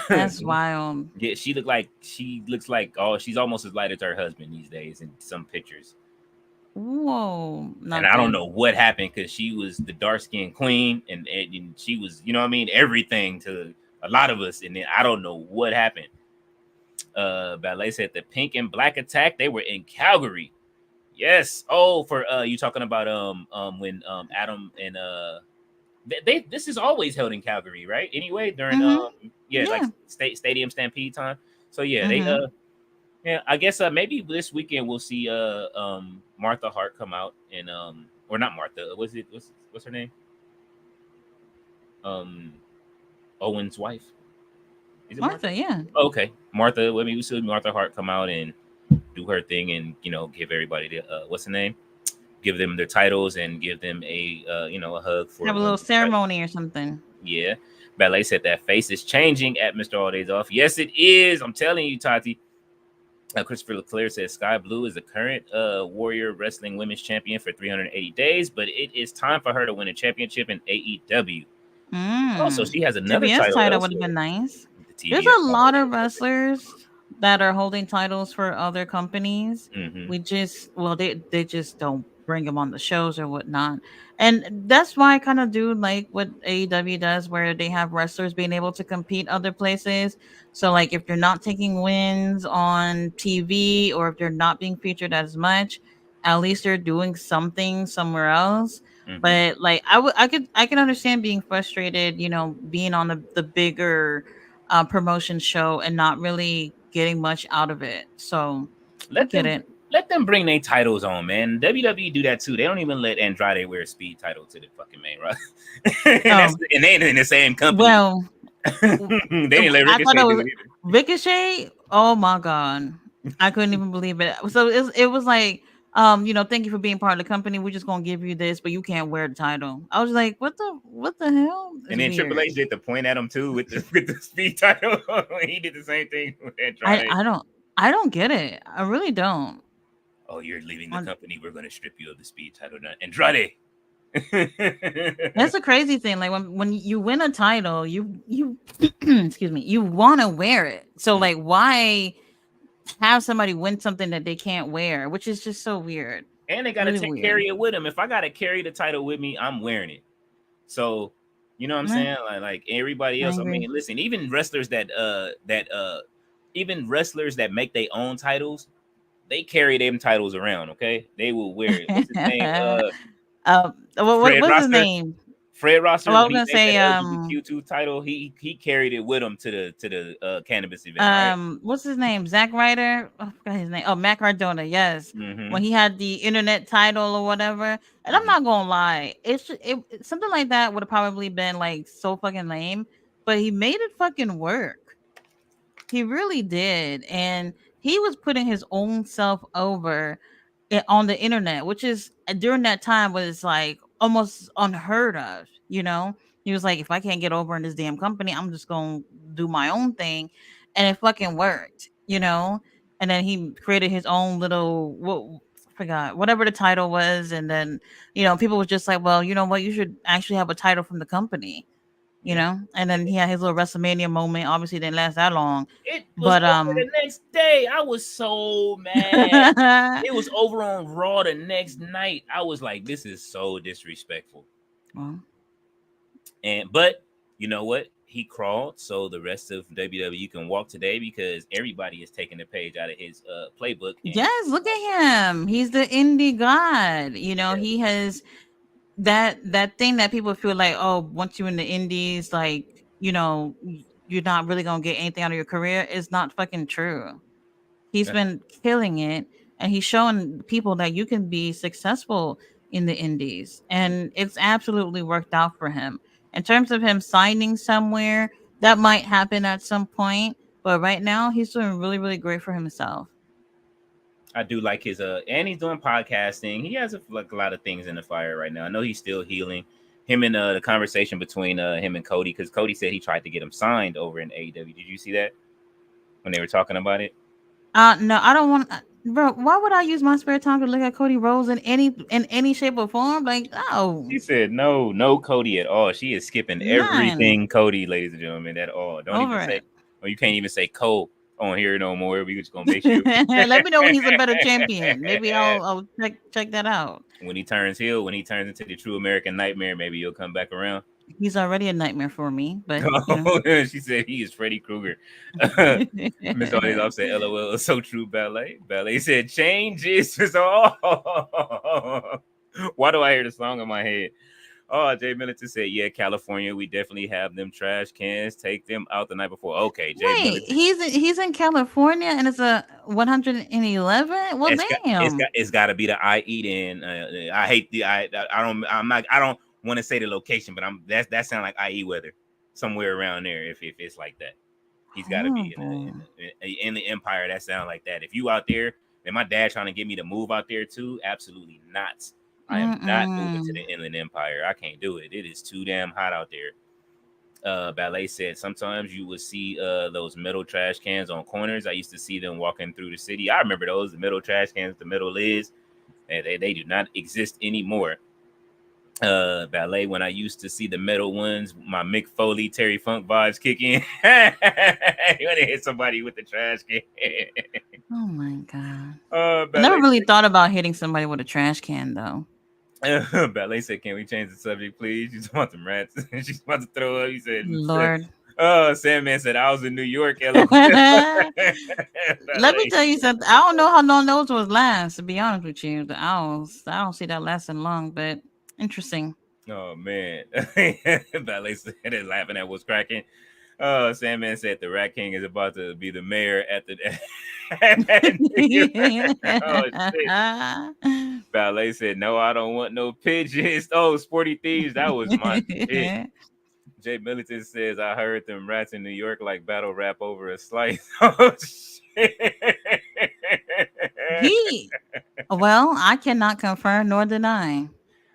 That's wild. Yeah, she looks like she's almost as light as her husband these days in some pictures. Whoa. And I don't know what happened because she was the dark-skinned queen, and she was, you know what I mean, everything to a lot of us, and then I don't know what happened. Ballet said the Pink and Black attack, they were in Calgary. Yes. Oh, for you talking about when Adam and this is always held in Calgary, right? Anyway, during like Stadium Stampede time. So yeah, they I guess maybe this weekend we'll see Martha Hart come out and or not Martha, what's her name? Owen's wife. Is it Martha? Yeah. Okay, Martha. Let me see Martha Hart come out and do her thing, and give everybody the what's the name? Give them their titles and give them a a hug for have a little ceremony or something. Yeah. Ballet said that face is changing at Mr. All Days Off. Yes, it is. I'm telling you, Tati. Christopher Leclerc says Sky Blue is the current Warrior Wrestling Women's Champion for 380 days, but it is time for her to win a championship in AEW. Also, she has another TBS title title would have elsewhere. been nice. The There's TBS a lot of wrestlers that are holding titles for other companies. Mm-hmm. We just, well, they just don't bring them on the shows or whatnot, and that's why I kind of do like what AEW does, where they have wrestlers being able to compete other places. So, like, if they're not taking wins on TV or if they're not being featured as much, at least they're doing something somewhere else. Mm-hmm. But like, I can understand being frustrated, you know, being on the bigger promotion show and not really getting much out of it. So I Let get them it. let them bring their titles on, man. WWE do that too. They don't even let Andrade wear a speed title to the fucking main roster. Oh, And they ain't in the same company. well, They didn't let I thought Ricochet it do was it either. Ricochet. Oh my god, I couldn't even believe it. So it was like, you know, thank you for being part of the company. We're just gonna give you this, but you can't wear the title. I was like, what the hell? It's And then Triple weird. H did the point at him too with the speed title. He did the same thing with Andrade. I don't get it. I really don't. Oh, you're leaving the On- company. We're gonna strip you of the speed title, Andrade. That's a crazy thing. Like when you win a title, you excuse me, you want to wear it. So like, why have somebody win something that they can't wear? Which is just so weird. And they gotta Really weird. carry it with them. If I gotta carry the title with me, I'm wearing it. So you know what I'm Nah, saying? Like everybody I else. I agree. mean, listen, even wrestlers even wrestlers that make their own titles, they carry them titles around. Okay, they will wear it. What's his name? Fred What's his Roster. name? Fred Oh, Roster, I when was he gonna made that say, LGBTQ2 title, he carried it with him to the cannabis event, right? what's his name? Zack Ryder. Oh, I forgot his name. Oh, Matt Cardona. Yes, Mm-hmm. when he had the internet title or whatever. And I'm Mm-hmm. not gonna lie, something like that would have probably been like so fucking lame, but he made it fucking work. He really did, and he was putting his own self over on the internet, which is during that time was like almost unheard of. You know, he was like, if I can't get over in this damn company, I'm just gonna do my own thing, and it fucking worked. You know, and then he created his own little what. I forgot whatever the title was, and then you know people was just like, well, you know what, you should actually have a title from the company, you Yeah. know. And then he had his little WrestleMania moment. Obviously, didn't last that long, It was but over the next day. I was so mad. It was over on Raw the next night. I was like, this is so disrespectful. well, But you know what? He crawled, so the rest of WWE can walk today because everybody is taking the page out of his playbook. And yes, look at him. He's the indie god. You know, he has that thing that people feel like, oh, once you're in the indies, like, you know, you're not really gonna get anything out of your career. Is not fucking true. He's been killing it, and he's showing people that you can be successful in the indies, and it's absolutely worked out for him. In terms of him signing somewhere, that might happen at some point, but right now he's doing really, really great for himself. I do like his and he's doing podcasting. He has like a lot of things in the fire right now. I know he's still healing. Him and the conversation between him and Cody, because Cody said he tried to get him signed over in AEW. Did you see that when they were talking about it? No, I don't want, bro. Why would I use my spare time to look at Cody Rhodes in any shape or form? Like, no, She said no, no Cody at all. She is skipping none. everything Cody, ladies and gentlemen, at all. Don't even Over say, it. or you can't even say Cole on here no more. We just gonna make sure Let me know when he's a better champion. Maybe I'll check that out. when he turns heel, when he turns into the true American Nightmare, maybe he'll come back around. He's already a nightmare for me, but you know. She said he is Freddy Krueger. Miss Audience said, LOL, is so true, ballet. Ballet said, changes. Oh. Why do I hear the song in my head? Oh, Jay Militant said, yeah, California, we definitely have them trash cans. Take them out the night before. Okay, Jay Wait, Militant. he's in California and it's a 111. Well, damn. It's got to be the IE then. I hate the I don't want to say the location, but that sound like IE weather somewhere around there. If it's like that, he's got to be in the Empire. That sound like that. If you out there, then my dad trying to get me to move out there too. Absolutely not. I am not moving to the Inland Empire. I can't do it. It is too damn hot out there. Ballet said sometimes you would see those metal trash cans on corners. I used to see them walking through the city. I remember those, the metal trash cans, the metal lids, and they do not exist anymore. Ballet, when I used to see the metal ones, my Mick Foley, Terry Funk vibes kick in. You want to hit somebody with the trash can. Oh my god. I never Ballet really thought about hitting somebody with a trash can though. Ballet said, "Can we change the subject, please?" She's about them rats. She's about to throw up. He said, Lord. Sandman said, "I was in New York." LOL. Let me Ballet. tell you something. I don't know how long those was last, to be honest with you. The owls. I don't see that lasting long, but interesting. Oh man. Ballet said and laughing at what's cracking. Sandman said the Rat King is about to be the mayor at the oh shit. Ballet said, "No, I don't want no pigeons." Oh, Sporty Thieves, that was my shit. Jay Militant says, "I heard them rats in New York like battle rap over a slice." Oh shit. Well, I cannot confirm nor deny.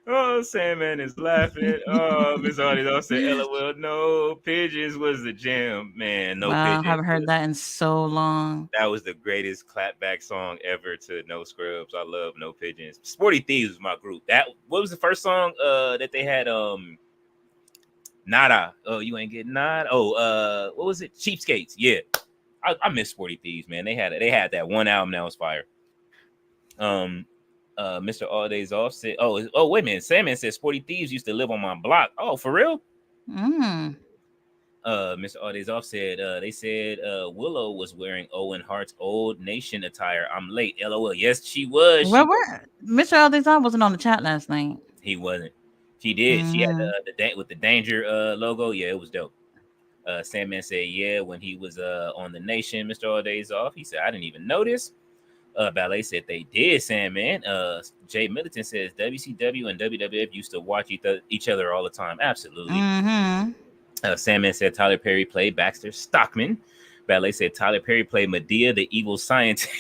Oh, Sandman is laughing. Oh, Miss Audie said, "LOL, no pigeons was the jam, man. No Wow, pigeons." haven't heard that in so long. That was the greatest clapback song ever to No Scrubs. I love No Pigeons. Sporty Thieves was my group. That what was the first song that they had? Nada. Oh, you ain't getting nada. Oh, what was it? Cheapskates. Yeah. I miss Sporty Thieves, man. They had that one album that was fire. Mr. All Days Off said, oh, wait a minute. Sandman said Sporty Thieves used to live on my block. Oh, for real? Mr. All Days Off said, they said Willow was wearing Owen Hart's Old Nation attire. I'm late. LOL. Yes, she was. Well, Mr. All Days Off wasn't on the chat last night. He wasn't. She did. She had with the Danger logo. Yeah, it was dope. Sandman said, yeah, when he was on the Nation, Mr. All Days Off, he said, I didn't even notice. Ballet said they did, Sandman. Jay Militant says WCW and WWF used to watch each other all the time. Absolutely. Sandman said Tyler Perry played Baxter Stockman. Ballet said Tyler Perry played Medea, the evil scientist.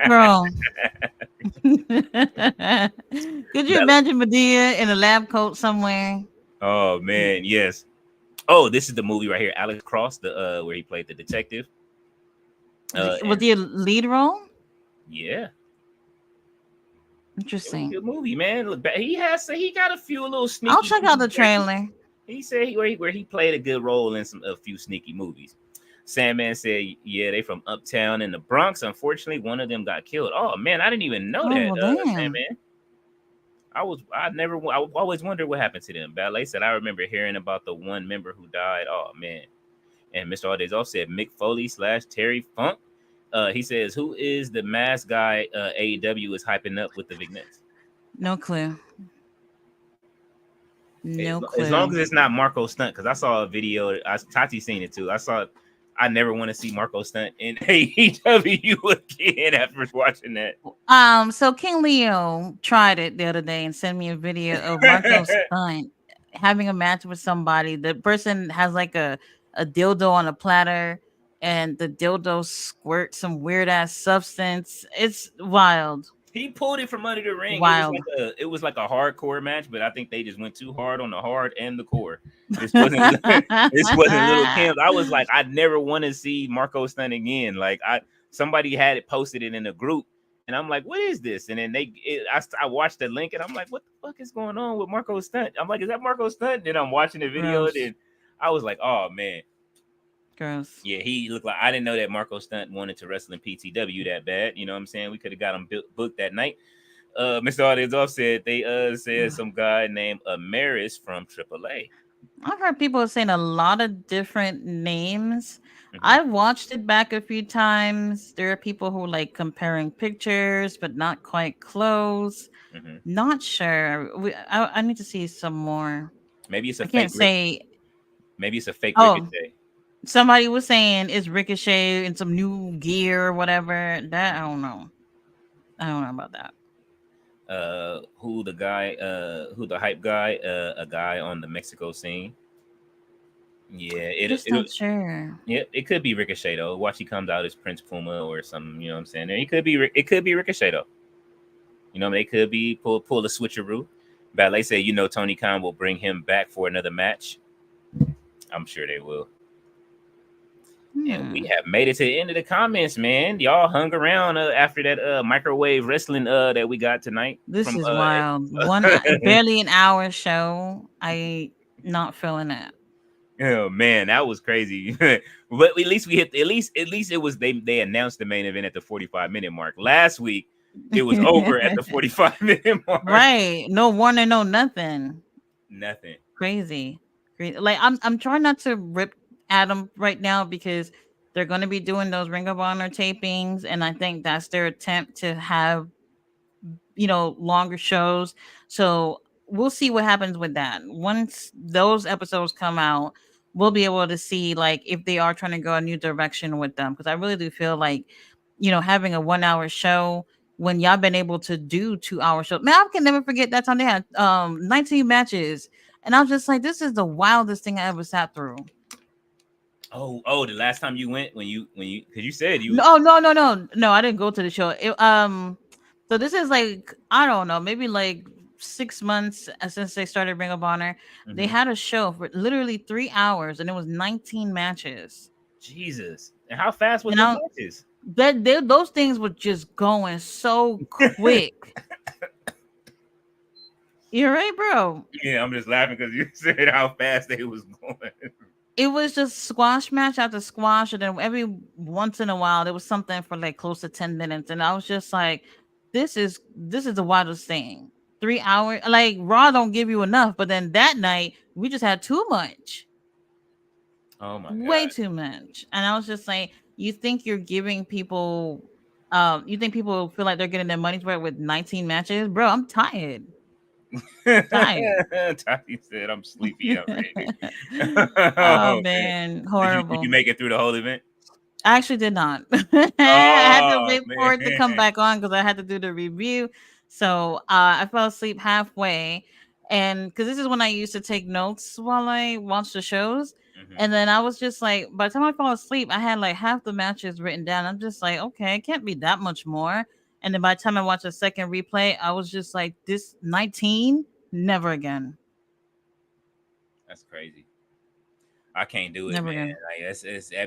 Girl. Could you imagine Medea in a lab coat somewhere? Oh man, yes. Oh, this is the movie right here, Alex Cross, the where he played the detective. Was he a lead role? Yeah. Interesting. Good movie, man. Look, he got a few little sneaky. I'll check out the trailer. He said where he played a good role in a few sneaky movies. Sandman said, yeah, they from uptown in the Bronx. Unfortunately, one of them got killed. Oh man, I didn't even know that. Sandman. I always wondered what happened to them. Ballet said, I remember hearing about the one member who died. Oh man. And Mr. All Days Off said Mick Foley / Terry Funk. He says, who is the mask guy AEW is hyping up with the vignettes? No clue. No clue. As long as it's not Marco Stunt, because I saw a video. Tati seen it too. I never want to see Marco Stunt in AEW again after watching that. So King Leo tried it the other day and sent me a video of Marco Stunt having a match with somebody. The person has like a dildo on a platter, and the dildo squirts some weird ass substance. It's wild. He pulled it from under the ring. Wild. It was like a hardcore match, but I think they just went too hard on the hard and the core. This wasn't Little Kim. I was like, I never want to see Marco Stunt again. Like somebody had it posted it in a group, and I'm like, what is this? And then I watched the link, and I'm like, what the fuck is going on with Marco Stunt? I'm like, is that Marco Stunt? Then I'm watching the video, and I was like, oh man. Gross. Yeah, he looked like I didn't know that Marco Stunt wanted to wrestle in PTW that bad. You know what I'm saying? We could have got him booked that night. Mr. Audience Off said they said some guy named Amaris from AAA. I've heard people saying a lot of different names. I've watched it back a few times. There are people who like comparing pictures, but not quite close. Not sure. I need to see some more. Maybe it's a I can't say. Maybe it's a fake Ricochet. Somebody was saying it's Ricochet in some new gear or whatever. That I don't know. I don't know about that. Who the hype guy? A guy on the Mexico scene. Yeah, not sure. Yeah, it could be Ricochet though. Watch he comes out as Prince Puma or something. You know what I'm saying? It could be Ricochet though. You know, they could be pull a switcheroo. Ballet said, you know, Tony Khan will bring him back for another match. I'm sure they will. And we have made it to the end of the comments, man. Y'all hung around after that microwave wrestling that we got tonight. This is wild. Barely an hour show. I not feeling it. Oh man, that was crazy. But at least we hit. At least it was they announced the main event at the 45-minute mark. Last week it was over at the 45-minute mark. Right. No warning, no nothing. Nothing. Crazy. Like I'm trying not to rip Adam right now because they're going to be doing those Ring of Honor tapings, and I think that's their attempt to have, you know, longer shows. So we'll see what happens with that. Once those episodes come out, we'll be able to see like if they are trying to go a new direction with them, because I really do feel like, you know, having a 1 hour show when y'all been able to do 2 hour shows. Man, I can never forget that time they had 19 matches. And I was just like, this is the wildest thing I ever sat through. Oh, the last time you went when you because you said you no, I didn't go to the show. So this is like, I don't know, maybe like 6 months since they started Ring of Honor. Mm-hmm. They had a show for literally 3 hours and it was 19 matches. Jesus. And how fast was the matches? Those things were just going so quick. You're right, bro. Yeah, I'm just laughing because you said how fast they was going. It was just squash match after squash, and then every once in a while there was something for like close to 10 minutes, and I was just like, this is the wildest thing. 3 hours, like Raw don't give you enough, but then that night we just had too much. Oh my God. Way too much. And I was just like, you think you're giving people you think people feel like they're getting their money's worth with 19 matches? Bro, I'm tired. Tati said, I'm sleepy already. Oh man, horrible. Did you make it through the whole event? I actually did not. I had to wait for it to come back on because I had to do the review. So I fell asleep halfway. And because this is when I used to take notes while I watched the shows. Mm-hmm. And then I was just like, by the time I fall asleep, I had like half the matches written down. I'm just like, okay, it can't be that much more. And then by the time I watched a second replay, I was just like, this 19, never again. That's crazy. I can't do it, never man. Again. Like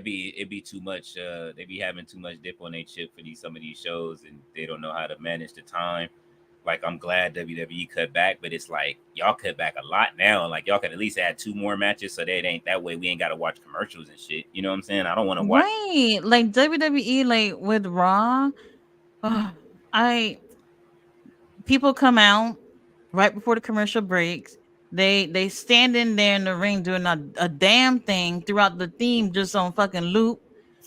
it'd be too much. They be having too much dip on their chip for some of these shows, and they don't know how to manage the time. Like, I'm glad WWE cut back, but it's like y'all cut back a lot now. Like, y'all could at least add 2 more matches so that way we ain't got to watch commercials and shit. You know what I'm saying? I don't want to watch. Right, like WWE, like with Raw. People come out right before the commercial breaks. They stand in there in the ring doing a damn thing throughout the theme just on fucking loop.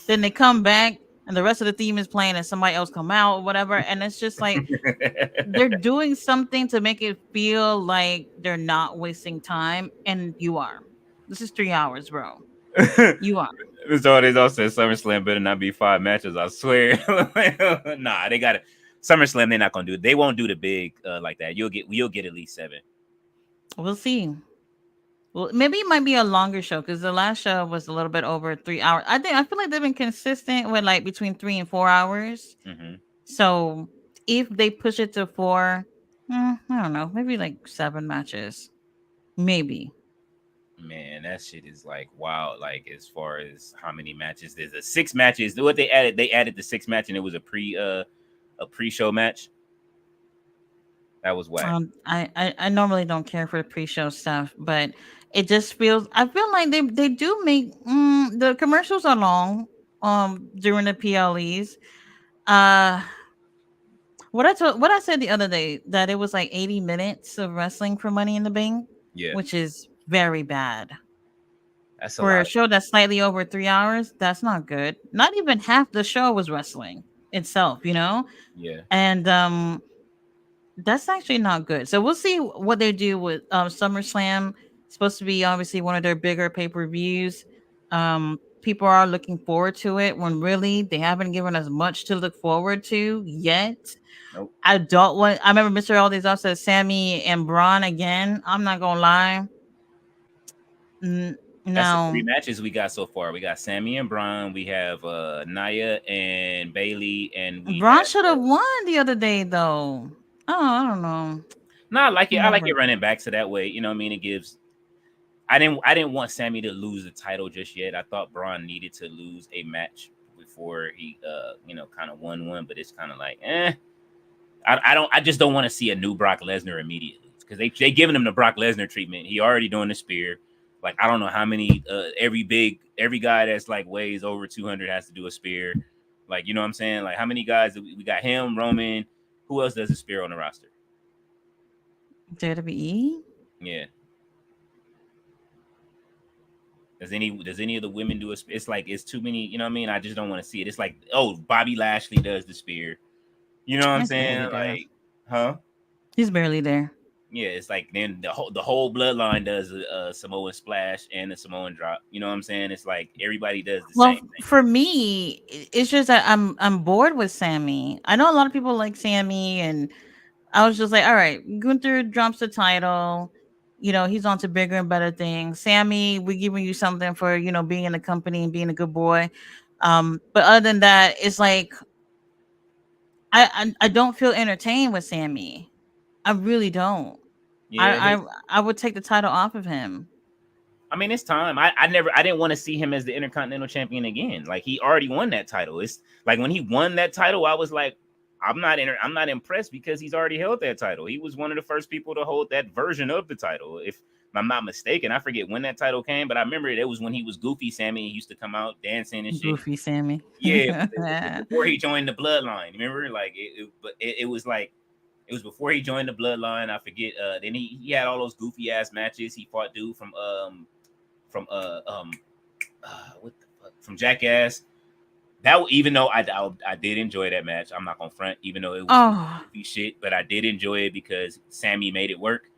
Then they come back and the rest of the theme is playing and somebody else come out or whatever. And it's just like they're doing something to make it feel like they're not wasting time. And you are. This is 3 hours, bro. You are. So they also said SummerSlam better not be 5 matches, I swear. Nah, they got it. SummerSlam, they're not gonna do it. They won't do the big like that. You'll get at least 7. We'll see. Well, maybe it might be a longer show because the last show was a little bit over 3 hours. I feel like they've been consistent with like between 3 and 4 hours. Mm-hmm. So if they push it to 4, I don't know, maybe like 7 matches, maybe. Man, that shit is like wild. Like, as far as how many matches, there's a 6 matches. What they added the 6 match, and it was a pre-show match. That was whack. I normally don't care for the pre-show stuff, but it just feels. I feel like they do make the commercials are long during the PLEs. What I said the other day, that it was like 80 minutes of wrestling for Money in the Bank. Yeah, which is very bad. That's for a show that's slightly over 3 hours. That's not good. Not even half the show was wrestling itself, you know? Yeah. And that's actually not good. So we'll see what they do with SummerSlam. It's supposed to be obviously one of their bigger pay-per-views. People are looking forward to it when really they haven't given us much to look forward to yet. Nope. I remember Mr. Aldis also said Sammy and Braun again. I'm not gonna lie. No. That's the 3 matches we got so far. We got Sammy and Braun. We have Nia and Bayley, and Braun should have won the other day though. Oh, I don't know. No, I like it. I'm I like over it it. running back so that way, you know what I mean? It gives. I didn't want Sammy to lose the title just yet. I thought Braun needed to lose a match before he kind of won one, but it's kind of like, I just don't want to see a new Brock Lesnar immediately because they giving him the Brock Lesnar treatment. He already doing the spear. Like I don't know how many every guy that's like weighs over 200 has to do a spear. Like you know what I'm saying? Like how many guys we got him, Roman, who else does a spear on the roster? WWE. Yeah. Does any of the women do a spear? It's like it's too many, you know what I mean? I just don't want to see it. It's like, oh, Bobby Lashley does the spear. You know what I'm He's barely saying? there. Like, huh? He's barely there. Yeah, it's like then the whole bloodline does a Samoan splash and a Samoan drop. You know what I'm saying? It's like everybody does the Well, same thing. for me, it's just that I'm bored with Sammy. I know a lot of people like Sammy, and I was just like, all right, Gunther drops the title. He's on to bigger and better things. Sammy, we're giving you something for being in the company and being a good boy. But other than that, it's like I don't feel entertained with Sammy. I really don't. Yeah, I I I would take the title off of him. I mean it's time. I didn't want to see him as the Intercontinental Champion again. Like he already won that title. It's like when he won that title, I was like, I'm not impressed because he's already held that title. He was one of the first people to hold that version of the title. If I'm not mistaken, I forget when that title came, but I remember it was when he was Goofy Sammy. He used to come out dancing and shit. Goofy Sammy. Yeah, before he joined the Bloodline. Remember, like it was like it was before he joined the Bloodline. I forget. Then he had all those goofy ass matches. He fought dude from what the fuck from Jackass. That even though I did enjoy that match, I'm not gonna front. Even though it was Oh, goofy shit, but I did enjoy it because Sammy made it work.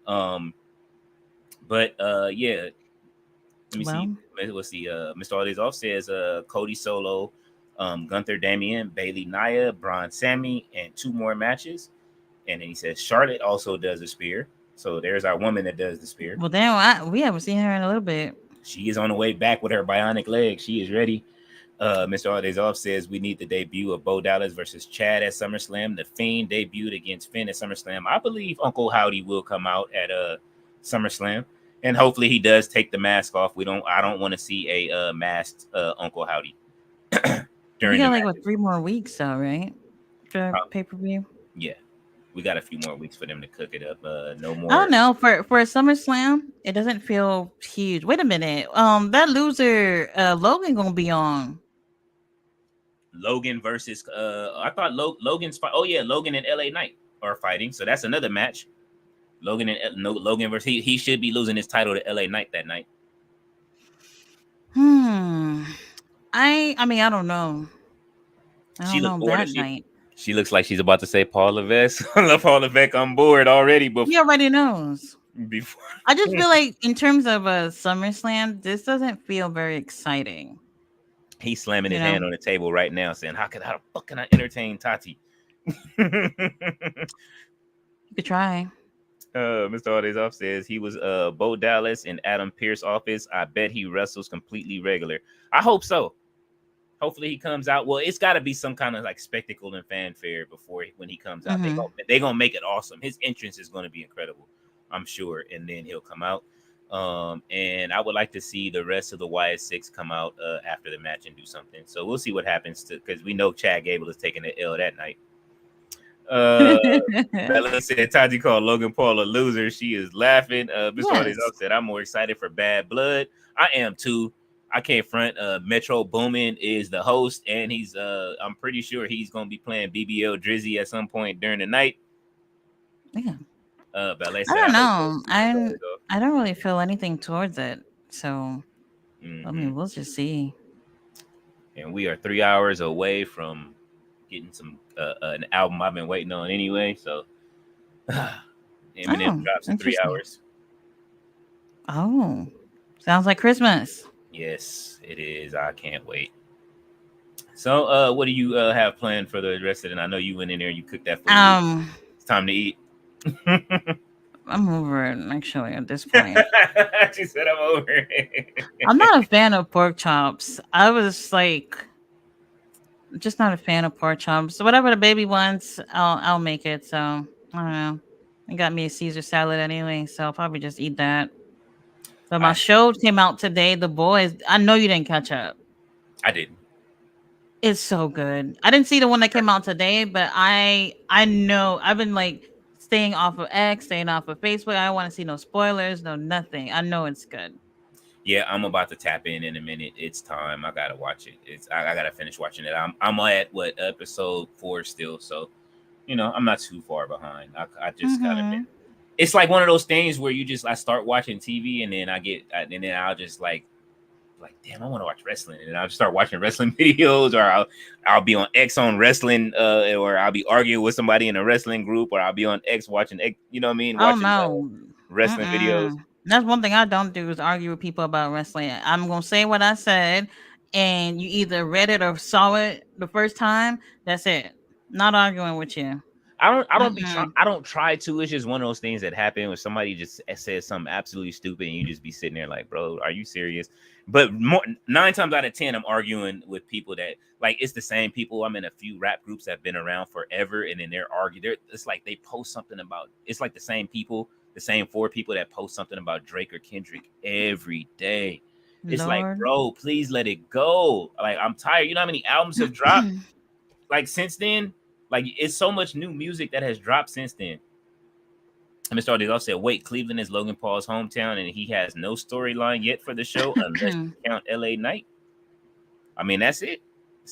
Um, but yeah, let me see. well, Let's see. Mr. All Days Off says Cody Solo, Gunther Damian, Bailey Nia, Braun Sammy, and 2 more matches. And then he says Charlotte also does a spear. So there's our woman that does the spear. well, damn, we haven't seen her in a little bit. She is on the way back with her bionic leg. She is ready. Mr. All Days Off says we need the debut of Bo Dallas versus Chad at SummerSlam. The Fiend debuted against Finn at SummerSlam. I believe Uncle Howdy will come out at SummerSlam, and hopefully he does take the mask off. I don't want to see a masked Uncle Howdy We during got the like matches. 3 more weeks, though, right? For pay-per-view. Yeah, we got a few more weeks for them to cook it up. No I don't more. know. For a SummerSlam, it doesn't feel huge. Wait a minute. That loser, Logan, gonna be on. Logan versus I thought Logan's fight. Oh yeah, Logan and LA Knight are fighting, so that's another match. Logan versus he should be losing his title to LA Knight that night. Hmm. I mean, I don't know. I She don't looked know bored that as shit. night. She looks like she's about to say Paul Levesque. I love Paul Levesque on board already He already knows. before I just feel like in terms of a SummerSlam, this doesn't feel very exciting. he's slamming You his know, hand on the table right now, saying, how the fuck can I entertain Tati?" you could try. Mr. Aldezoff says he was Bo Dallas in Adam Pierce office. I bet he wrestles completely regular. I hope so. Hopefully he comes out. Well, it's got to be some kind of like spectacle and fanfare when he comes out. Mm-hmm. They gonna make it awesome. His entrance is gonna be incredible, I'm sure. And then he'll come out. And I would like to see the rest of the YS6 come out after the match and do something. So we'll see what happens because we know Chad Gable is taking the L that night. Bella said Tati called Logan Paul a loser. She is laughing. Mr. Yes. Aldezoff said I'm more excited for Bad Blood. I am too. I can't front. Metro Boomin is the host, and he's I'm pretty sure he's gonna be playing BBL Drizzy at some point during the night. Yeah. Ballet I don't said, know. I don't really feel anything towards it. So I mean, we'll just see. And we are 3 hours away from getting some an album I've been waiting on anyway. So Eminem drops in 3 interesting. hours. Oh, sounds like Christmas. Yes, it is. I can't wait. So, what do you have planned for the rest of the night? I know you went in there, you cooked that food. It's time to eat. I'm over it actually at this point. She said I'm over it. I'm not a fan of pork chops. I was like, just not a fan of pork chops. So whatever the baby wants, I'll make it. So I don't know. I got me a Caesar salad anyway, so I'll probably just eat that. But my I show came out today, The Boys. I know you didn't catch up. I didn't. It's so good. I didn't see the one that came out today, but I know I've been like staying off of X, staying off of Facebook. I don't want to see no spoilers, no nothing. I know it's good. Yeah, I'm about to tap in a minute. It's time. I gotta watch it. I gotta finish watching it. I'm at what episode 4 still, so I'm not too far behind. I just gotta. Mm-hmm. It's like one of those things where I start watching TV and then and then I'll just like damn, I want to watch wrestling, and I'll just start watching wrestling videos, or I'll be on X on wrestling, or I'll be arguing with somebody in a wrestling group, or I'll be on X watching X, you know what I mean, Oh watching no. wrestling videos. Mm-mm. That's one thing I don't do is argue with people about wrestling. I'm gonna say what I said, and you either read it or saw it the first time. That's it. Not arguing with you. Mm-mm. I don't try to. It's just one of those things that happen when somebody just says something absolutely stupid, and you just be sitting there like, bro, are you serious? But 9 times out of 10, I'm arguing with people that like it's the same people. I'm in a few rap groups that have been around forever, and then they're arguing. It's like they post something about. It's like the same people, the same 4 people that post something about Drake or Kendrick every day. It's like, Lord. bro, please let it go. Like I'm tired. You know how many albums have dropped like since then? Like it's so much new music that has dropped since then. And Mr. Ardizo said, wait, Cleveland is Logan Paul's hometown and he has no storyline yet for the show unless you count LA Knight. I mean, that's it.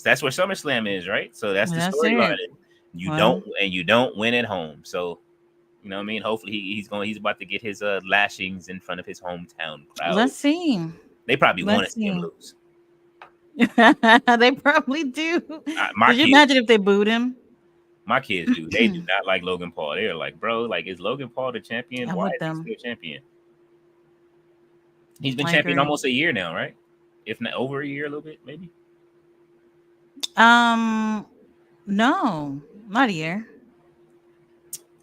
That's where SummerSlam is, right? So that's the That's storyline. it. You Well, don't win at home. So you know what I mean? Hopefully he's about to get his lashings in front of his hometown crowd. let's see. They probably want to Let's see him see. lose. They probably do. My Could you kids imagine if they booed him? My kids do. They do not like Logan Paul. They're like, bro, like, is Logan Paul the champion? I'm Why with is he them. still champion? He's been I champion agree. almost a year now, right? If not over a year, a little bit, maybe. Um, no, not a year.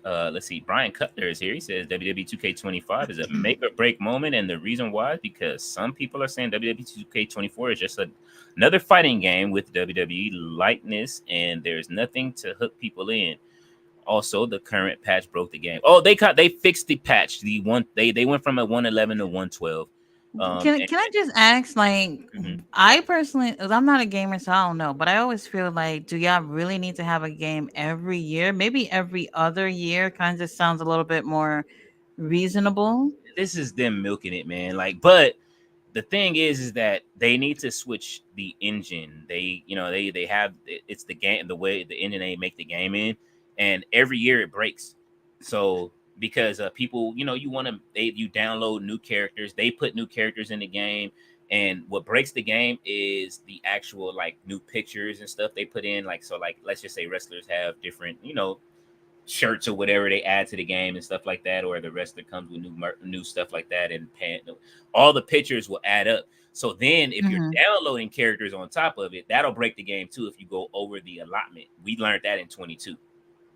Let's see. Brian Cutler is here. He says WWE 2K25 is a make or break moment, and the reason why is because some people are saying WWE 2K24 is just another fighting game with WWE likeness, and there's nothing to hook people in. Also, the current patch broke the game. Oh, they fixed the patch. The one they went from a 111 to 112. Can I just ask, like, Mhm. I personally, 'cause I'm not a gamer, so I don't know, but I always feel like, do y'all really need to have a game every year? Maybe every other year kind of sounds a little bit more reasonable. This is them milking it, man. Like, but the thing is that they need to switch the engine. They have it's the game, the way the engine they make the game in, and every year it breaks. So because people, you download new characters, they put new characters in the game, and what breaks the game is the actual like new pictures and stuff they put in. Like so, like let's just say wrestlers have different, shirts or whatever they add to the game and stuff like that, or the wrestler comes with new stuff like that, and all the pictures will add up. So then, if you're Hmm. downloading characters on top of it, that'll break the game too. If you go over the allotment, we learned that in 22.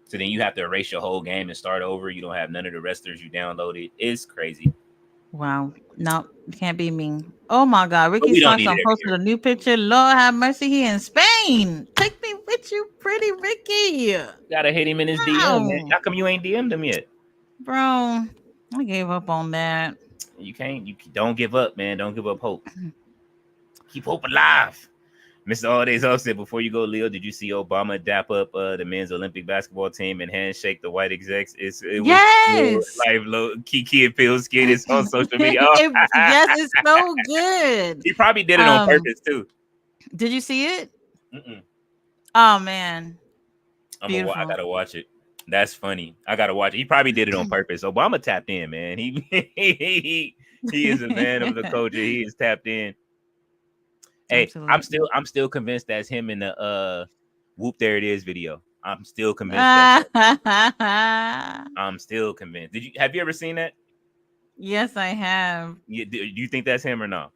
So then you have to erase your whole game and start over. You don't have none of the wrestlers you downloaded. It's crazy, Wow. No, can't be me. Oh my God. but Ricky we don't Starks need it on every posted year. a new picture. Lord have mercy. He in Spain. Take me with you, pretty Ricky. You gotta hit him in his DM, man. Wow. How come you ain't DM'd him yet? Bro, I gave up on that. You can't. You don't give up, man. Don't give up hope. Keep hope alive. Mr. All Days Off said, before you go, Leo, did you see Obama dap up the men's Olympic basketball team and handshake the white execs? It was Yes. live low. Kiki and Phil Skin is on social media. Oh. Yes, it's so good. He probably did it on purpose too. Did you see it? Mm-mm. Oh man. I Beautiful. gotta watch it. That's funny. I gotta watch it. He probably did it on purpose. Obama tapped in, man. He is a man of the culture. He is tapped in. Hey, Absolutely. I'm still convinced that's him in the Whoop There It Is video. I'm still convinced that I'm still convinced. Have you ever seen that? Yes, I have. Do you think that's him or no?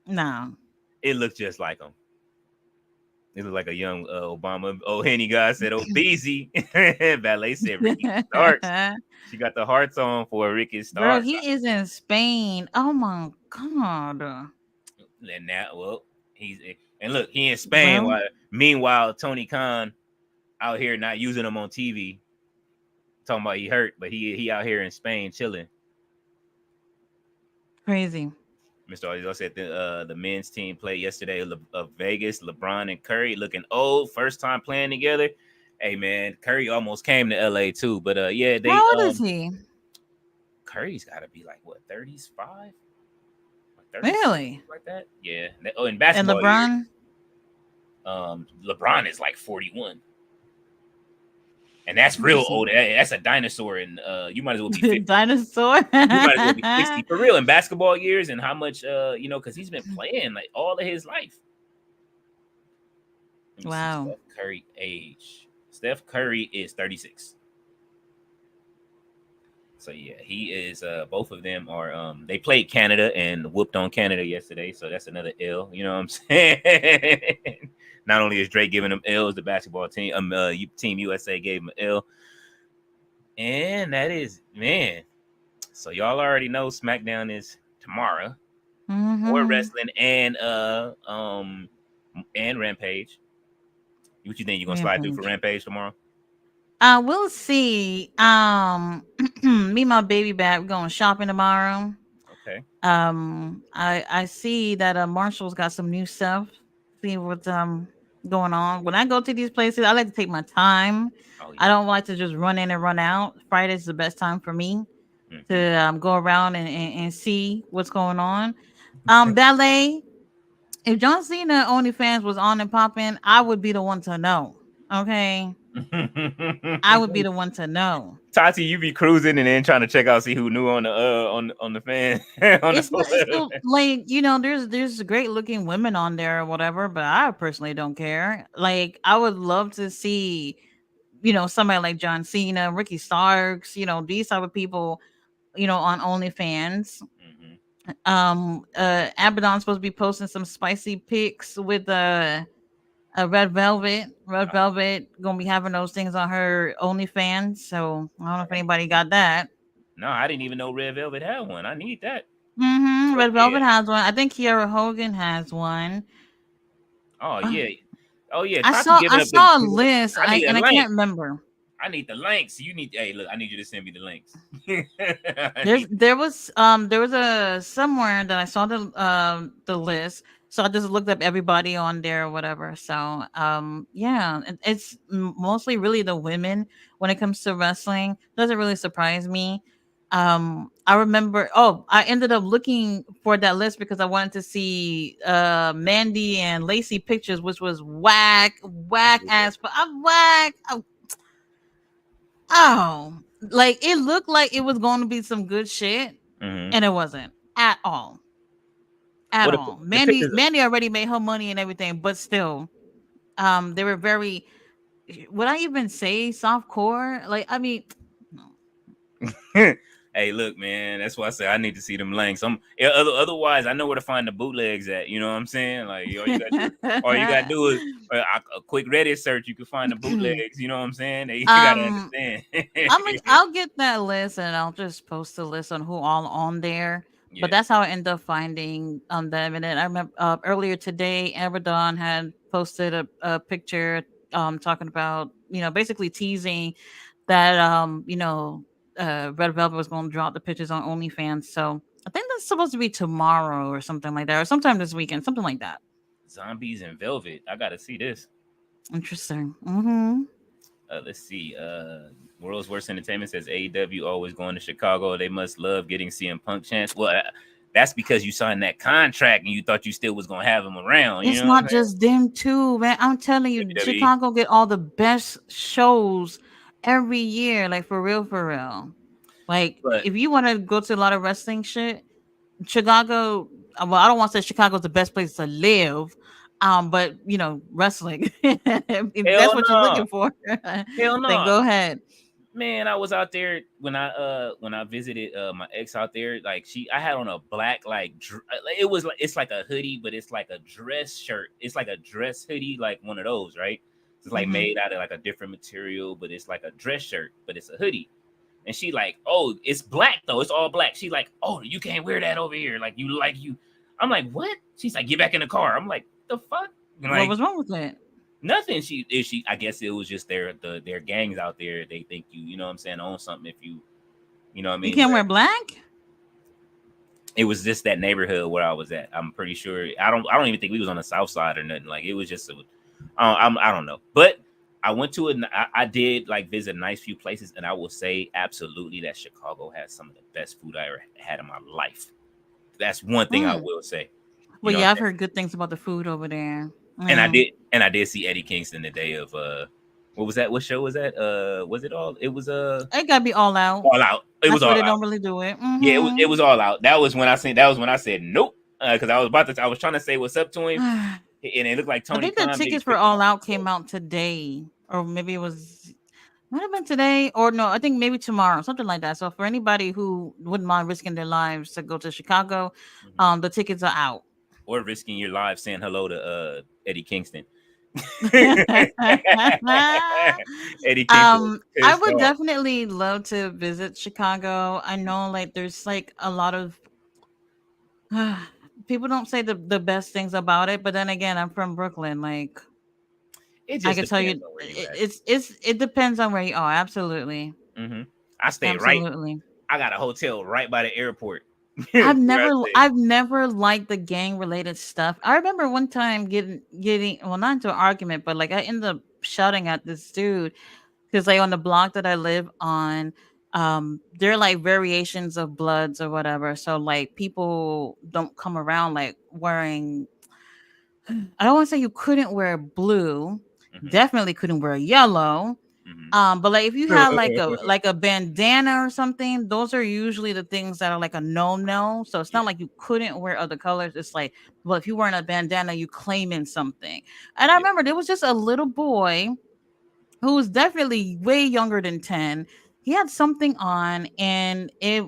No. It looks just like him. It looks like a young Obama. Oh, Henny God said, "Oh, busy." Valet said, "Ricky Starks." She got the hearts on for Ricky Bro, Starks. he is in Spain. Oh my God. And now, well, and look, he in Spain. Well, Meanwhile, Tony Khan out here not using him on TV. Talking about he hurt, but he out here in Spain chilling. Crazy. Mr. Ozzy said the men's team played yesterday of Vegas. LeBron and Curry looking old, first time playing together. Hey man, Curry almost came to LA too, but yeah, they How old is he? Curry's got to be like what 35, 30, Really? like that. Yeah. Oh, in And basketball LeBron? years, LeBron is like 41. And that's real old. That's a dinosaur, and you might as well be 50. Dinosaur. You might as well be 60 for real in basketball years, and how much because he's been playing like all of his life. Wow. Steph Curry age. Steph Curry is 36. So yeah, he is. Both of them are. They played Canada and whooped on Canada yesterday, so that's another L. You know what I'm saying? Not only is Drake giving them L's, the basketball team, Team USA gave him an L, and that is man. So y'all already know SmackDown is tomorrow, or wrestling and Rampage. What you think you're gonna slide through for Rampage tomorrow? We'll see. Me and my baby back, we're going shopping tomorrow. Okay. I see that Marshall's got some new stuff. See what's going on. When I go to these places, I like to take my time. Oh, yeah. I don't like to just run in and run out. Friday's the best time for me to go around and see what's going on. Ballet. If John Cena OnlyFans was on and popping, I would be the one to know. Okay. I would be the one to know. Tati, you be cruising and then trying to check out, see who new on the fan. It's like there's great looking women on there or whatever, but I personally don't care. Like I would love to see, somebody like John Cena, Ricky Starks, these type of people, on OnlyFans. Abaddon's supposed to be posting some spicy pics with Red Velvet. Red Velvet gonna be having those things on her OnlyFans. So I don't know if anybody got that. No, I didn't even know Red Velvet had one. I need that. Red Velvet has one. I think Kiara Hogan has one. Oh yeah. Oh yeah. I saw a list. I can't remember. I need the links. Look, I need you to send me the links. there was a somewhere that I saw the list. So I just looked up everybody on there or whatever. So yeah, it's mostly really the women when it comes to wrestling. Doesn't really surprise me. I remember I ended up looking for that list because I wanted to see Mandy and Lacey pictures, which was whack ass, but I'm whack. Oh, like it looked like it was going to be some good shit, and it wasn't at all. At all. Mandy already made her money and everything, but still, they were very. Would I even say softcore? Like, I mean, no. Hey, look, man. That's why I say I need to see them links. Otherwise, I know where to find the bootlegs at. You know what I'm saying? Like, all you gotta do is a quick Reddit search. You can find the bootlegs. You know what I'm saying? You gotta understand. I'll get that list and I'll just post a list on who all on there. Yeah. But that's how I end up finding them. And then I remember earlier today, Abaddon had posted a picture talking about, basically teasing that Red Velvet was going to drop the pictures on OnlyFans. So I think that's supposed to be tomorrow or something like that, or sometime this weekend, something like that. Zombies and Velvet. I got to see this. Interesting. Let's see. World's Worst Entertainment says AEW always going to Chicago. They must love getting CM Punk chance. Well, that's because you signed that contract and you thought you still was going to have him around. It's not just them too, man. I'm telling you, WWE. Chicago get all the best shows every year, like for real. Like, if you want to go to a lot of wrestling shit, Chicago. Well, I don't want to say Chicago's the best place to live, but wrestling. if that's what you're looking for, hell no. Then go ahead. Man, I was out there when I visited my ex out there. Like I had on a black it's like a hoodie, but it's like a dress shirt. It's like a dress hoodie, like one of those, right? It's like made out of like a different material, but it's like a dress shirt, but it's a hoodie. And she like, oh, it's black though. It's all black. She like, oh, you can't wear that over here. Like you. I'm like, what? She's like, get back in the car. I'm like, the fuck? Like, what was wrong with that? Nothing. She. I guess it was just their gangs out there. They think you know what I'm saying, own something if you know what I You mean. can't Where wear black? it was just that neighborhood where I was at. I'm pretty sure. I don't even think we was on the south side or nothing. Like it was just. I don't know, but I went to it. I did like visit a nice few places, and I will say absolutely that Chicago has some of the best food I ever had in my life. That's one thing I Hmm. will say. You Well, know, yeah, I've heard good things about the food over there. and I Yeah. did, and I did see Eddie Kingston the day of what was that? What show was that? Was it all? It was It gotta be all out. all out. It was That's where all they out. don't really do it. Yeah, it was all out. That was when I said nope. Because I was trying to say what's up to him, I and it looked like Tony think the Khan. They tickets just for picked him all off out the show. came out today, or maybe it was might have been today, or no, I think maybe tomorrow, something like that. So for anybody who wouldn't mind risking their lives to go to Chicago, Mhm. the tickets are out. Or risking your life saying hello to Eddie Kingston. Eddie Kingston was I pissed would off. definitely love to visit Chicago. I know like there's like a lot of people don't say the best things about it, but then again, I'm from Brooklyn. Like It I just can tell depends you, on where you at. it depends on where you are. Absolutely, hmm I stay right. absolutely. I got a hotel right by the airport. Where I stay. I've never liked the gang related stuff. I remember one time getting well, not into an argument, but like I ended up shouting at this dude because like on the block that I live on, there are like variations of Bloods or whatever. So like people don't come around like wearing. I don't want to say you couldn't wear blue. hmm Definitely couldn't wear yellow. hmm But like if you had like a bandana or something, those are usually the things that are like a no. So it's Yeah. not like you couldn't wear other colors. It's like, well, if you wearing a bandana, you claiming something. And I Yeah. remember there was just a little boy who was definitely way younger than 10. He had something on and it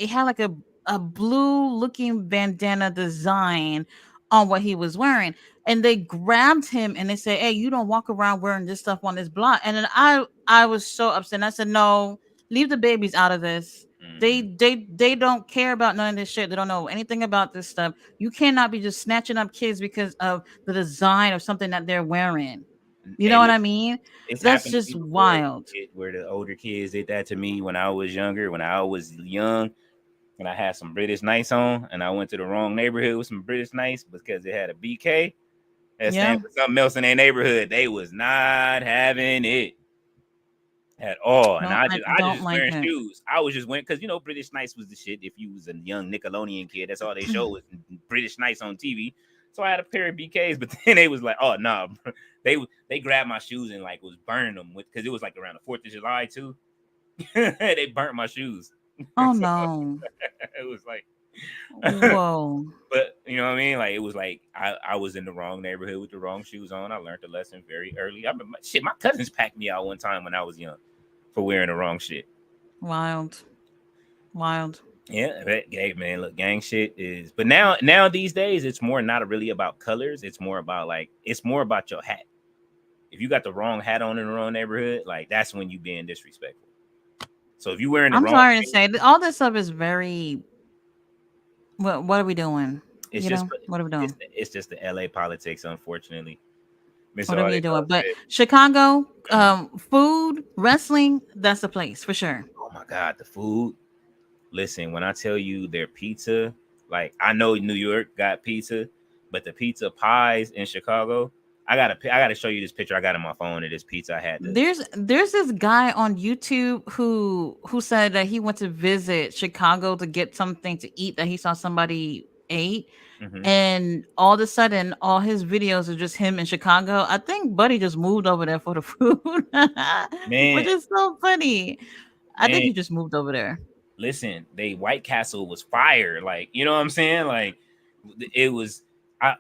had like a blue looking bandana design on what he was wearing. And they grabbed him and they said, "Hey, you don't walk around wearing this stuff on this block." And then I was so upset. And I said, "No, leave the babies out of this. hmm They don't care about none of this shit. They don't know anything about this stuff. You cannot be just snatching up kids because of the design of something that they're wearing." You Hey, know what look, I mean? it's That's happened to me just before. wild. Where the older kids did that to me when I was younger, when I was young, and I had some British Knights on, and I went to the wrong neighborhood with some British Knights because it had a BK that stand Yeah. for something else in their neighborhood. They was not having it at all. And Don't I don't just like wearing it. shoes. I was just wearing because British Knights was the shit. If you was a young Nickelodeon kid, that's all they showed was British Knights on TV. So I had a pair of BKs, but then they was like, oh no, nah. They grabbed my shoes and like was burning them with because it was like around the 4th of July too. They burnt my shoes. Oh So no. it was like Whoa. but you know what I mean? Like it was like I was in the wrong neighborhood with the wrong shoes on. I learned a lesson very early. I remember shit, my cousins packed me out one time when I was young for wearing the wrong shit. Wild. Wild. Yeah, hey man, look, gang shit is. But now these days, it's more not really about colors. It's more about it's more about your hat. If you got the wrong hat on in the wrong neighborhood, like that's when you being disrespectful. So if you wearing the I'm wrong sorry to thing, say all this stuff is very what are we doing? it's You just know? What are we doing? it's just the LA politics, unfortunately. Mr. What are All we that doing? girl But said, Chicago, mhm, food, wrestling, that's the place for sure. "Oh my god, the food." Listen, when I tell you their pizza, like I know New York got pizza, but the pizza pies in Chicago, I gotta show you this picture I got on my phone of this pizza I had. There's this guy on YouTube who said that he went to visit Chicago to get something to eat that he saw somebody ate, Mhm. and all of a sudden all his videos are just him in Chicago. I think Buddy just moved over there for the food, Man, which is so funny. I think man, he just moved over there. listen, they White Castle was fire. Like, you know what I'm saying? Like, it was.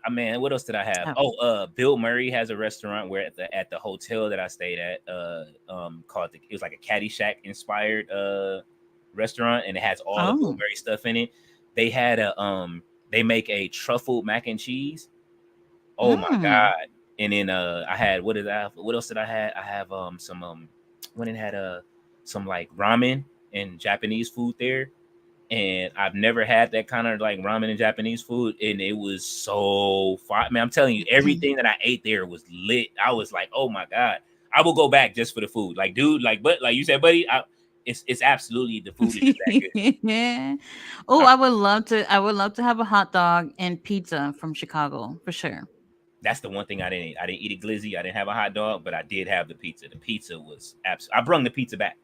Man, what else did I have? Oh, Oh, Bill Murray has a restaurant where at the hotel that I stayed at, called it was like a Caddyshack inspired restaurant, and it has all the Bill oh, Murray stuff in it. They had they make a truffle mac and cheese. Oh my mm, god! And then I had what else did I have? I have some when it had some like ramen and Japanese food there. and I've never had that kind of like ramen and Japanese food, and it was so fire. Man, I'm telling you, everything that I ate there was lit. I was like, oh my god, I will go back just for the food. Like, dude, like, but like you said, buddy, it's absolutely the food is just that good. Yeah. Oh, Uh, I would love to. I would love to have a hot dog and pizza from Chicago for sure. that's the one thing I didn't eat. I didn't eat a glizzy. I didn't have a hot dog, but I did have the pizza. The pizza was absolutely. I brung the pizza back.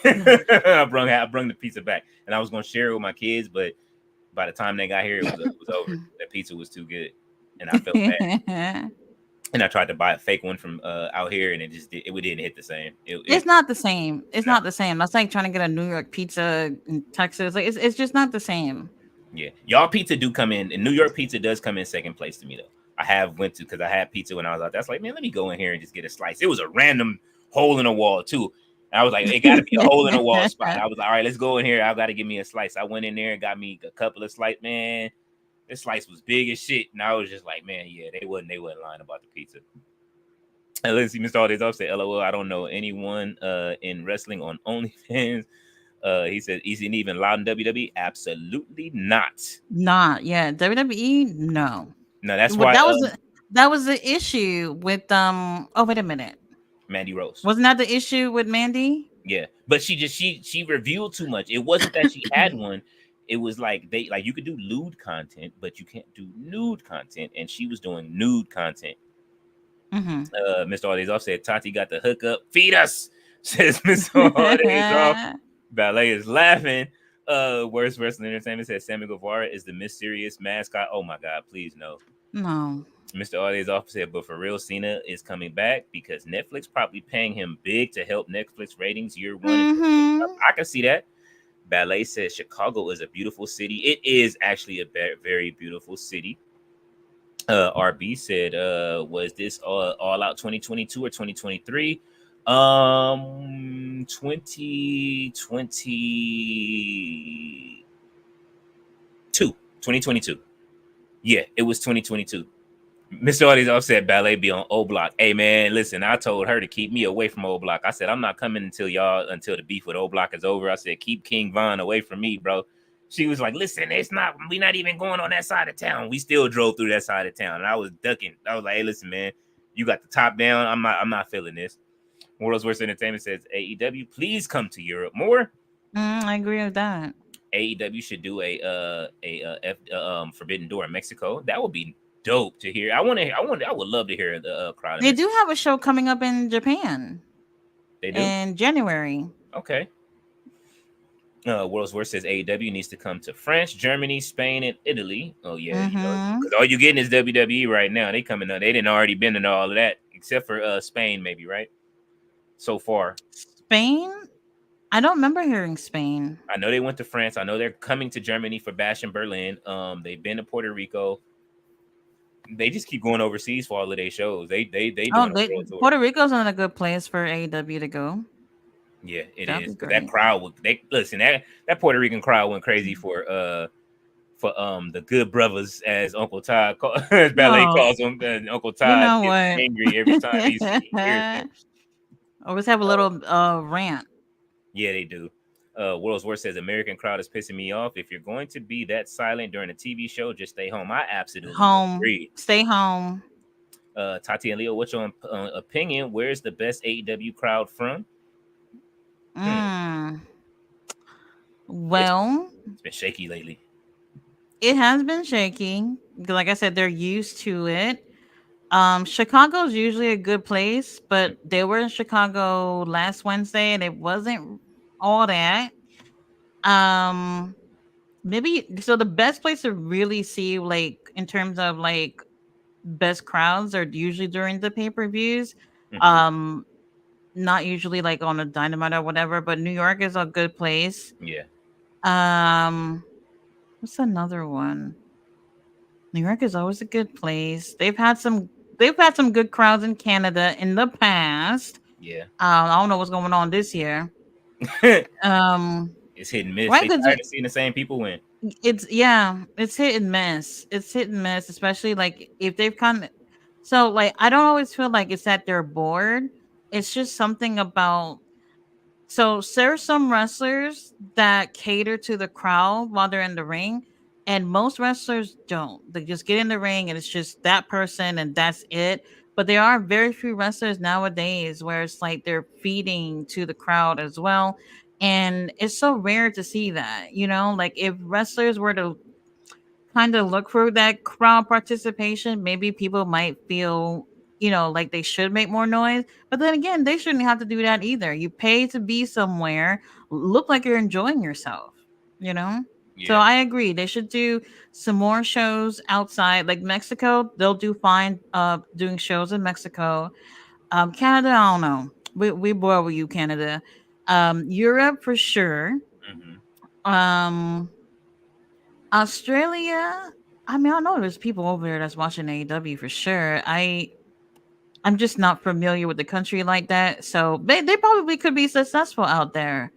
I brung the pizza back, and I was gonna share it with my kids, but by the time they got here, it was over. The pizza was too good, and I felt bad. And I tried to buy a fake one from out here, and it didn't hit the same. It's not the same. It's No. not the same. That's like trying to get a New York pizza in Texas. Like it's just not the same. Yeah, y'all pizza do come in, and New York pizza does come in second place to me though. I have went to because I had pizza when I was out. That's like, man, let me go in here and just get a slice. It was a random hole in the wall too. And I was like, it got to be a hole in the wall spot. I was like, all right, let's go in here. I got to give me a slice. I went in there and got me a couple of slices. Man, this slice was big as shit, and I was just like, man, yeah, they wasn't lying about the pizza. And let's see, Mr. All Days Off said, LOL, I don't know anyone in wrestling on OnlyFans. He said, easy and even loud in WWE. Absolutely not. Not yeah. WWE, no. No, that's But why that was the issue with Oh, wait a minute. Mandy Rose. Wasn't that the issue with Mandy? Yeah, but she revealed too much. It wasn't that she had one. It was like you could do lewd content, but you can't do nude content, and she was doing nude content. Mr. All Days Off said Tati got the hookup. Feed us, says Mr. All Days Off. Ballet is laughing. Worst Wrestling Entertainment says Sammy Guevara is the mysterious mascot. Oh my god, please no. No. Mr. All Days Off said, but for real, Cena is coming back because Netflix probably paying him big to help Netflix ratings year one. I can see that. Ballet says Chicago is a beautiful city. It is actually a very beautiful city. RB said, was this all out 2022 or 2023? 2022. Yeah, it was 2022. Mr. Audi's said Ballet be on O Block. Hey man, listen, I told her to keep me away from O Block. I said I'm not coming until the beef with O Block is over. I said keep King Von away from me, bro. She was like, listen, we're not even going on that side of town. We still drove through that side of town, and I was ducking. I was like, hey, listen, man, you got the top down. I'm not feeling this. World's Worst Entertainment says AEW, please come to Europe more. I agree with that. AEW should do a Forbidden Door in Mexico. That would be dope to hear. I would love to hear the crowd. They do have a show coming up in Japan. They do in January. Okay. World's Worst says AEW needs to come to France, Germany, Spain, and Italy. Oh yeah, because all you getting is WWE right now. They coming up. They didn't already been in all of that except for Spain, maybe, right? So far, Spain. I don't remember hearing Spain. I know they went to France. I know they're coming to Germany for Bash in Berlin. They've been to Puerto Rico. They just keep going overseas for all of their shows. Puerto Rico's another good place for AEW to go. Yeah, That'd is. That crowd that Puerto Rican crowd went crazy for the Good Brothers, as Uncle Todd as Ballet calls them. Uncle Todd gets angry every time he hears them. Always have a little rant. Yeah, they do. World's Worst says American crowd is pissing me off. If you're going to be that silent during a TV show, just stay home. I absolutely agree. Stay home. Tati and Leo, what's your opinion? Where's the best AEW crowd from? Well, it's been shaky lately. It has been shaky. Like I said, they're used to it. Chicago's usually a good place, but they were in Chicago last Wednesday and it wasn't all that. Maybe so the best place to really see, like in terms of like best crowds, are usually during the pay-per-views. Not usually like on a Dynamite or whatever, but New York is a good place. Yeah. What's another one? New York is always a good place. They've had some good crowds in Canada in the past. Yeah. I don't know what's going on this year. It's hit and miss. Right, they tired of seeing the same people win. It's hit and miss. It's hit and miss, especially like if they've I don't always feel like it's that they're bored. It's just something about So there's some wrestlers that cater to the crowd while they're in the ring, and most wrestlers don't. They just get in the ring and it's just that person and that's it. But there are very few wrestlers nowadays where it's like they're feeding to the crowd as well. And it's so rare to see that, like if wrestlers were to kind of look for that crowd participation, maybe people might feel, like they should make more noise. But then again, they shouldn't have to do that either. You pay to be somewhere, look like you're enjoying yourself, you know? So Yeah. I agree. They should do some more shows outside. Like Mexico, they'll do fine doing shows in Mexico. Canada, I don't know. We bored with you, Canada. Europe for sure. Hmm. Um Australia, I mean, I know there's people over there that's watching AEW for sure. I'm just not familiar with the country like that. So they probably could be successful out there.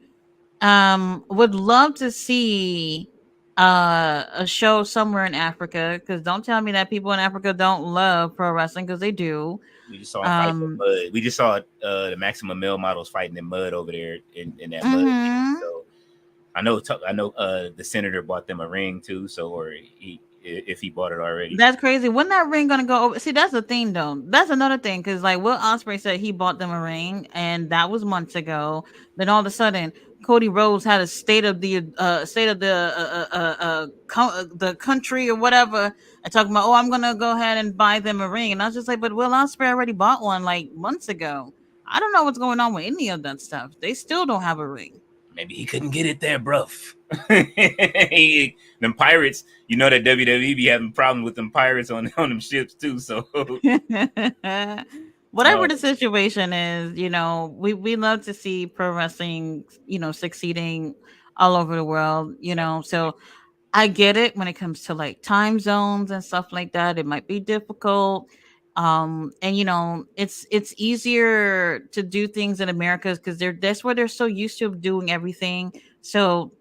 Would love to see a show somewhere in Africa, because don't tell me that people in Africa don't love pro wrestling, because they do. We just saw him fight in Um mud. We just saw the maximum male models fighting in mud over there in that mud pit. mhm. So I know the senator bought them a ring too. So or he if he bought it already. That's crazy. When that ring gonna go over? See, that's the thing, though. That's another thing, because like Will Ospreay said he bought them a ring, and that was months ago. Then all of a sudden, Cody Rhodes had a the country or whatever, and talking about, oh, I'm gonna go ahead and buy them a ring, and I was just like, but Will Ospreay already bought one like months ago. I don't know what's going on with any of that stuff. They still don't have a ring. Maybe he couldn't get it there, bruv. Them pirates, you know that WWE be having problems with them pirates on them ships too. So Whatever uh, the situation is, we love to see pro wrestling, succeeding all over the world, So I get it when it comes to like time zones and stuff like that. It might be difficult. And it's easier to do things in America because that's where they're so used to doing everything. So,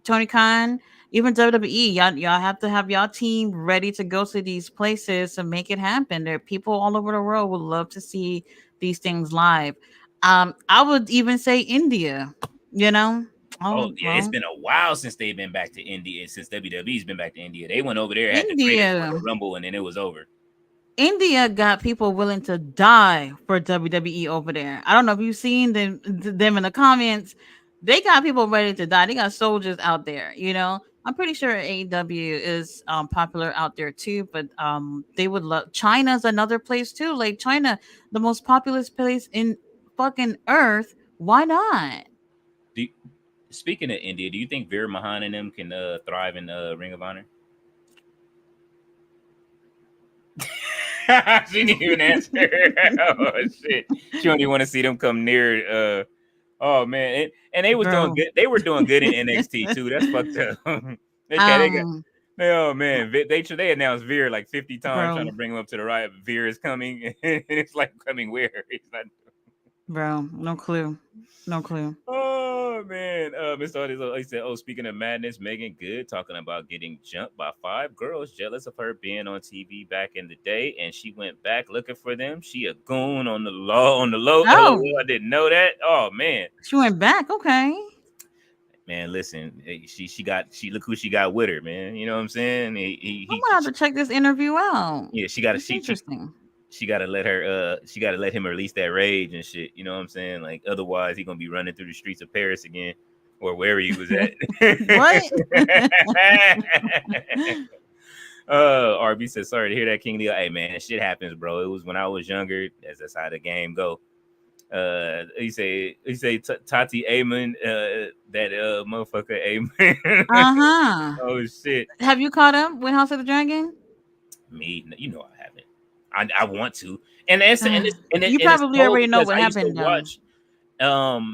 Tony Khan, even WWE, y'all have to have y'all team ready to go to these places to make it happen. There are people all over the world would love to see these things live. I would even say India, you know. oh Oh yeah, it's well, been a while since they've been back to India. Since WWE's been back to India, they went over there, had the greatest India. Royal Rumble, and then it was over. India got people willing to die for WWE over there. I don't know if you've seen them in the comments. They got people ready to die. They got soldiers out there. I'm pretty sure AEW is popular out there too. But they would love. China's another place too. Like China, the most populous place in fucking Earth. Why not? Do you- Speaking of India, do you think Veer Mahan and them can thrive in Ring of Honor? She didn't even answer. Oh shit! She don't even want to see them come near. Oh man, and they was doing Bro. good. They were doing good in NXT too. That's fucked up. They got. um, Oh man, they announced Veer like 50 times trying bro. to bring him up to the right. Veer is coming, and it's like coming where? It's not. Bro, no clue. No clue. Oh man, Mr. Otis, he said, "Oh, speaking of madness, Megan Good talking about getting jumped by 5 girls, jealous of her being on TV back in the day, and she went back looking for them. She a goon on the low. Oh, LOL, I didn't know that. Oh man, she went back. Okay. man, listen, she look who she got with her, man. You know what I'm saying? I'm gonna have to check this interview out. Yeah, she got to It's interesting. she got to let her she got to let him release that rage and shit. You know what I'm saying? Like otherwise, he gonna be running through the streets of Paris again or wherever he was at. What? RB says, sorry to hear that, King Leo. Hey man, shit happens, bro. It was when I was younger. That's how the game go. He say Tati Amon, that motherfucker Amon. Uh-huh. Oh shit. Have you caught up with House of the Dragon? Me, you know I haven't. I want to, and You it's probably cold already know because what I used to happened though. watch.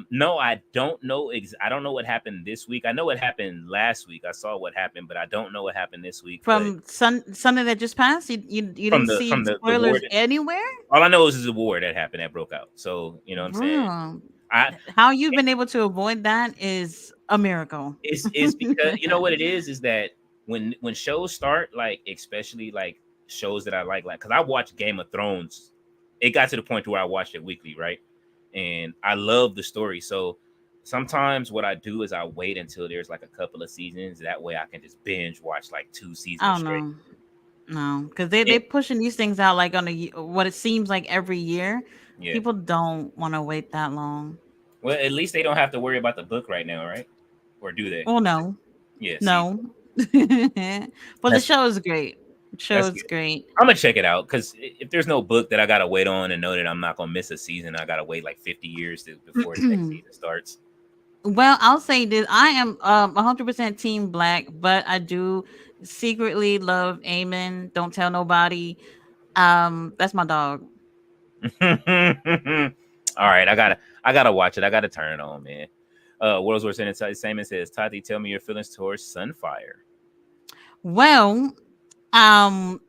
No, I don't know. I don't know what happened this week. I know what happened last week. I saw what happened, but I don't know what happened this week. But From Sunday that just passed, you from didn't from see the war, spoilers anywhere? all I know is a war that happened that broke out. So you know what I'm saying. Bro, I how you've been able to avoid that is a miracle. it's because you know what it is that when shows start, like especially like shows that I like because I watch Game of Thrones. It got to the point where I watched it weekly, right? And I love the story. So sometimes what I do is I wait until there's like a couple of seasons. That way I can just binge watch like 2 seasons I don't straight. know. No, because they It, pushing these things out like on what it seems like every year. yeah. People don't want to wait that long. Well, at least they don't have to worry about the book right now, right? Or do they? Oh no, Yeah. See, no. But the that's show is great. The show that's is good. great. I'm gonna check it out because if there's no book that I gotta wait on and know that I'm not gonna miss a season, I gotta wait like 50 years before the next season starts. Well, I'll say this: I am 100% Team Black, but I do secretly love Amen. Don't tell nobody. That's my dog. All right, I gotta watch it. I gotta turn it on, man. World's Worst Entertainment says, Tati, tell me your feelings towards Sunfire. Well, um,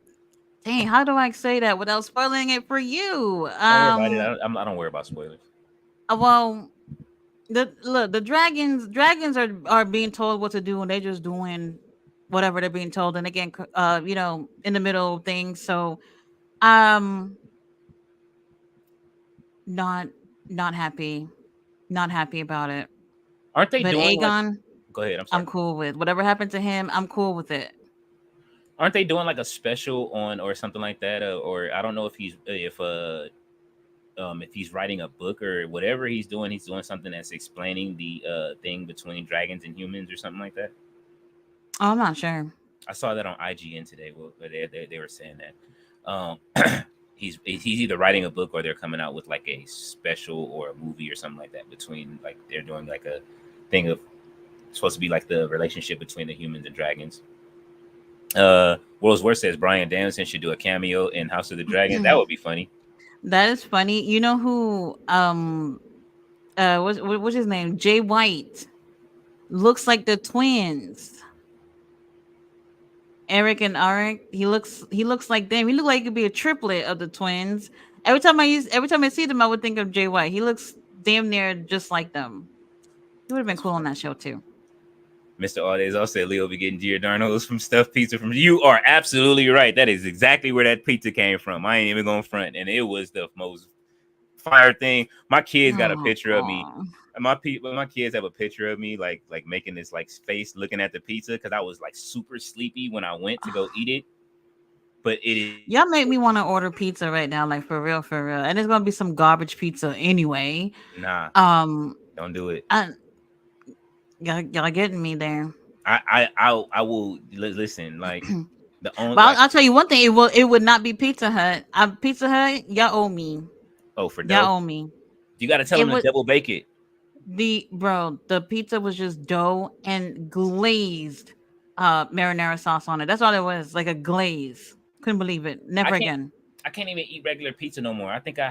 dang, how do I say that without spoiling it for you? Don't worry about it. I don't worry about spoilers. Well, the dragons are being told what to do, and they're just doing whatever they're being told, and again, in the middle of things. So, um, not not happy, not happy about it. Aren't they But doing like? Aegon, Go ahead. I'm I'm sorry. cool with whatever happened to him. I'm cool with it. Aren't they doing like a special on or something like that? Or I don't know if he's writing a book or whatever he's doing something that's explaining the thing between dragons and humans or something like that. Oh, I'm not sure. I saw that on IGN today. Well, they were saying that he's either writing a book or they're coming out with like a special or a movie or something like that between like they're doing like a thing of supposed to be like the relationship between the humans and dragons. World's Worst says Brian Danielson should do a cameo in House of the Dragon. That would be funny. That is funny. You know who? What's his name? Jay White looks like the twins. Eric and Arik. He looks like them. He look like he could be a triplet of the twins. Every time I see them, I would think of Jay White. He looks damn near just like them. He would have been That's cool on funny. that show too. Mr. Aldays also said Leo be getting Giordano's from stuffed pizza from you. Are absolutely right. That is exactly where that pizza came from. I ain't even going front. And it was the most fire thing. My kids got a Oh, picture of me. aw. My kids have a picture of me like making this like face looking at the pizza because I was like super sleepy when I went to go eat it. But it is Y'all make me want to order pizza right now, like for real, for real. And it's gonna be some garbage pizza anyway. nah, Um, don't do it. I, y'all getting me there. I will listen. Like the only But like I'll tell you one thing. It would not be Pizza Hut. Pizza Hut, y'all owe me. oh for dough. Y'all owe me. You got to tell It them to would double bake it. the pizza was just dough and glazed marinara sauce on it. That's all it was, like a glaze. Couldn't believe it. I Never can't again. I can't even eat regular pizza no more. I think I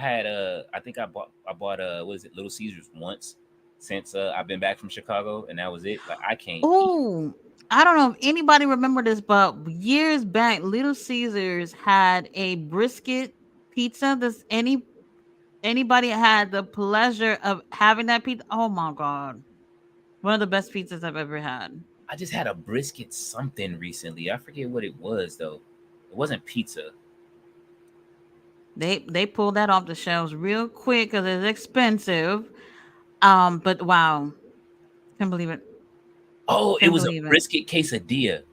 bought what is it, Little Caesars once since I've been back from Chicago and that was it. Like I can't eat. Oh, I don't know if anybody remember this, but years back, Little Caesars had a brisket pizza. Does anybody had the pleasure of having that pizza? Oh my god, one of the best pizzas I've ever had. I just had a brisket something recently. I forget what it was though. It wasn't pizza. They pulled that off the shelves real quick because it's expensive. But wow, can't believe it. Oh, it Can't was a believe it. brisket quesadilla. It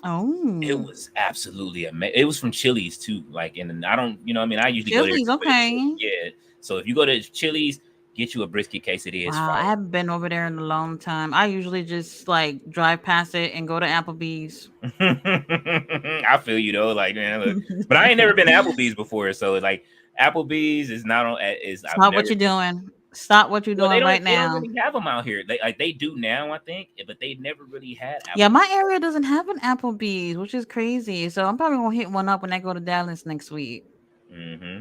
Oh, was absolutely amazing. It was from Chili's too. Like, and I don't, I mean, I usually go there Chili's just for the chicken. okay. Yeah. So if you go to Chili's, get you a brisket quesadilla. It's Wow, I fire. haven't been over there in a long time. I usually just like drive past it and go to Applebee's. I feel you though, like man, look, but I ain't never been to Applebee's before, so like Applebee's is not on. Is I've Stop what never. you're doing. Stop what you're Well, doing right they don't now. really have them out here. They do now, I think, but they never really had Yeah, my Applebee's. area doesn't have an Applebee's, which is crazy. So I'm probably gonna hit one up when I go to Dallas next week. Mm-hmm.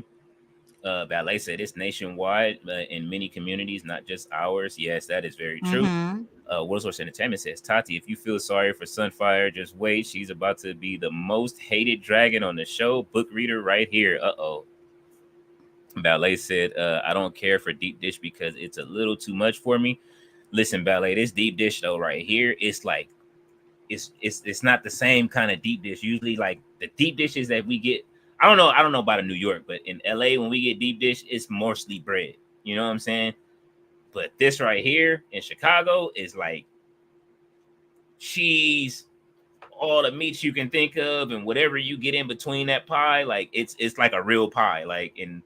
Ballet said it's nationwide in many communities, not just ours. Yes, that is very true. Mm-hmm. World's Entertainment says, Tati, if you feel sorry for Sunfire, just wait. She's about to be the most hated dragon on the show. Book reader right here. Uh-oh. Ballet said, I don't care for deep dish because it's a little too much for me. Listen, Ballet, this deep dish though right here, it's like it's not the same kind of deep dish. Usually, like the deep dishes that we get, I don't know about in New York, but in LA when we get deep dish, it's mostly bread. You know what I'm saying? But this right here in Chicago is like cheese, all the meats you can think of, and whatever you get in between that pie. Like it's like a real pie, like in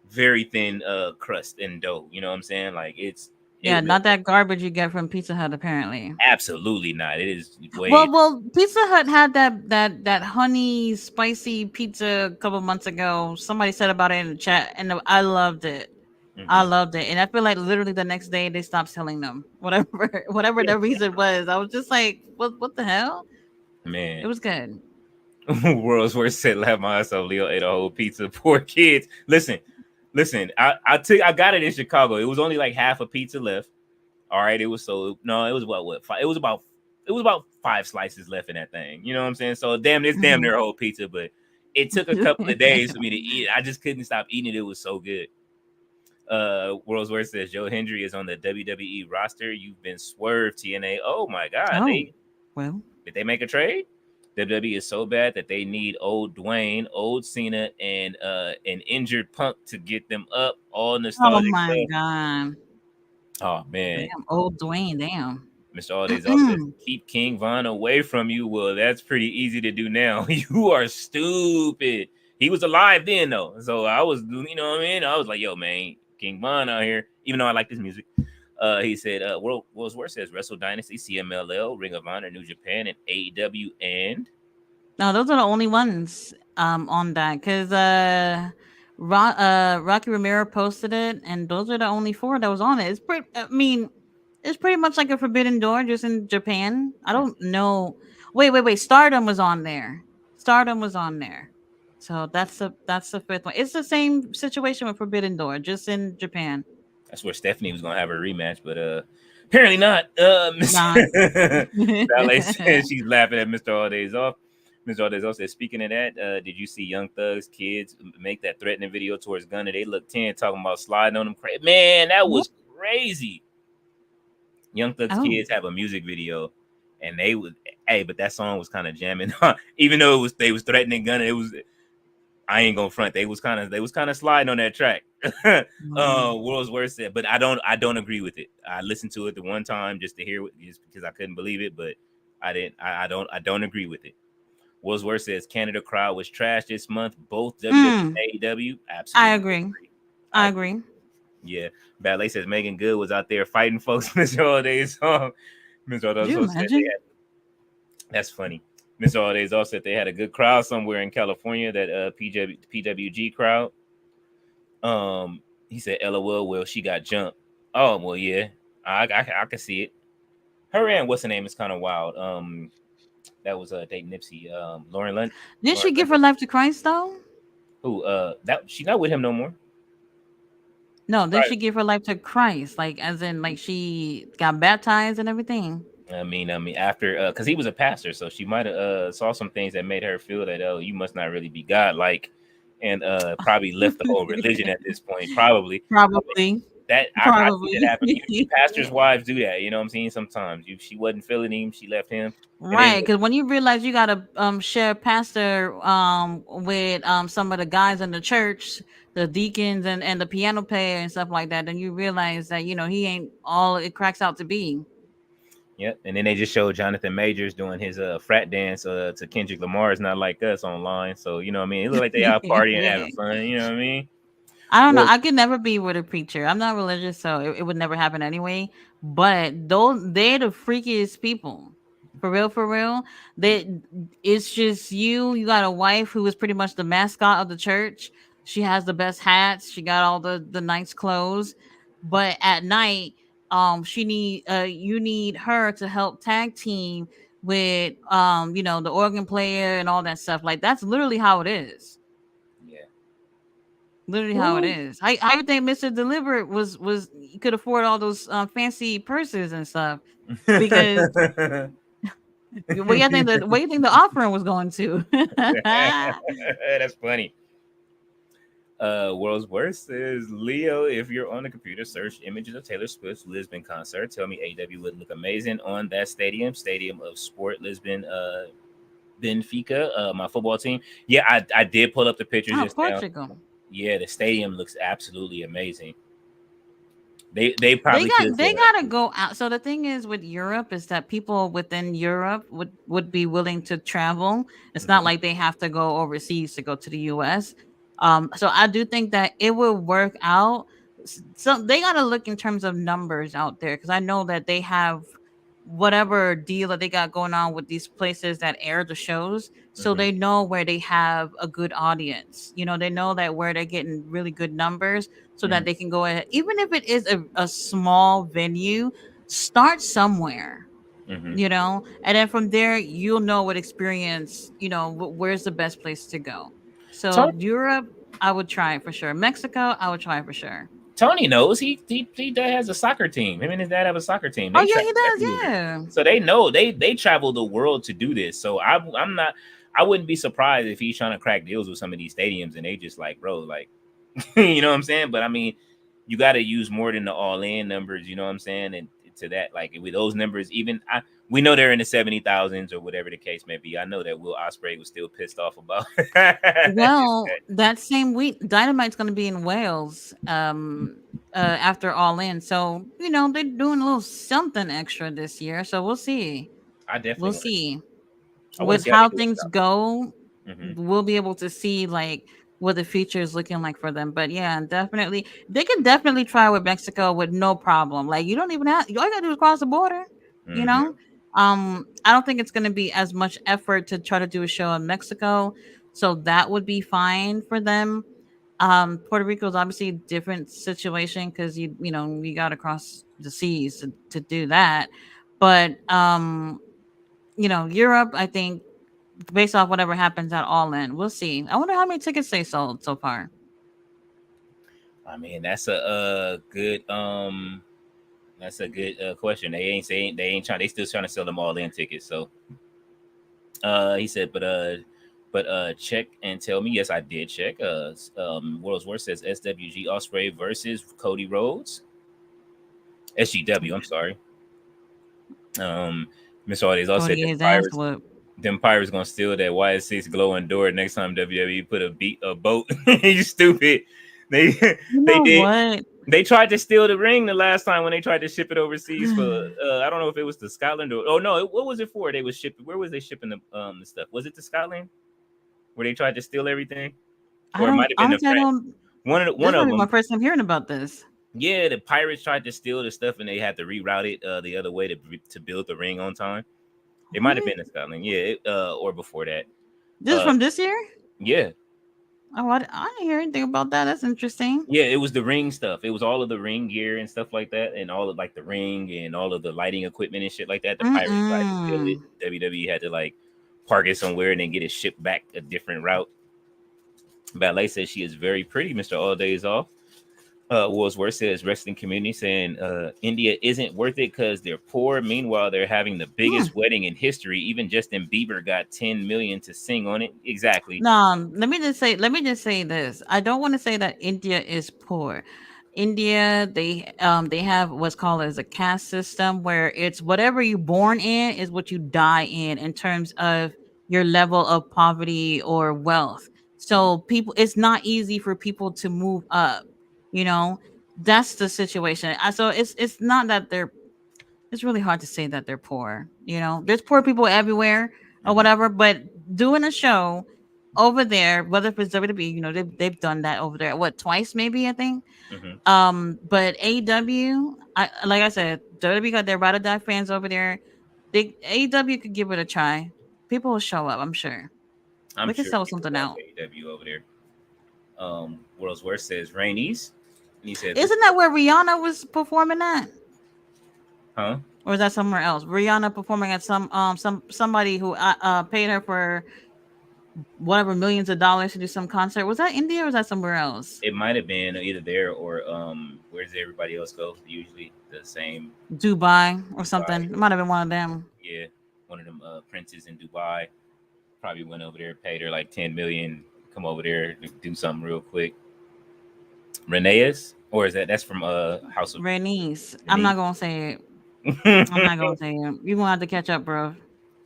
very thin crust and dough. You know what I'm saying? Like Yeah, not that garbage you get from Pizza Hut, apparently. absolutely not. It is way. Well, Pizza Hut had that honey spicy pizza a couple months ago. Somebody said about it in the chat, and I loved it. I Mhm. loved it, and I feel like literally the next day they stopped selling them. Whatever the reason was, I was just like, what the hell? Man. It was good. World's worst said, "Laugh my ass off." Leo ate a whole pizza. Poor kids. Listen. I got it in Chicago. It was only like half a pizza left. All right, it was so no, it was what five, it was about 5 slices left in that thing. You know what I'm saying? So it's damn Mhm. near a whole pizza, but it took a couple of days for me to eat it. I just couldn't stop eating it. It was so good. World's Worst says Joe Hendry is on the WWE roster. You've been swerved, TNA. Oh my god, Oh, well, did they make a trade? WWE is so bad that they need old Dwayne, old Cena, and an injured Punk to get them up. All oh nostalgic my stuff. god, Oh man, damn, old Dwayne, damn. Mr. Aldays also says, keep King Von away from you. Well, that's pretty easy to do now. You are stupid. He was alive then, though. So I was, you know what I mean? I was like, yo, man, King Von out here, even though I like this music. He said, World's Worst says Wrestle Dynasty, CMLL, Ring of Honor, New Japan, and AEW. And No, those are the only ones on that because Rocky Romero posted it, and those are the only four that was on it. It's pretty. I mean, it's pretty much like a Forbidden Door, just in Japan. I don't know. Wait. Stardom was on there. Stardom was on there. So that's the fifth one. It's the same situation with Forbidden Door, just in Japan. that's where Stephanie was gonna have her rematch, but apparently not. Miss Not. Ballet says she's laughing at Mr. All Days Off. Mr. All Days Off says, speaking of that, did you see Young Thug's kids make that threatening video towards Gunna? They look 10 talking about sliding on them. Man, that was crazy. Young Thug's Oh, kids have a music video, and they was but that song was kind of jamming. Even though they was threatening Gunna, it was I ain't gonna front. They was kind of sliding on that track. World's Worst said, but I don't agree with it. I listened to it the one time just to hear it, just because I couldn't believe it, but I don't agree with it. World's Worst says Canada crowd was trash this month. Both WWE and AEW. I Absolutely agree. I agree. Yeah. Ballet says Megan Good was out there fighting folks. Mr. Holidays Mr. Could you Holidays said imagine? that's funny. Mr. Holidays also said they had a good crowd somewhere in California, that PWG crowd. He said, LOL, well, she got jumped. Oh, well, yeah. I can see it. Her and what's her name is kind of wild. That was date Nipsey. Lauren Lund. Did she give her life to Christ though? Who that she's not with him no more. No, did Right. she give her life to Christ? Like, as in, like she got baptized and everything. I mean, after because he was a pastor, so she might have saw some things that made her feel that, oh, you must not really be God like, and probably left the whole religion at this point. Probably Probably. I see that Probably. happen. Pastors' wives do that. You know what I'm saying? Sometimes she wasn't feeling him, she left him. And Right, then because when you realize you gotta share pastor with some of the guys in the church, the deacons and the piano player and stuff like that, then you realize that he ain't all it cracks out to be. yep. And then they just showed Jonathan Majors doing his frat dance to Kendrick Lamar is Not Like Us online. So you know what I mean? It looked like they out partying, having fun. You know what I mean? I don't know. Well, I could never be with a preacher. I'm not religious, so it would never happen anyway. But those they're the freakiest people. For real, for real. They it's just you. You got a wife who is pretty much the mascot of the church. She has the best hats. She got all the nice clothes. But at night, you need her to help tag team with the organ player and all that stuff. Like that's literally how it is. yeah. Literally how it Woo. is. I would think Mr. Deliberate was he could afford all those fancy purses and stuff because where you think the offering was going to? That's funny. World's Worst is Leo. If you're on the computer, search images of Taylor Swift's Lisbon concert. Tell me AW would look amazing on that stadium of Sport Lisbon. Benfica, my football team. Yeah, I did pull up the pictures Oh, just now. Portugal. Yeah, the stadium looks absolutely amazing. They probably could have They said gotta go out. So the thing is with Europe is that people within Europe would be willing to travel. It's not Mhm, like they have to go overseas to go to the US. So I do think that it will work out. So they gotta look in terms of numbers out there because I know that they have whatever deal that they got going on with these places that air the shows, so mhm, they know where they have a good audience. You know, they know that where they're getting really good numbers so that mhm, they can go ahead, even if it is a small venue, start somewhere, mhm. you know, and then from there you'll know what experience, you know, where's the best place to go. So Tony, Europe, I would try it for sure. Mexico, I would try it for sure. Tony knows he has a soccer team. Him and his dad have a soccer team. Oh They yeah, travel he does. everywhere, Yeah. so they know they travel the world to do this. So I'm not. I wouldn't be surprised if he's trying to crack deals with some of these stadiums and they just like, bro, like, you know what I'm saying? But I mean, you got to use more than the all in numbers. You know what I'm saying? And to that, like with those numbers, even we know they're in the 70,000s or whatever the case may be. I know that Will Ospreay was still pissed off about. Well, that same week, Dynamite's going to be in Wales after All In. So, you know, they're doing a little something extra this year. So we'll see. I definitely We'll want to see. see. I want to With see how they how do it. things go, Mm-hmm. we'll be able to see like what the future is looking like for them. But yeah, definitely. They can definitely try with Mexico with no problem. Like you don't even have all you gotta do is cross the border, you know? Mm-hmm. I don't think it's gonna be as much effort to try to do a show in Mexico. So that would be fine for them. Puerto Rico is obviously a different situation because you know you got to cross the seas to do that. But you know, Europe, I think based off whatever happens at All In, we'll see. I wonder how many tickets they sold so far. I mean, that's a good that's a good question. They ain't saying they ain't trying. They still trying to sell them all in tickets. So he said, but check and tell me. Yes, I did check. World's Worst says SWG Osprey versus Cody Rhodes. SGW. I'm sorry. Um, Mr. Audience also Going to said get his ass whooped. them pirates gonna steal that YS6 glowing door next time WWE put a boat. You stupid. They You they know did. what? They tried to steal the ring the last time when they tried to ship it overseas for I don't know if it was to Scotland or oh no, what was it for? They was shipping where was they shipping the stuff? Was it to Scotland where they tried to steal everything? I Or it don't might have been to honestly. I France. don't. One This might of be my them. first time hearing about this. Yeah, the pirates tried to steal the stuff and they had to reroute it the other way to build the ring on time. It might have What? been in Scotland, yeah, or before that. This is Uh, from this year? yeah, Oh, I didn't hear anything about that. That's interesting. yeah, it was the ring stuff. It was all of the ring gear and stuff like that, and all of like the ring and all of the lighting equipment and shit like that. The pirates tried to steal it. Mm-mm. WWE had to like park it somewhere and then get it shipped back a different route. Ballet says she is very pretty, Mr. All Days Off. Woolsworth says wrestling community saying India isn't worth it because they're poor. Meanwhile, they're having the Hmm. biggest wedding in history. Even Justin Bieber got 10 million to sing on it. Exactly. No, let me just say this. I don't want to say that India is poor. India, they have what's called as a caste system where it's whatever you're born in is what you die in terms of your level of poverty or wealth. Mhm. So people it's not easy for people to move up, you know. That's the situation. So it's not that they're it's really hard to say that they're poor. You know, there's poor people everywhere or Mhm. whatever, but doing a show over there, whether if it's WWE, you know, they've done that over there. What twice maybe I think. Mhm. But AEW, I like I said, WWE got their ride or die fans over there. They AEW could give it a try. People will show up, I'm sure. I'm We can sure sell people something watch out. AEW over there. World's Worst says Rainies. And he said this, Isn't that where Rihanna was performing at? huh? Or is that somewhere else? Rihanna performing at somebody who paid her for whatever millions of dollars to do some concert. Was that India or was that somewhere else? It might have been either there or where does everybody else go? Usually the same Dubai or something. Dubai. It might have been one of them. Yeah, one of them princes in Dubai probably went over there, paid her like 10 million, come over there to do something real quick. Renee's, or is that's from House of Bernice. I'm Denise? not gonna say it. I'm not gonna say it. You're gonna have to catch up, bro.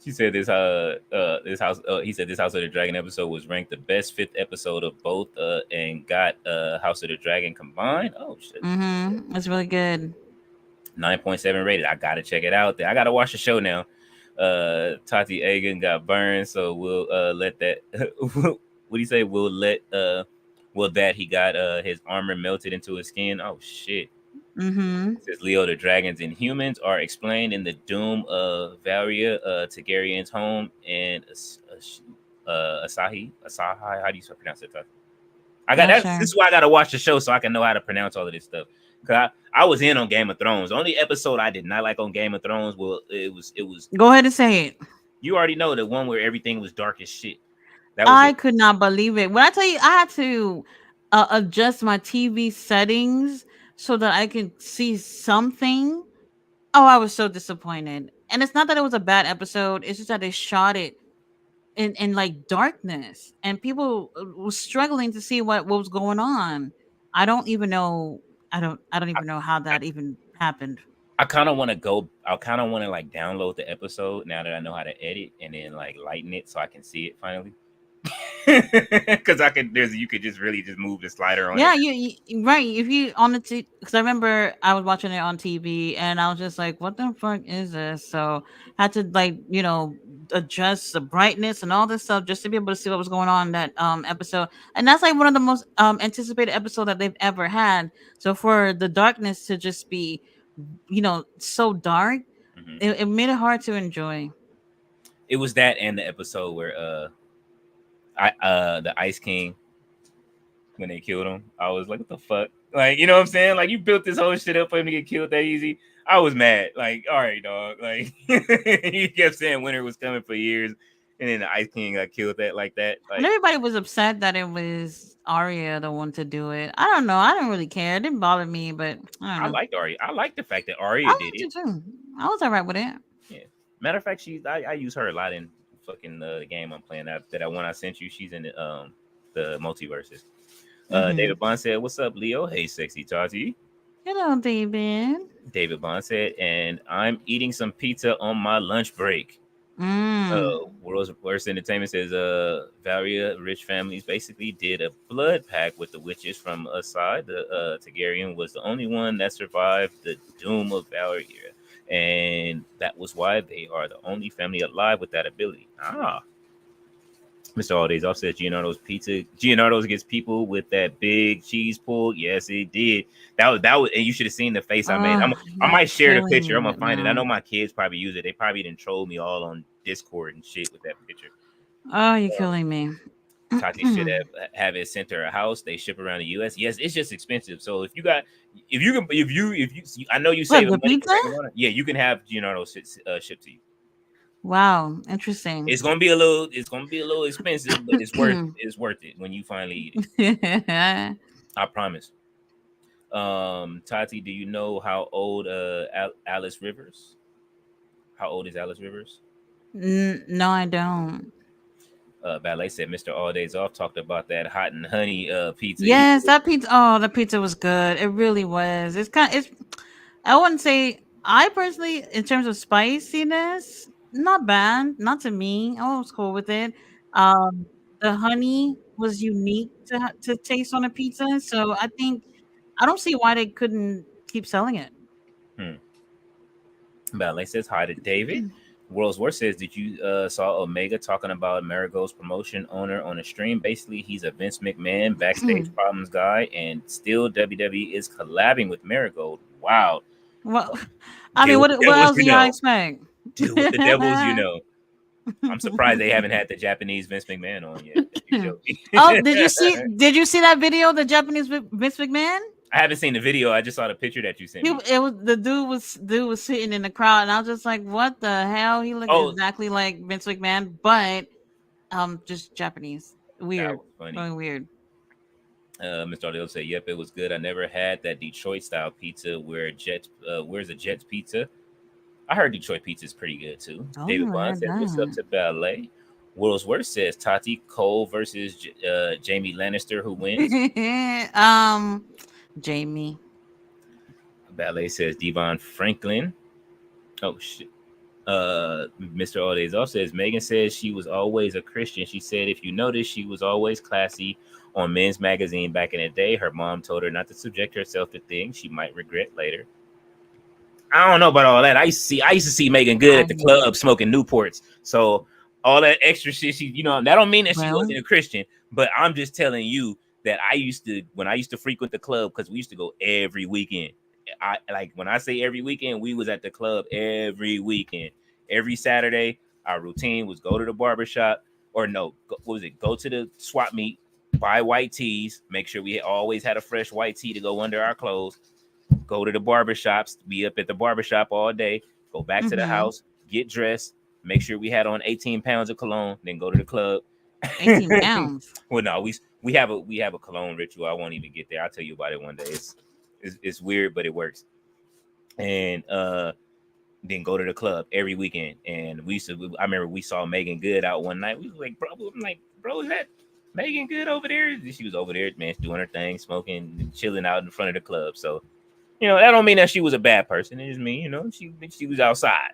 She said this house he said this House of the Dragon episode was ranked the best fifth episode of both and got House of the Dragon combined. Oh shit. It's really good. 9.7 rated. I gotta check it out. I gotta watch the show now. Tati Agan got burned, so we'll let that what do you say? We'll let that he got his armor melted into his skin. Oh shit. It says Leo the dragons and humans are explained in the doom of Varia Targaryen's home and Asahi. How do you pronounce it? I got that. This is why I gotta watch the show so I can know how to pronounce all of this stuff. Cause I was in on Game of Thrones. The only episode I did not like on Game of Thrones, well, it was. Go ahead and say it. You already know the one where everything was dark as shit. I could not believe it. When I tell you, I had to adjust my TV settings so that I can see something. Oh, I was so disappointed. And it's not that it was a bad episode. It's just that they shot it in like darkness, and people were struggling to see what was going on. I don't even know. I don't even know how that even happened. I kind of want to like download the episode now that I know how to edit, and then like lighten it so I can see it finally. Because you could just really just move the slider on. Yeah, you right. If you on the because I remember I was watching it on TV and I was just like, "What the fuck is this?" So I had to like adjust the brightness and all this stuff just to be able to see what was going on in that episode. And that's like one of the most anticipated episodes that they've ever had. So for the darkness to just be, so dark, it made it hard to enjoy. It was that and the episode where the Ice King, when they killed him, I was like, what the fuck? Like, you know what I'm saying? Like, you built this whole shit up for him to get killed that easy. I was mad. Like, all right, dog. Like, you kept saying winter was coming for years, and then the Ice King got killed like that. Like, and everybody was upset that it was Arya the one to do it. I don't know. I didn't really care. It didn't bother me, but I liked Arya. I liked the fact that Arya did it too. I was all right with it. Yeah. Matter of fact, I use her a lot in fucking the game I'm playing. That one I sent you. She's in the multiverses. David Bond said, "What's up, Leo? Hey, sexy Tati." Hello, David. David Bond said, "And I'm eating some pizza on my lunch break." World's Worst Entertainment says, Varia rich families basically did a blood pact with the witches from a side. The Targaryen was the only one that survived the doom of Varia, and that was why they are the only family alive with that ability. Mr. All Days Off said Gianardo's gets people with that big cheese pull. Yes, it did. That was, and you should have seen the face I made. I might share the picture. I'm gonna find it. I know my kids probably use it. They probably didn't troll me all on Discord and shit with that picture. Oh, you're killing me. Tati should have it sent to her house. They ship around the US. Yes, it's just expensive. So if you I know you save money. Pizza? Yeah, you can have Gianardo shipped to you. Wow, interesting. It's gonna be a little expensive, but it's worth it when you finally eat it. I promise. Tati, do you know how old Alice Rivers? How old is Alice Rivers? No, I don't. Ballet said Mr. All Days Off talked about that hot and honey pizza. Yes, that pizza. Oh, the pizza was good. It really was. I wouldn't say I personally, in terms of spiciness, not bad. Not to me. I was cool with it. The honey was unique to taste on a pizza, so I don't see why they couldn't keep selling it. Ballet says hi to David. World's Worst says, did you saw Omega talking about Marigold's promotion owner on a stream? Basically, he's a Vince McMahon backstage problems guy, and still WWE is collabing with Marigold. Wow. Well, I mean, what else do y'all expect? Deal with the devils, you know. I'm surprised they haven't had the Japanese Vince McMahon on yet. Oh, did you see that video, the Japanese Vince McMahon? I haven't seen the video. I just saw the picture that you sent me. It was the dude was sitting in the crowd, and I was just like, "What the hell?" He looked exactly like Vince McMahon, but just Japanese. Weird, funny. Weird. Mr. Audio said, "Yep, it was good. I never had that Detroit style pizza. Where's a Jets pizza? I heard Detroit pizza is pretty good too." David Bond said, "What's up to Ballet?" World's Worst says, Tati Cole versus Jamie Lannister. Who wins? Jamie. Ballet says Devon Franklin. Oh shit. Mr. All Days Off says Megan says she was always a Christian. She said if you notice, she was always classy on Men's Magazine back in the day. Her mom told her not to subject herself to things she might regret later. I don't know about all that. I used to see Megan Good I at the hear you. club smoking Newports. So all that extra shit, that don't mean that she Well, wasn't a Christian, but I'm just telling you that when I used to frequent the club, because we used to go every weekend. I like when I say every weekend, we was at the club every weekend. Every Saturday, our routine was go to the barbershop, or no, what was it? Go to the swap meet, buy white tees, make sure we always had a fresh white tee to go under our clothes, go to the barbershops, be up at the barbershop all day, go back to the mm-hmm. house, get dressed, make sure we had on 18 pounds of cologne, then go to the club. 18 pounds. Well, no, we have a cologne ritual. I won't even get there. I'll tell you about it one day. It's weird, but it works. And then go to the club every weekend. And I remember we saw Megan Good out one night. We was like, bro, is that Megan Good over there? She was over there, man, doing her thing, smoking, chilling out in front of the club. So that don't mean that she was a bad person. It just mean, she was outside.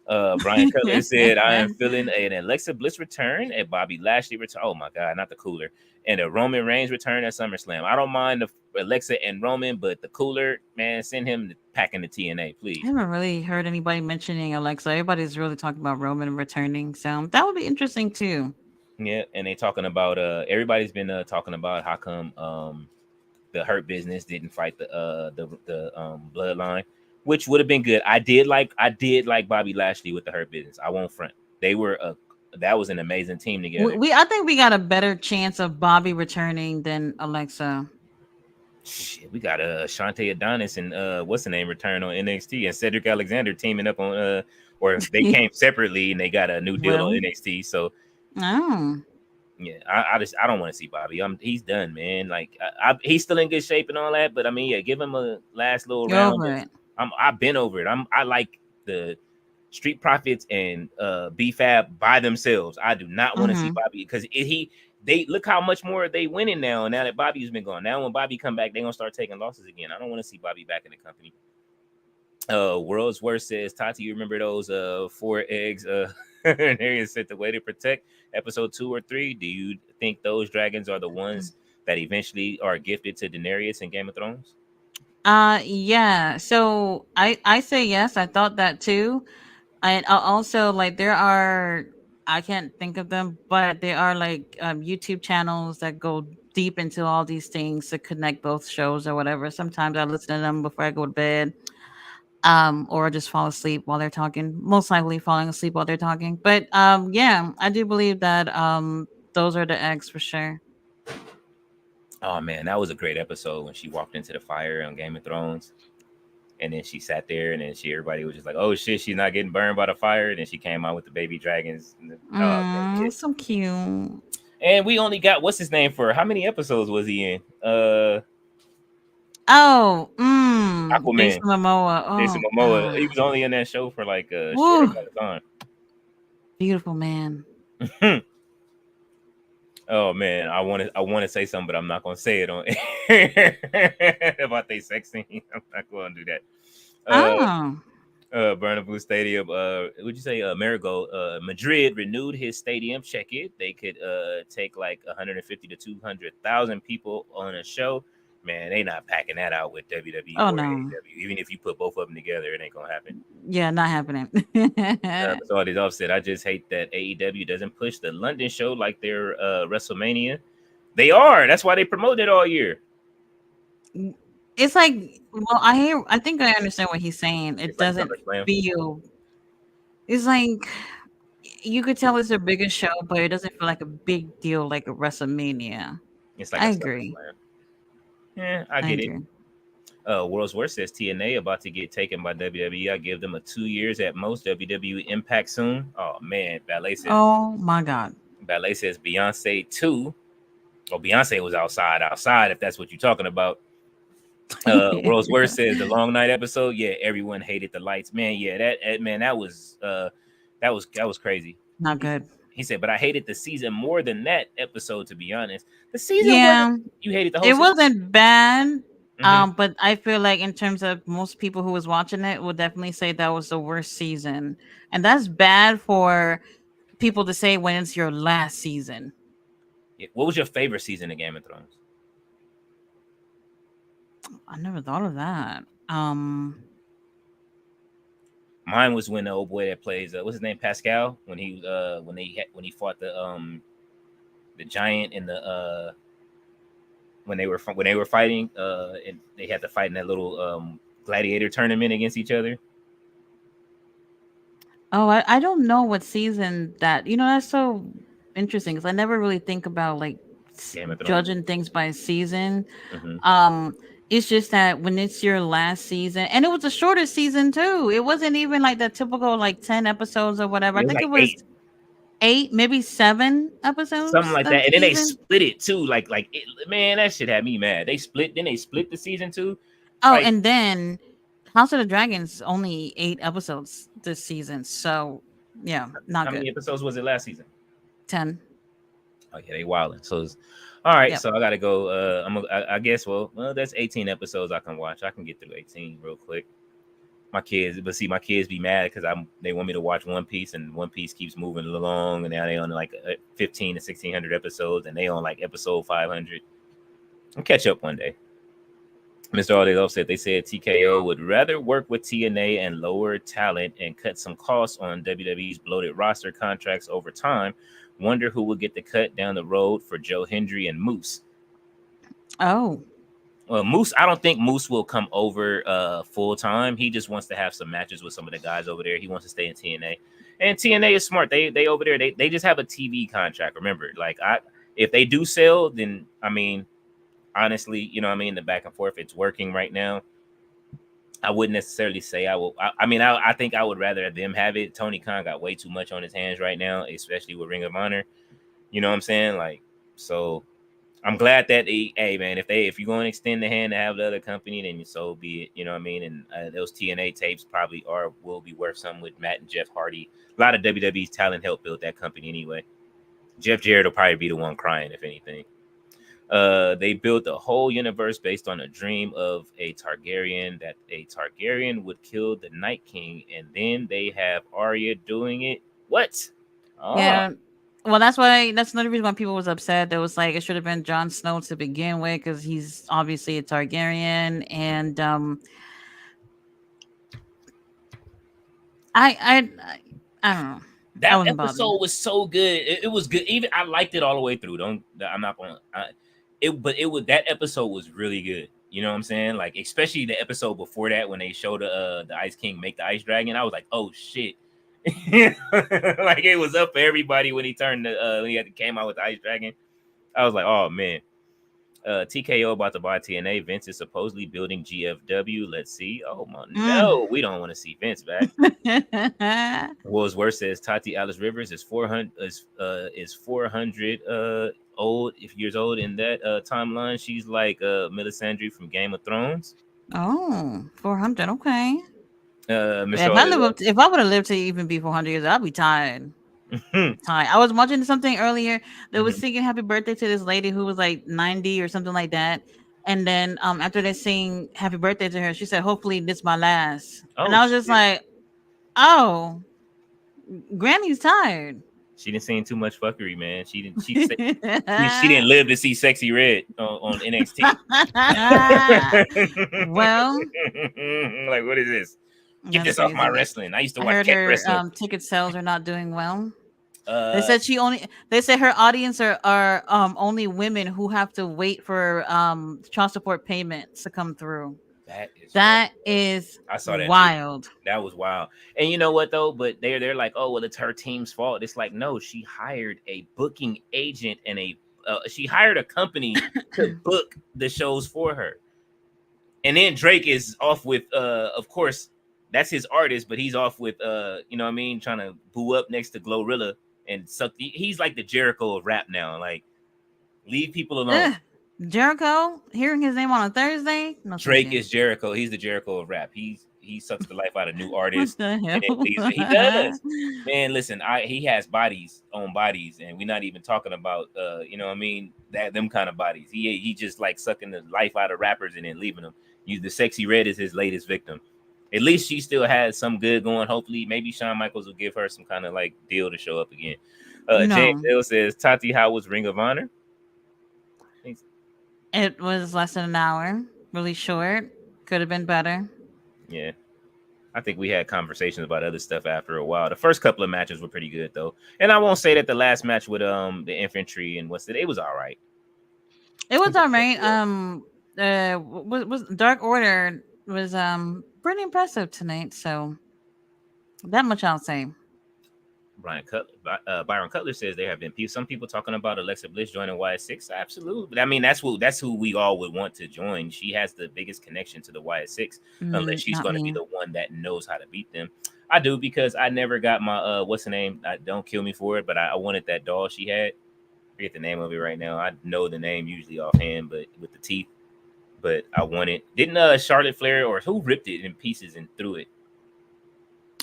Brian Cutler said, I am feeling an Alexa Bliss return at Bobby Lashley return. Oh my God, not the cooler. And a Roman Reigns return at SummerSlam. I don't mind the Alexa and Roman, but the cooler, man, send him packing the TNA, please. I haven't really heard anybody mentioning Alexa. Everybody's really talking about Roman returning. So that would be interesting too. Yeah, and they talking about everybody's been talking about how come the Hurt Business didn't fight the Bloodline, which would have been good. I did like Bobby Lashley with the Hurt Business. I won't front. That was an amazing team together. I think we got a better chance of Bobby returning than Alexa. Shit, we got Shante Adonis and what's the name return on NXT, and Cedric Alexander teaming up on or they came separately and they got a new deal on NXT. So yeah, I don't want to see Bobby. He's done, man. Like he's still in good shape and all that, but I mean, yeah, give him a last little round. I've been over it. I like the Street Profits and B-Fab by themselves. I do not want to see Bobby because they look how much more they winning now. Now that Bobby's been gone. Now when Bobby come back, they're gonna start taking losses again. I don't want to see Bobby back in the company. World's Worst says, Tati, you remember those 4 eggs Daenerys said the way to protect episode 2 or 3? Do you think those dragons are the ones that eventually are gifted to Daenerys in Game of Thrones? Yeah. So I say yes. I thought that too. And also like I can't think of them, but there are like YouTube channels that go deep into all these things to connect both shows or whatever. Sometimes I listen to them before I go to bed, or just fall asleep while they're talking. Most likely falling asleep while they're talking. But yeah, I do believe that those are the eggs for sure. Oh man, that was a great episode when she walked into the fire on Game of Thrones. And then she sat there, and then everybody was just like, "Oh shit, she's not getting burned by the fire." And then she came out with the baby dragons. So cute. And we only got what's his name for how many episodes was he in? Aquaman. Jason Momoa. Oh, Jason Momoa. He was only in that show for like a short amount of time. Beautiful man. Oh man, I want to say something, but I'm not gonna say it on about they sex scene. I'm not going to do that. Bernabeu Stadium. Would you say Marigold? Madrid renewed his stadium. Check it. They could take like 150 to 200,000 people on a show. Man, they not packing that out with WWE or AEW. Even if you put both of them together, it ain't gonna happen. Yeah, not happening. That's all these offset. I just hate that AEW doesn't push the London show like their WrestleMania. They are. That's why they promote it all year. It's like, well, I think I understand what he's saying. It doesn't feel. It's like you could tell it's their biggest show, but it doesn't feel like a big deal like a WrestleMania. It's like I agree. Yeah, I get it. World's Worst says TNA about to get taken by WWE. I give them a 2 years at most. WWE Impact soon. Oh man, Ballet says. Oh my God. Ballet says Beyonce 2. Well, Beyonce was outside. If that's what you're talking about. World's Worst says the long night episode. Yeah, everyone hated the lights. Man, yeah, that was crazy. Not good. He said, but I hated the season more than that episode, to be honest. The season, you hated the whole season? Wasn't bad. Mhm. But I feel like in terms of most people who was watching it would definitely say that was the worst season, and that's bad for people to say when it's your last season. Yeah. What was your favorite season of Game of Thrones? I never thought of that. Mine was when the old boy that plays what's his name, Pascal, when he fought the giant in the when they were fighting and they had to fight in that little gladiator tournament against each other. Oh, I don't know what season that. That's so interesting because I never really think about like Game of Thrones. judging things by season. Hmm. Um, it's just that when it's your last season, and it was a shorter season too. It wasn't even like the typical like 10 episodes or whatever. I It was think like it was eight, 8, maybe 7 something episodes like of that, and then they season. split it too. Man, that shit had me mad. They split the season too. Oh, Like and then House of the Dragons only 8 episodes this season. So, yeah, not how many good. episodes was it last season? 10. Oh yeah, they wilding. So all right. Yep. So I gotta go. I guess. Well, that's 18 episodes I can watch. I can get through 18 real quick. My kids, but see, my kids be mad because they want me to watch One Piece, and One Piece keeps moving along, and now they on like 15 to 1600 episodes, and they on like episode 500. I'll catch up one day. Mr. Aldale said they said TKO would rather work with TNA and lower talent and cut some costs on WWE's bloated roster contracts over time. Wonder who will get the cut down the road for Joe Hendry and Moose. Oh. Well, Moose, I don't think Moose will come over full time. He just wants to have some matches with some of the guys over there. He wants to stay in TNA. And TNA is smart. They over there, they just have a TV contract. Remember, if they do sell, then I mean, honestly, you know what I mean, the back and forth, it's working right now. I wouldn't necessarily say I will. I think I would rather them have it. Tony Khan got way too much on his hands right now, especially with Ring of Honor. You know what I'm saying? So I'm glad that hey man, if you're going to extend the hand to have the other company, then so be it. You know what I mean? And those TNA tapes probably will be worth something with Matt and Jeff Hardy. A lot of WWE's talent helped build that company anyway. Jeff Jarrett will probably be the one crying if anything. They built a whole universe based on a dream of a Targaryen that a Targaryen would kill the Night King, and then they have Arya doing it. What? Oh, Yeah. Well, that's another reason why people was upset. There was like it should have been Jon Snow to begin with because he's obviously a Targaryen, and I don't know. I that wasn't bothered. episode was so good. It was good. Even I liked it all the way through. I'm not gonna. But it was that episode was really good. You know what I'm saying? Like especially the episode before that when they showed the Ice King make the Ice Dragon. I was like, oh shit. Like it was up for everybody when he turned when he came out with the Ice Dragon. I was like, oh man. TKO about to buy TNA. Vince is supposedly building GFW. Let's see. Oh my no, we don't want to see Vince back. What's worse says Tati Alice Rivers is 400 old if years old in that timeline. She's like Melisandre from Game of Thrones. Oh, 400. Okay. Mr. If I would have lived to even be 400 years, I'd be tired. I was watching something earlier that was singing happy birthday to this lady who was like 90 or something like that. And then after they sing happy birthday to her, she said, hopefully this my last. And Oh I was just shit. like, oh, Granny's tired. She didn't sing too much fuckery, man. She didn't live to see Sexy Red on NXT. Well, like what is this? Get that's this off my crazy. wrestling. I used to I watch heard cat her wrestling. ticket sales are not doing well. Uh, They said her audience are only women who have to wait for child support payments to come through. That is I saw that too. wild. That was wild. And you know what though? But they're like, oh well, it's her team's fault. It's like no, she hired a booking agent and she hired a company to book the shows for her. And then Drake is off with of course that's his artist, but he's off with you know what I mean, trying to boo up next to Glorilla and suck. He's like the Jericho of rap now. Like leave people alone. Jericho, hearing his name on a Thursday. No, Drake is Jericho. He's the Jericho of rap. he sucks the life out of new What artists the and then leaves it. He hell? does. Man, listen, he has bodies on bodies, and we're not even talking about you know what I mean, that them kind of bodies. He just like sucking the life out of rappers and then leaving them. The Sexy Red is his latest victim. At least she still has some good going. Hopefully, maybe Shawn Michaels will give her some kind of like deal to show up again. James No, Hill says, Tati, how was Ring of Honor? it was less than an hour. Really short. Could have been better. Yeah. I think we had conversations about other stuff after a while. The first couple of matches were pretty good though. And I won't say that the last match with the infantry and it was all right. It was all right. Was Dark Order was pretty impressive tonight. So that much I'll say. Byron Cutler says there have been some people talking about Alexa Bliss joining YS6. Absolutely. I mean, that's who we all would want to join. She has the biggest connection to the YS6, unless she's going to be the one that knows how to beat them. I do, because I never got my what's the name? Don't kill me for it, but I wanted that doll she had. I forget the name of it right now. I know the name usually offhand, but with the teeth. But I want it. Didn't Charlotte Flair or who ripped it in pieces and threw it?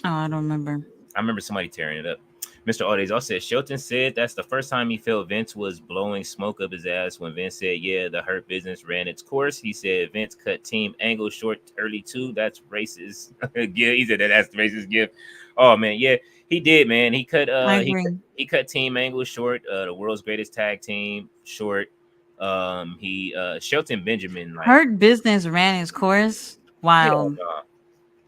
Oh, I don't remember. I remember somebody tearing it up. Mr. Audes also said, Shelton said that's the first time he felt Vince was blowing smoke up his ass when Vince said, yeah, the Hurt Business ran its course. He said Vince cut Team Angle short early too. That's racist. Yeah, he said that's the racist gift. Oh man, yeah, he did, man. He cut he cut Team Angle short, the world's greatest tag team short. Shelton Benjamin, like, Hurt Business ran his course. Wow.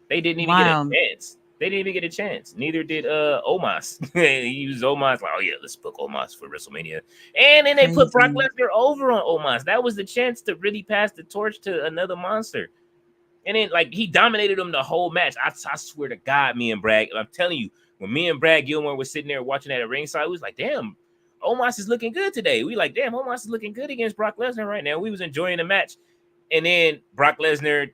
They didn't even get a chance. They didn't even get a chance. Neither did Omos. He used Omos like, oh yeah, let's book Omos for WrestleMania. And then they put Brock Lesnar over on Omos. That was the chance to really pass the torch to another monster. And then like he dominated him the whole match. I swear to God, me and Brad, I'm telling you, when me and Brad Gilmore was sitting there watching at a ringside, we was like, damn, Omos is looking good today. We like, damn, Omos is looking good against Brock Lesnar right now. We was enjoying the match. And then Brock Lesnar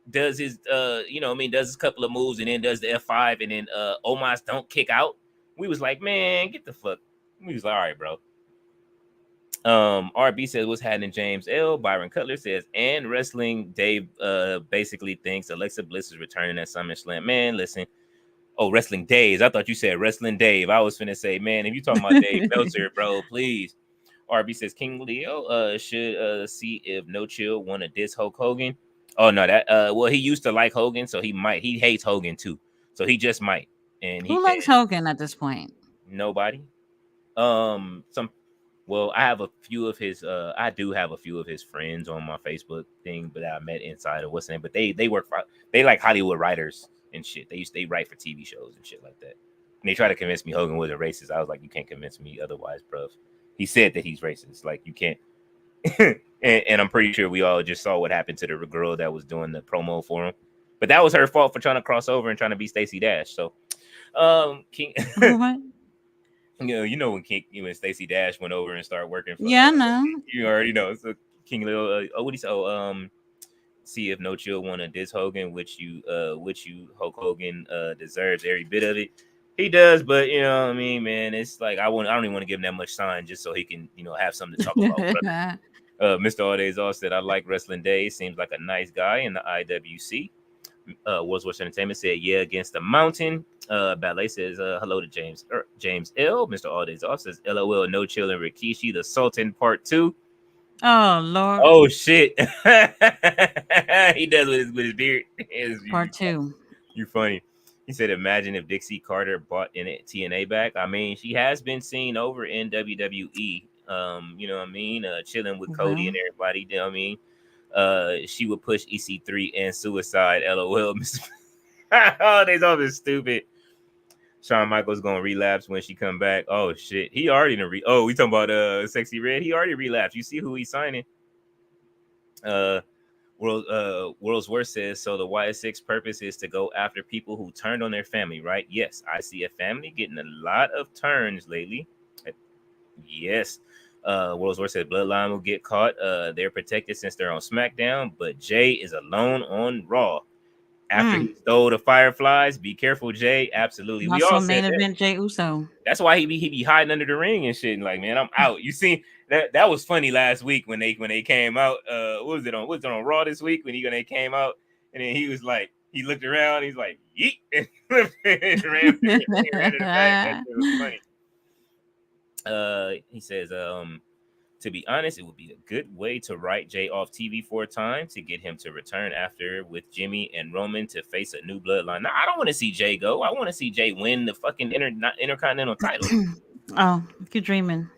does his does his couple of moves and then does the F5 and then Omos don't kick out. We was like, man, get the fuck. We was like, all right, bro. RB says, what's happening, James L. Byron Cutler says, and Wrestling Dave basically thinks Alexa Bliss is returning at SummerSlam. Man, listen. Oh, Wrestling Days. I thought you said Wrestling Dave. I was finna say, man, if you talking about Dave Meltzer, bro, please. RB says King Leo should see if No Chill want to diss Hulk Hogan. Oh no, that well, he used to like Hogan, so he hates Hogan too. So he just might. And who likes Hogan at this point? Nobody. I have a few of his I do have a few of his friends on my Facebook thing, but I met inside of what's the name, but they work for, they like Hollywood writers and shit. They write for TV shows and shit like that. And they try to convince me Hogan was a racist. I was like, you can't convince me otherwise, bruv. He said that he's racist. Like, you can't. and I'm pretty sure we all just saw what happened to the girl that was doing the promo for him. But that was her fault for trying to cross over and trying to be Stacey Dash. So, King, what? you know when Stacey Dash went over and started working for, I know. You already know. So King Lil, what do you say? See if No Chill want to diss Hogan, which you Hulk Hogan deserves every bit of it. He does, but you know what I mean, man. It's like I don't even want to give him that much sign just so he can, have something to talk about. Mr. Audes also said, I like Wrestling Days. Seems like a nice guy in the IWC. World's Worst Entertainment said, yeah, against the Mountain. Ballet says, hello to James L. Mr. Audes also says, LOL, No Chill and Rikishi, the Sultan Part 2. Oh, Lord. Oh, shit. He does with his beard. Part 2. You're funny. He said, imagine if Dixie Carter bought in TNA back. I mean, she has been seen over in WWE. You know what I mean? Chilling with Cody and everybody. You know what I mean? She would push EC3 and Suicide. LOL. Oh, they's all this stupid. Shawn Michaels gonna relapse when she come back. Oh shit, he already we talking about Sexy Red. He already relapsed. You see who he's signing? World's Worst says, so the YS6 purpose is to go after people who turned on their family, right? Yes, I see a family getting a lot of turns lately. Yes. World's Worst said Bloodline will get caught. They're protected since they're on SmackDown, but Jay is alone on Raw. After he stole the Fireflies, be careful, Jay. Absolutely. We all main event Jay Uso. That's why he be hiding under the ring and shit. And like, man, I'm out. You see that was funny last week when they came out. What was it on Raw this week when they came out and then he was like, He looked around. He's like, yeet, and ran to the back. That shit was funny. He says, to be honest, it would be a good way to write Jay off TV for a time to get him to return after with Jimmy and Roman to face a new bloodline. Now, I don't want to see Jay go. I want to see Jay win the fucking Intercontinental title. Oh, keep dreaming.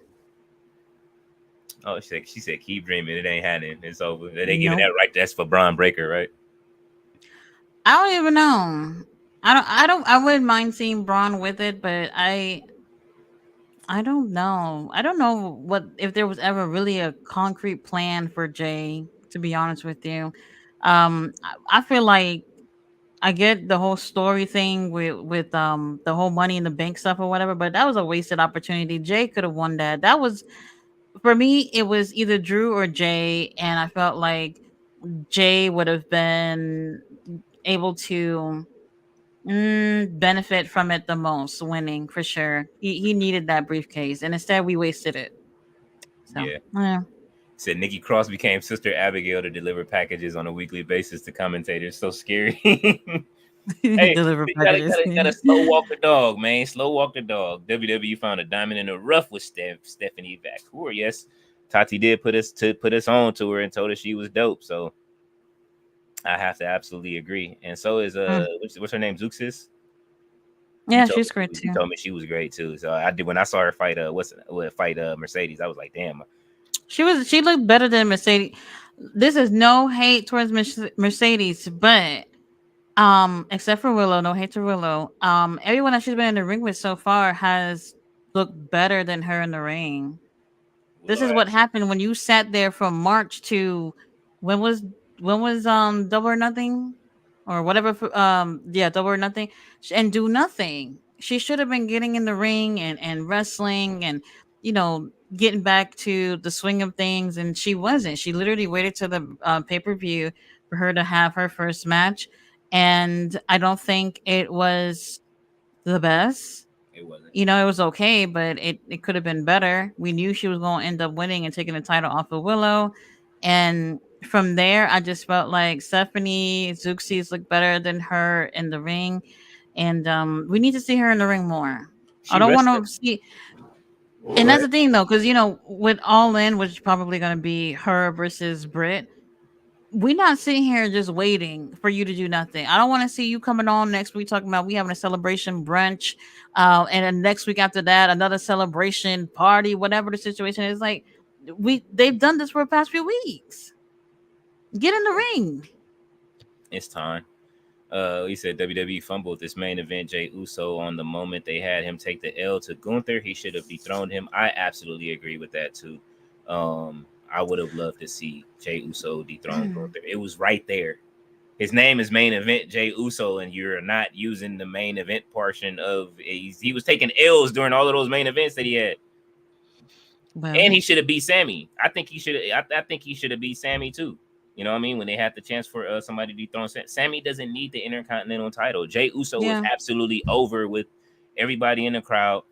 Oh, she said, keep dreaming. It ain't happening. It's over. They giving that right. That's for Braun Breaker, right? I don't even know. I wouldn't mind seeing Braun with it, but I don't know. I don't know what if there was ever really a concrete plan for Jay, to be honest with you. I feel like I get the whole story thing with the whole money in the bank stuff or whatever, but that was a wasted opportunity. Jay could have won that. That was for me, it was either Drew or Jay, and I felt like Jay would have been able to benefit from it the most, winning for sure. He needed that briefcase, and instead we wasted it. So, yeah. Said Nikki Cross became Sister Abigail to deliver packages on a weekly basis to commentators. So scary. Hey, deliver packages. Gotta slow walk the dog, man. Slow walk the dog. WWE found a diamond in the rough with Stephanie Vacour. Yes, Tati did put us on to her and told her she was dope. So I have to absolutely agree. And so is what's her name? Zuxis? Yeah, she's great too. She told me she was great too. So I did when I saw her fight Mercedes, I was like, damn. She looked better than Mercedes. This is no hate towards Mercedes, but except for Willow, no hate to Willow. Everyone that she's been in the ring with so far has looked better than her in the ring. This is what happened when you sat there from March to when was Double or Nothing or whatever Double or Nothing and do nothing. She should have been getting in the ring and wrestling and getting back to the swing of things, and she wasn't. She literally waited to the pay-per-view for her to have her first match, and I don't think it was the best. It wasn't. It was okay, but it could have been better. We knew she was going to end up winning and taking the title off of Willow, and from there, I just felt like Stephanie Zuxis looked better than her in the ring, and we need to see her in the ring more. I don't want to see. And that's the thing, though, because with All In, which is probably going to be her versus Britt, we're not sitting here just waiting for you to do nothing. I don't want to see you coming on next week talking about we having a celebration brunch, and then next week after that another celebration party, whatever the situation is. Like they've done this for the past few weeks. Get in the ring. It's time. He said WWE fumbled this main event. Jey Uso on the moment they had him take the L to Gunther. He should have dethroned him. I absolutely agree with that too. I would have loved to see Jey Uso dethrone Gunther. It was right there. His name is main event Jey Uso, and you're not using the main event portion of. He was taking L's during all of those main events that he had. Well, and he should have beat Sammy. I think he should. I think he should have beat Sammy too. You know what I mean? When they had the chance for somebody to dethrone Sammy, doesn't need the Intercontinental title. Jey Uso is absolutely over with everybody in the crowd.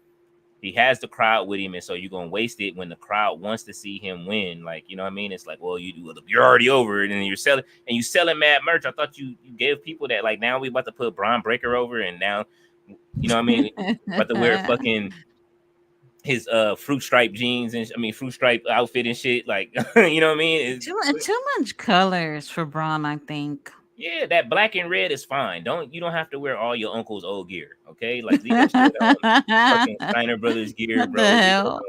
He has the crowd with him, and so you're gonna waste it when the crowd wants to see him win. Like, you know what I mean? It's like, well, you're already over it, and you're selling mad merch. I thought you gave people that, like, now we about to put Braun Breaker over, and now, you know what I mean? About to wear fucking his fruit stripe jeans and fruit stripe outfit and shit. Like, you know what I mean? It's too much colors for Braun, I think. Yeah, that black and red is fine. You don't have to wear all your uncle's old gear, okay? Like, leave that shit on. Fucking Steiner Brothers gear, what bro. The hell?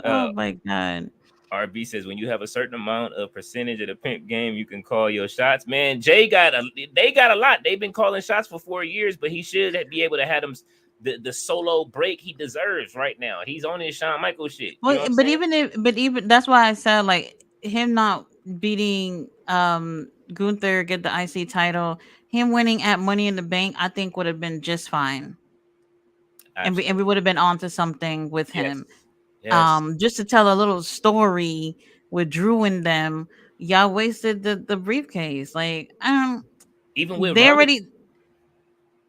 Oh my god. RB says when you have a certain amount of percentage of the pimp game, you can call your shots. Man, they got a lot. They've been calling shots for 4 years, but he should be able to have them the solo break he deserves right now. He's on his Shawn Michaels shit. Well, but even that's why I said, like, him not beating Gunther, get the IC title, him winning at Money in the Bank, I think would have been just fine. And we would have been on to something with him. Yes. Just to tell a little story with Drew and them, y'all wasted the briefcase. Like, even with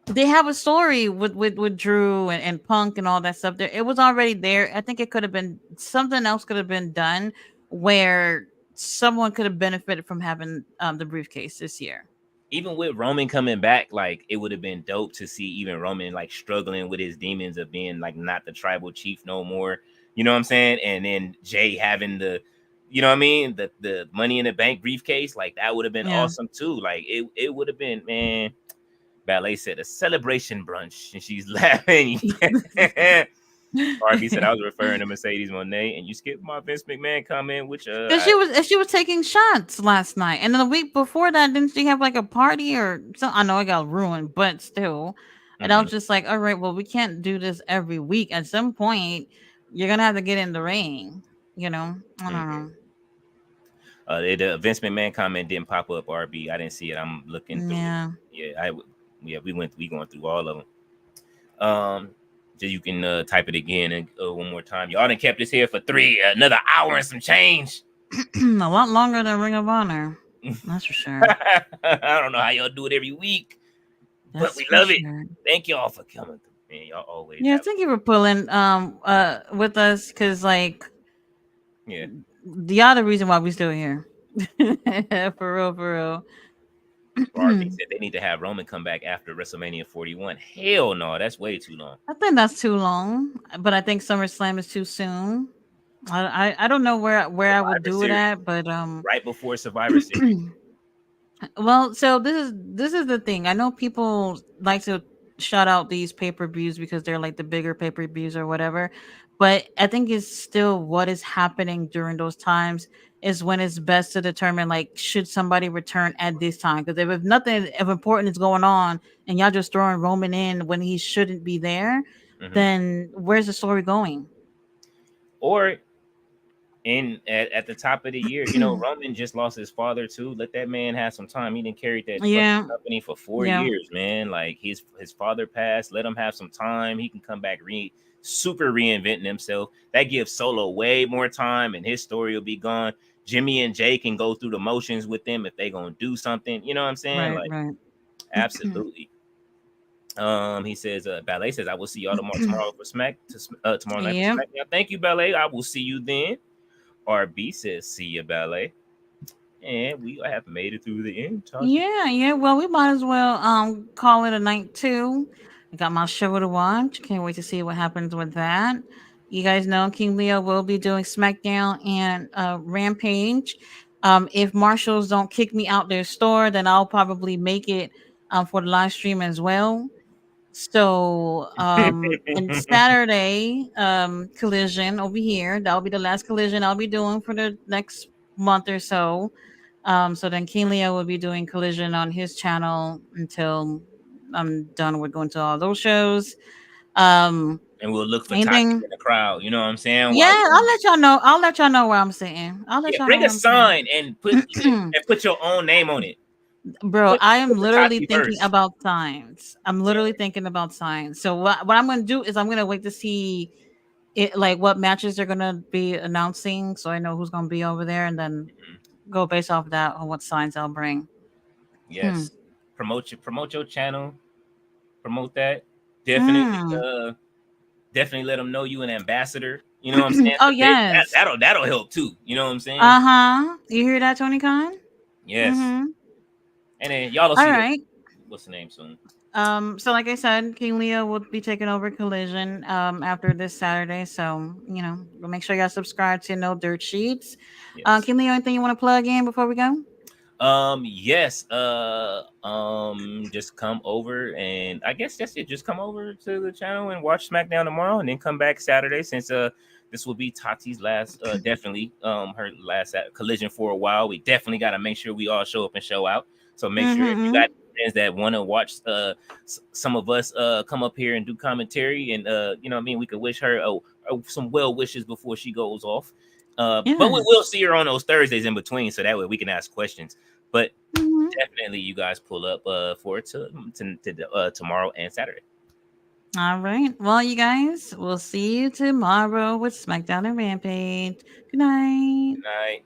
they have a story with Drew and Punk and all that stuff there. It was already there. I think it could have been something else could have been done where someone could have benefited from having the briefcase this year. even with Roman coming back, like it would have been dope to see even Roman like struggling with his demons of being like not the tribal chief no more. You know what I'm saying? And then Jay having the, you know what I mean, the Money in the Bank briefcase, like that would have been Yeah. awesome too. Like it would have been, man. Ballet said a celebration brunch, and she's laughing. RB said I was referring to Mercedes Monet, and you skipped my Vince McMahon comment, which Because she was taking shots last night, and then the week before that, didn't she have like a party or something? I know it got ruined, but still. And I mhm, was just like, all right, well, we can't do this every week. At some point, you're gonna have to get in the ring. You know, I don't mhm. know. The Vince McMahon comment didn't pop up. RB, I didn't see it. I'm looking through it. Yeah. Yeah, we going through all of them. So you can type it again and one more time. Y'all done kept us here for another hour and some change. A lot longer than Ring of Honor. That's for sure. I don't know how y'all do it every week, but That's we for love it. sure. Thank y'all for coming through, man. Y'all always Yeah, have, thank you for pulling with us, because like yeah. y'all the reason why we still here. For real, for RB real. said they need to have Roman come back after WrestleMania 41. Hell no, that's way too long. I think that's too long, but I think SummerSlam is too soon. I don't know where I would Survivor do it Series, at, but right before Survivor Series. well, so this is the thing. I know people like to shout out these pay-per-views because they're like the bigger pay-per-views or whatever, but I think it's still what is happening during those times is when it's best to determine like should somebody return at this time, because if nothing of important is going on and y'all just throwing Roman in when he shouldn't be there, Mhm. then where's the story going? Or at the top of the year, Roman just lost his father too. Let that man have some time. He didn't carry that fucking Yeah, company for four yeah, years, man. Like his father passed. Let him have some time. He can come back super reinventing himself. That gives Solo way more time, and his story will be gone. Jimmy and Jay can go through the motions with them if they gonna do something. You know what I'm saying? right, Like right. absolutely. He says, Ballet says, I will see y'all tomorrow for tomorrow night for Yep. SmackDown. Thank you, Ballet. I will see you then. RB says, see you, Ballet. And we have made it through the end. Tati. Yeah, yeah. Well, we might as well call it a night too. I got my show to watch. Can't wait to see what happens with that. You guys know King Leo will be doing SmackDown and Rampage. If Marshalls don't kick me out their store, then I'll probably make it for the live stream as well. So and Saturday, collision over here. That'll be the last collision I'll be doing for the next month or so. So then King Leo will be doing collision on his channel until I'm done with going to all those shows. Um And we'll look for Tati anything. in the crowd. You know what I'm saying? Yeah, While I'll let y'all know. I'll let y'all know where I'm sitting. I'll let yeah, y'all know bring a where I'm sitting. sign and put your own name on it. Bro, Put, I am put the literally Tati thinking first. about signs. I'm Yeah. literally thinking about signs. So what I'm gonna do is I'm gonna wait to see it, like what matches they're gonna be announcing, so I know who's gonna be over there, and then Mhm. go based off that on what signs I'll bring. Hmm. Yes. Promote your channel. Promote that. Definitely. Hmm. Definitely let them know you an ambassador. You know what I'm saying? Oh So yes. that'll help too. You know what I'm saying? Uh-huh. You hear that, Tony Khan? Yes. Mm-hmm. And then y'all will All see right. what's the name soon. So like I said, King Leo will be taking over Collision after this Saturday. So, we'll make sure y'all subscribe to No Dirt Sheets. Yes. King Leo, anything you want to plug in before we go? Yes. Just come over, and I guess that's it. Just come over to the channel and watch SmackDown tomorrow, and then come back Saturday since this will be Tati's last definitely her last collision for a while. We definitely got to make sure we all show up and show out. So make sure if you Mm-hmm. got friends that want to watch some of us come up here and do commentary, and you know what I mean, we could wish her some well wishes before she goes off. But we will Yes. see her on those Thursdays in between, so that way we can ask questions. But Mm-hmm. definitely, you guys pull up for it tomorrow and Saturday. All right. Well, you guys, we'll see you tomorrow with SmackDown and Rampage. Good night. Good night.